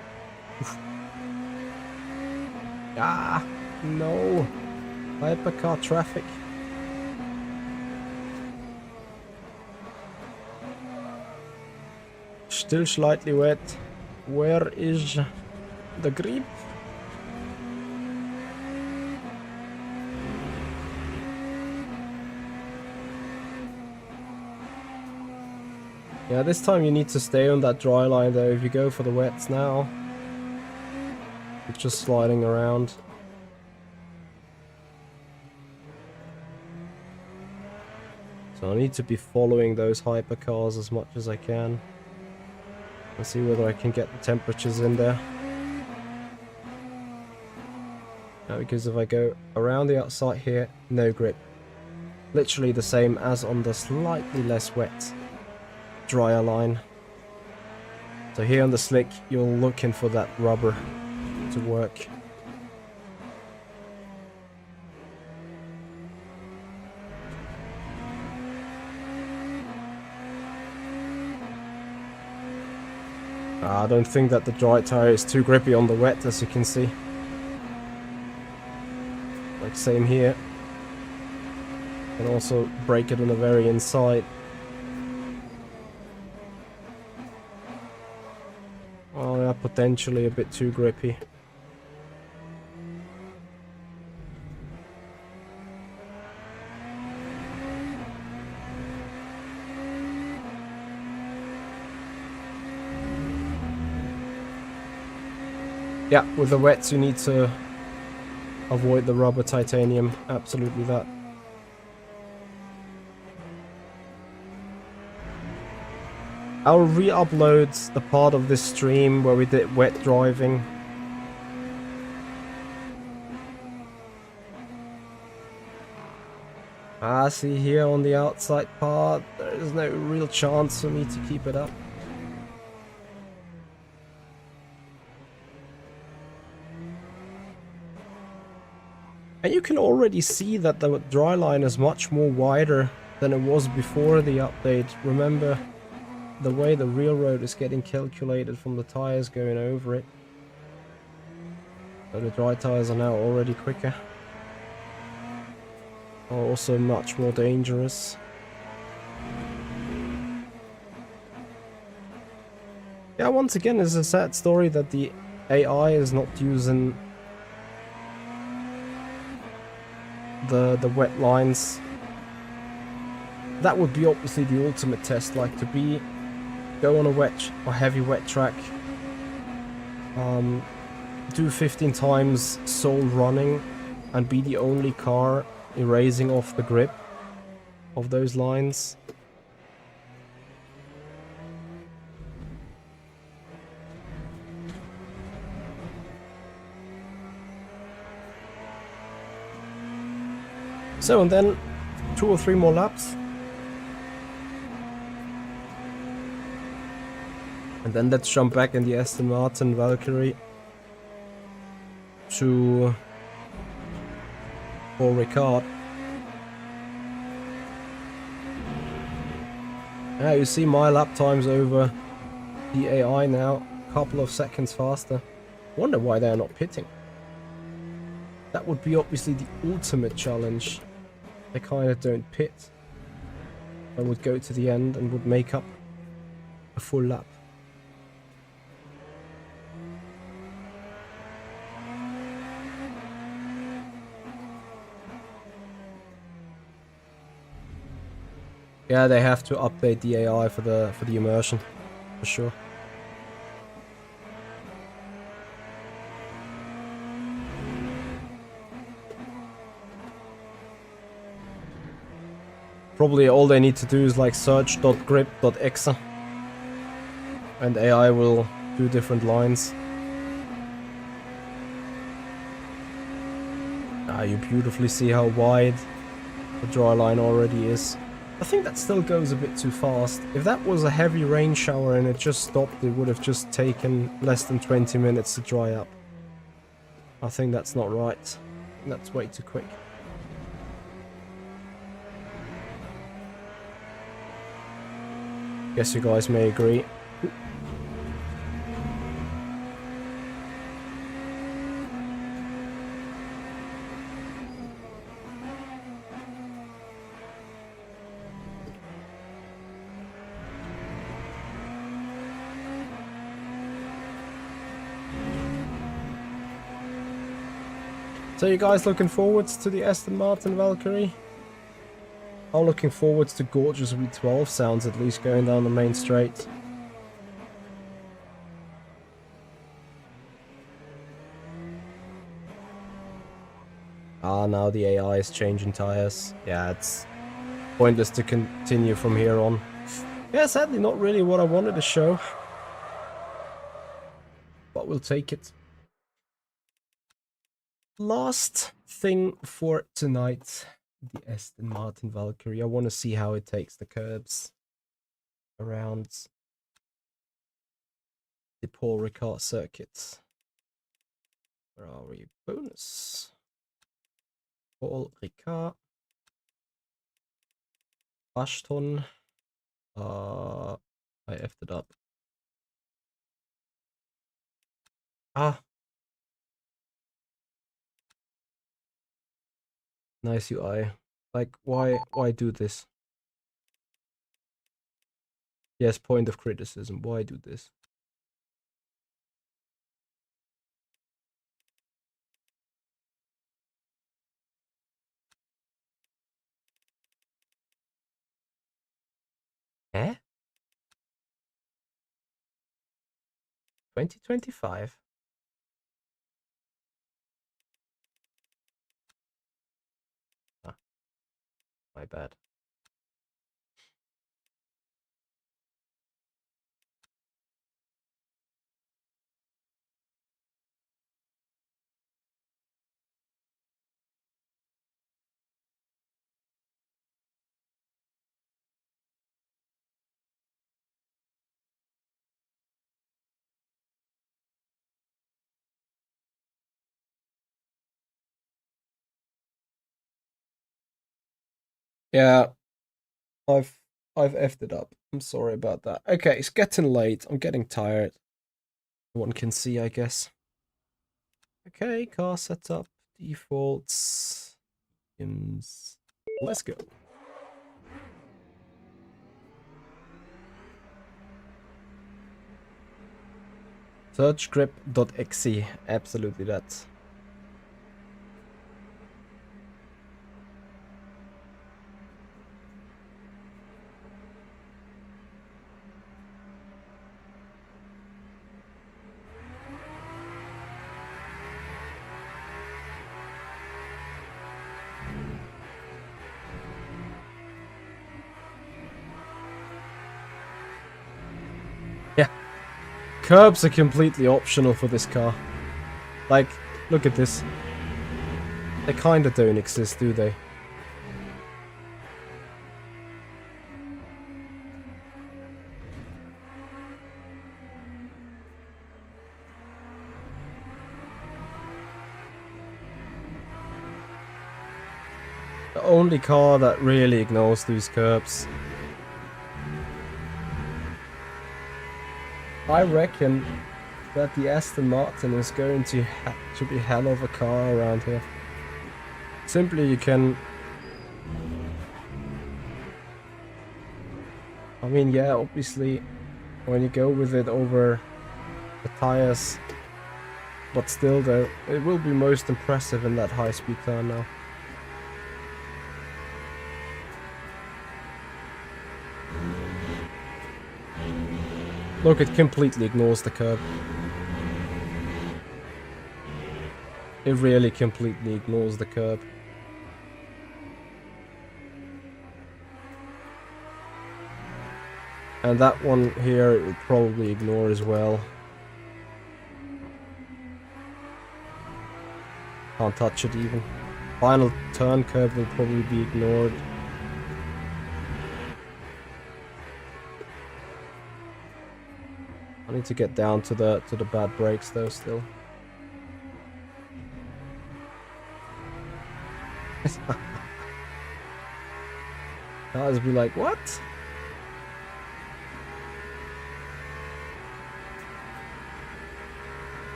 Oof. Ah, no. Hypercar traffic. Still slightly wet. Where is the grip? Yeah, this time you need to stay on that dry line though. If you go for the wets now, it's just sliding around. So I need to be following those hypercars as much as I can. Let's see whether I can get the temperatures in there. Now, because if I go around the outside here, no grip. Literally the same as on the slightly less wet, drier line. So here on the slick, you're looking for that rubber to work. I don't think that the dry tire is too grippy on the wet, as you can see. Like same here. And also break it on the very inside. Oh yeah, potentially a bit too grippy. Yeah, with the wets you need to avoid the rubber titanium. Absolutely that. I'll re-upload the part of this stream where we did wet driving. See here on the outside part, there is no real chance for me to keep it up. And you can already see that the dry line is much more wider than it was before the update. Remember the way the real road is getting calculated from the tires going over it. So the dry tires are now already quicker. Are also much more dangerous. Yeah, once again, it's a sad story that the AI is not using the wet lines. That would be obviously the ultimate test, like to go on a wet or heavy wet track, do 15 times sole running and be the only car erasing off the grip of those lines. So, and then 2 or 3 more laps. And then let's jump back in the Aston Martin Valkyrie for Ricard. Yeah, you see my lap times over the AI now, a couple of seconds faster. Wonder why they're not pitting. That would be obviously the ultimate challenge. They kind of don't pit. I would go to the end and would make up a full lap. Yeah, they have to update the AI for the immersion, for sure. Probably all they need to do is like search.grip.exe and AI will do different lines. You beautifully see how wide the dry line already is. I think that still goes a bit too fast. If that was a heavy rain shower and it just stopped, it would have just taken less than 20 minutes to dry up. I think that's not right. That's way too quick. Guess you guys may agree. So you guys looking forward to the Aston Martin Valkyrie? I'm looking forward to gorgeous V12 sounds, at least going down the main straight. Now the AI is changing tires. Yeah, it's pointless to continue from here on. Yeah, sadly not really what I wanted to show. But we'll take it. Last thing for tonight, the Aston Martin Valkyrie. I want to see how it takes the curbs around the Paul Ricard circuit. Where are we? Bonus. Paul Ricard. Aston. I effed it up. Nice UI. Like, why do this? Yes, point of criticism. Why do this? Eh? 2025? My bad. Yeah, I've effed it up. I'm sorry about that. Okay, it's getting late. I'm getting tired. One can see, I guess. Okay, car setup, defaults, ELMS. Let's go. Searchgrip.exe, absolutely that. Yeah. Curbs are completely optional for this car. Like, look at this. They kinda don't exist, do they? The only car that really ignores these curbs. I reckon that the Aston Martin is going to be hell of a car around here. Simply you can... I mean, yeah, obviously when you go with it over the tires, but still though, it will be most impressive in that high-speed turn now. Look, it completely ignores the curb. It really completely ignores the curb. And that one here, it will probably ignore as well. Can't touch it even. Final turn curb will probably be ignored. I need to get down to the bad brakes though still. Guys be like, what?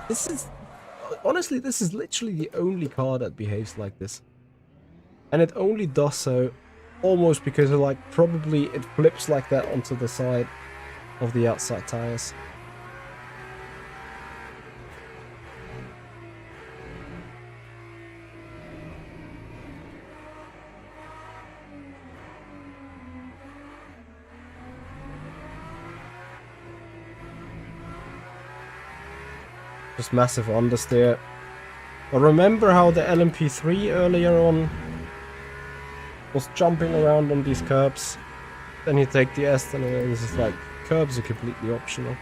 This is... honestly, this is literally the only car that behaves like this. And it only does so almost because of, like, probably it flips like that onto the side of the outside tires. Just massive understeer. But remember how the LMP3 earlier on was jumping around on these curbs? Then you take the Aston and it's just like, curbs are completely optional.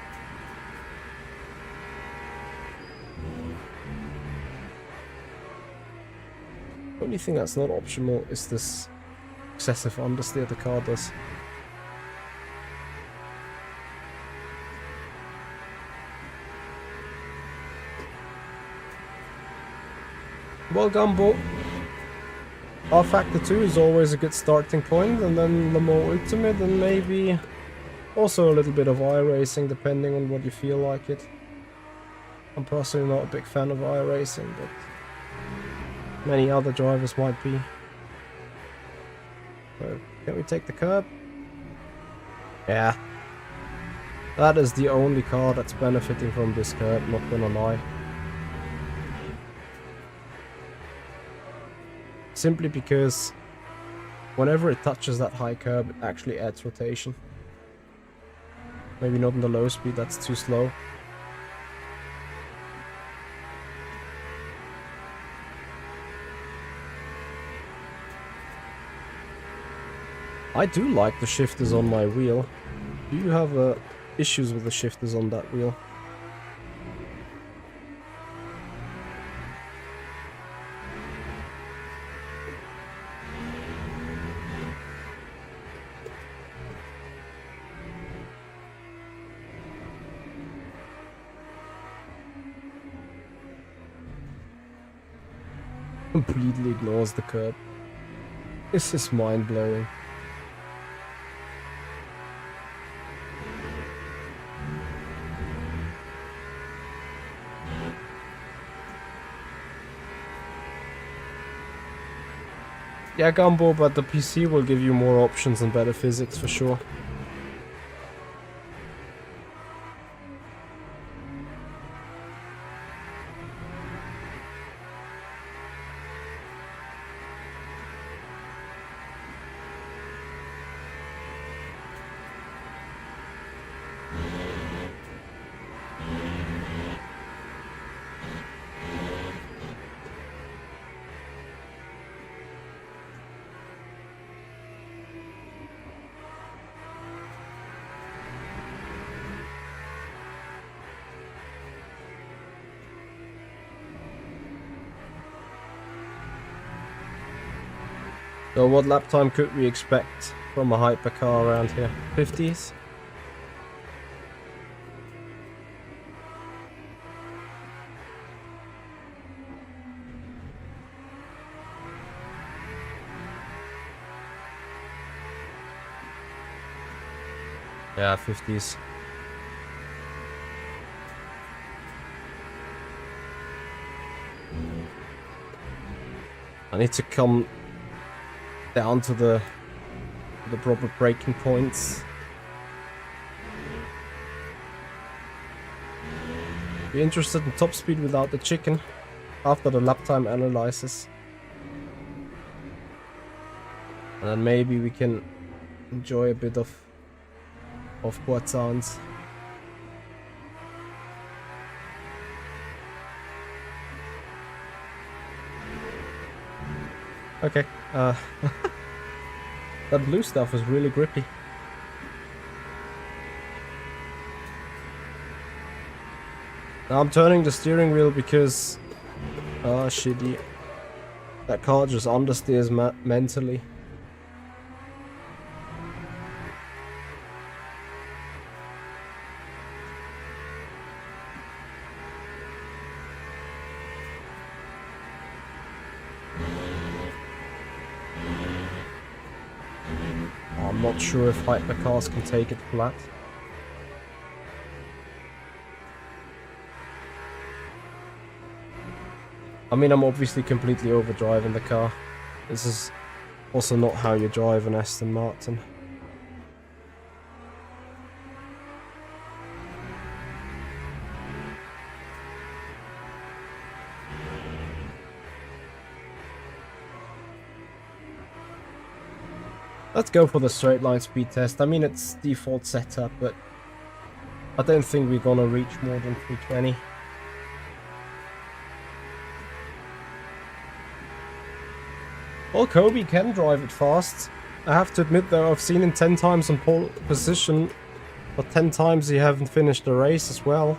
The only thing that's not optional is this excessive understeer the car does. Well, Gumbo. R Factor 2 is always a good starting point, and then Le Mans Ultimate, and maybe also a little bit of iRacing, depending on what you feel like it. I'm personally not a big fan of iRacing, but many other drivers might be. So, can we take the curb? Yeah. That is the only car that's benefiting from this curb, not gonna lie. Simply because whenever it touches that high curb, it actually adds rotation. Maybe not in the low speed, that's too slow. I do like the shifters on my wheel. Do you have issues with the shifters on that wheel? Completely ignores the curb. This is mind-blowing. Yeah, Gumbo, but the PC will give you more options and better physics for sure. So what lap time could we expect from a hypercar around here? 50s? Yeah, 50s. I need to come down to the proper braking points. Be interested in top speed without the chicken after the lap time analysis. And then maybe we can enjoy a bit of quad sounds. Okay, that blue stuff is really grippy. Now I'm turning the steering wheel because, shitty. That car just understeers mentally. I'm not sure if hypercars can take it flat. I mean, I'm obviously completely overdriving the car. This is also not how you drive an Aston Martin. Let's go for the straight line speed test. I mean, it's default setup, but I don't think we're gonna reach more than 320. Well, Kobe can drive it fast. I have to admit though, I've seen him 10 times on pole position, but 10 times he haven't finished the race as well.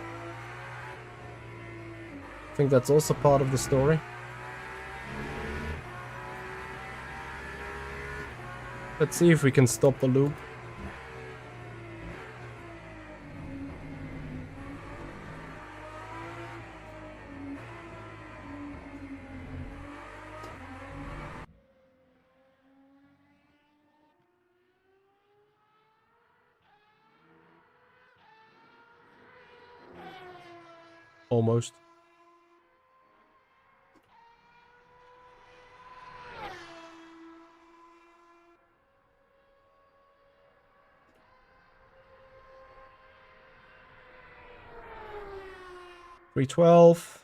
I think that's also part of the story. Let's see if we can stop the loop. Almost. $312,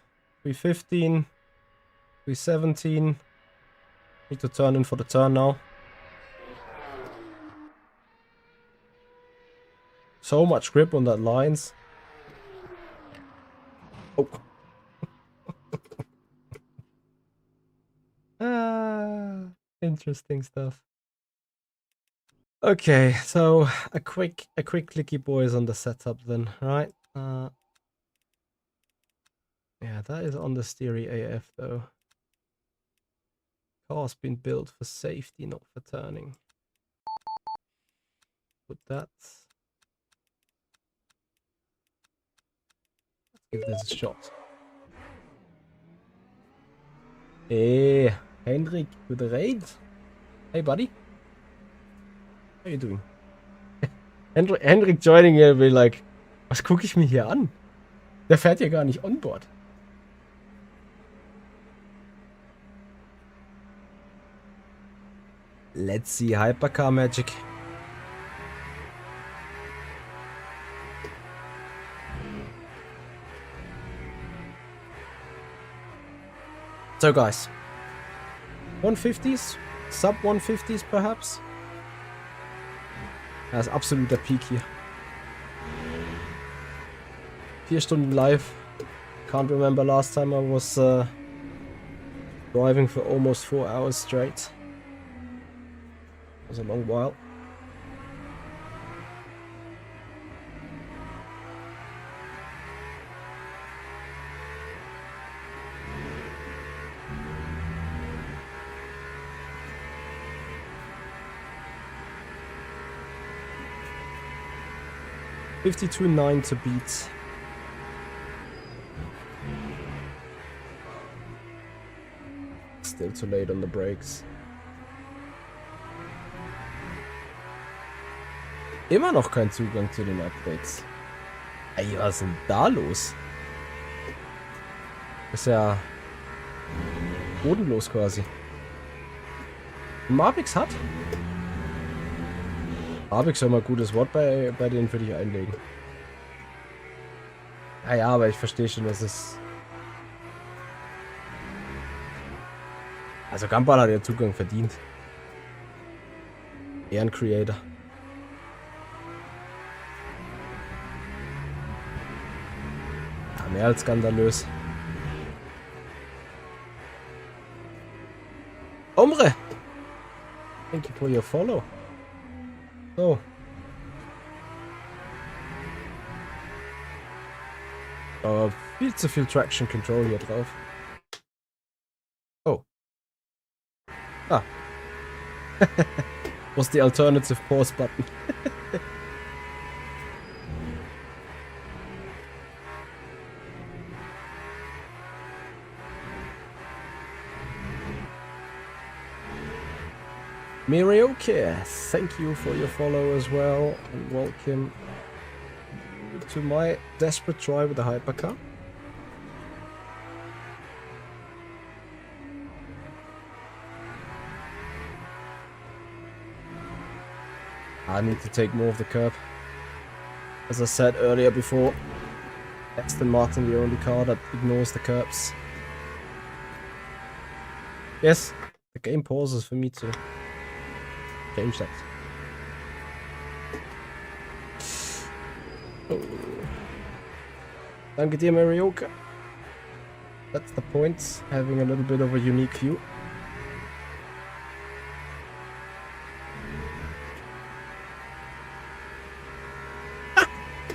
$315, $317. Need to turn in for the turn now. So much grip on that lines. Oh. Interesting stuff. Okay, so a quick clicky boys on the setup then, right? Yeah, that is understeery AF though. Car's been built for safety, not for turning. Put that. Let's give this a shot. Hey, Hendrik with the raid. Hey, buddy. How you doing? Hendrik joining here will be like, was gucke ich mir hier an? Der fährt ja gar nicht on board. Let's see hypercar magic. So guys, 150s, sub 150s perhaps. Das ist absoluter Peak hier. 4 Stunden live. Can't remember last time I was driving for almost 4 hours straight. It was a long while. $52.9 to beat. Still too late on the brakes. Immer noch kein Zugang zu den Updates. Ey, was ist denn da los? Ist ja bodenlos quasi. Marbix hat? Marbix soll mal ein gutes Wort bei denen für dich einlegen. Ja, aber ich verstehe schon, dass es... Also Gumball hat ja Zugang verdient. Ehrencreator. Ja, mehr als skandalös. Omre! Thank you for your follow. So. Aber viel zu viel Traction Control hier drauf. Oh. Ah. Was the alternative pause button? Mirioke, thank you for your follow as well, and welcome to my desperate try with the hypercar. I need to take more of the curb. As I said earlier before, Aston Martin the only car that ignores the curbs. Yes, the game pauses for me too. Change that. Oh. Danke dir, Marioka. That's the point, having a little bit of a unique view.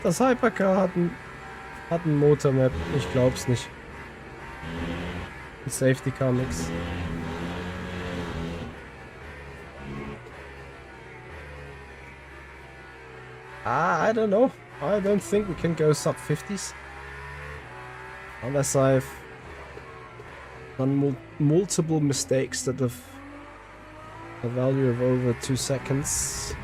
Das Hypercar hat ein Motormap, ich glaub's nicht. Ein Safety Car nix. I don't know. I don't think we can go sub 50s. Unless I've done multiple mistakes that have a value of over 2 seconds.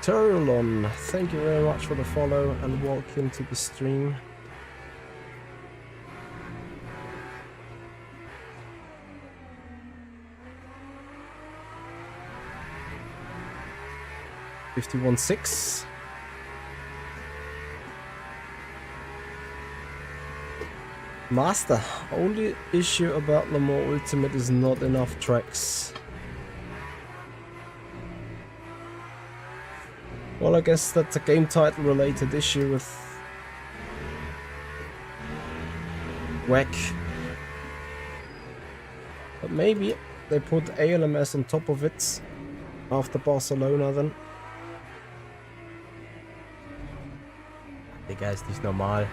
Turlon, thank you very much for the follow and welcome to the stream. $51.6. Master, only issue about Le Mans Ultimate is not enough tracks. Well, I guess that's a game title related issue with WEC. But maybe they put ALMS on top of it after Barcelona then. Digga, ist nicht normal.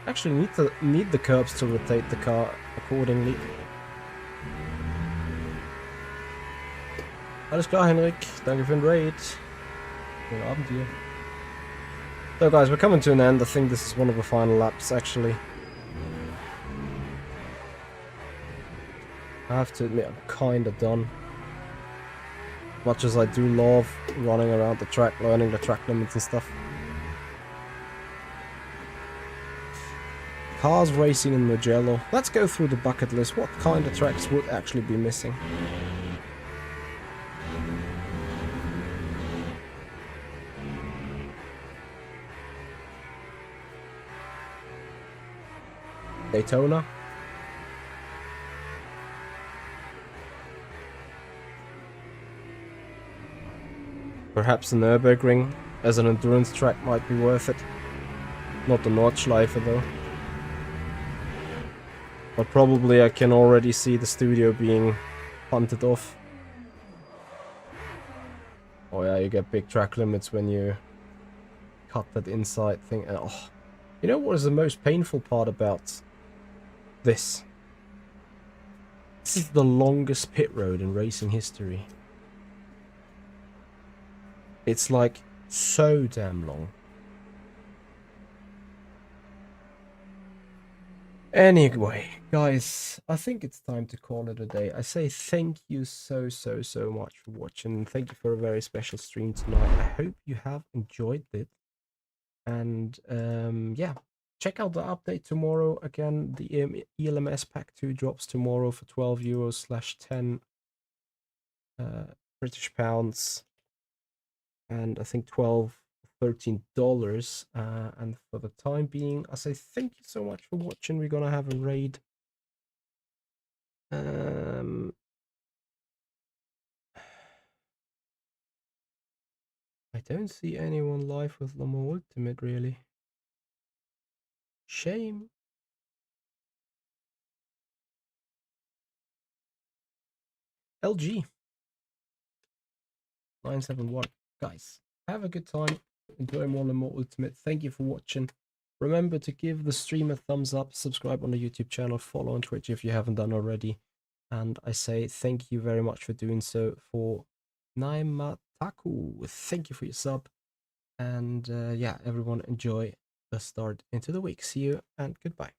Actually need the curbs to rotate the car accordingly. Alles klar, Henrik. Danke für den Raid. Guten Abend dir. So guys, we're coming to an end. I think this is one of the final laps actually. I have to admit, I'm kinda done. Much as I do love running around the track, learning the track limits and stuff. Cars racing in Mugello. Let's go through the bucket list. What kind of tracks would actually be missing? Daytona. Perhaps the Nürburgring as an endurance track might be worth it. Not the Nordschleife though. But probably I can already see the studio being punted off. Oh yeah, you get big track limits when you cut that inside thing. Oh. You know what is the most painful part about this? This is the longest pit road in racing history. It's like so damn long. Anyway, guys, I think it's time to call it a day. I say thank you so much for watching. Thank you for a very special stream tonight. I hope you have enjoyed it. And yeah, check out the update tomorrow. Again, the ELMS Pack 2 drops tomorrow for €12/10 British pounds. And I think $13. And for the time being, I say thank you so much for watching. We're gonna have a raid. I don't see anyone live with Lamar Ultimate really. Shame. LG 971. Guys, have a good time. Enjoy more Lamar Ultimate. Thank you for watching. Remember to give the stream a thumbs up, subscribe on the YouTube channel, follow on Twitch if you haven't done already. And I say thank you very much for doing so. For Naimataku, thank you for your sub. And yeah, everyone enjoy the start into the week. See you and goodbye.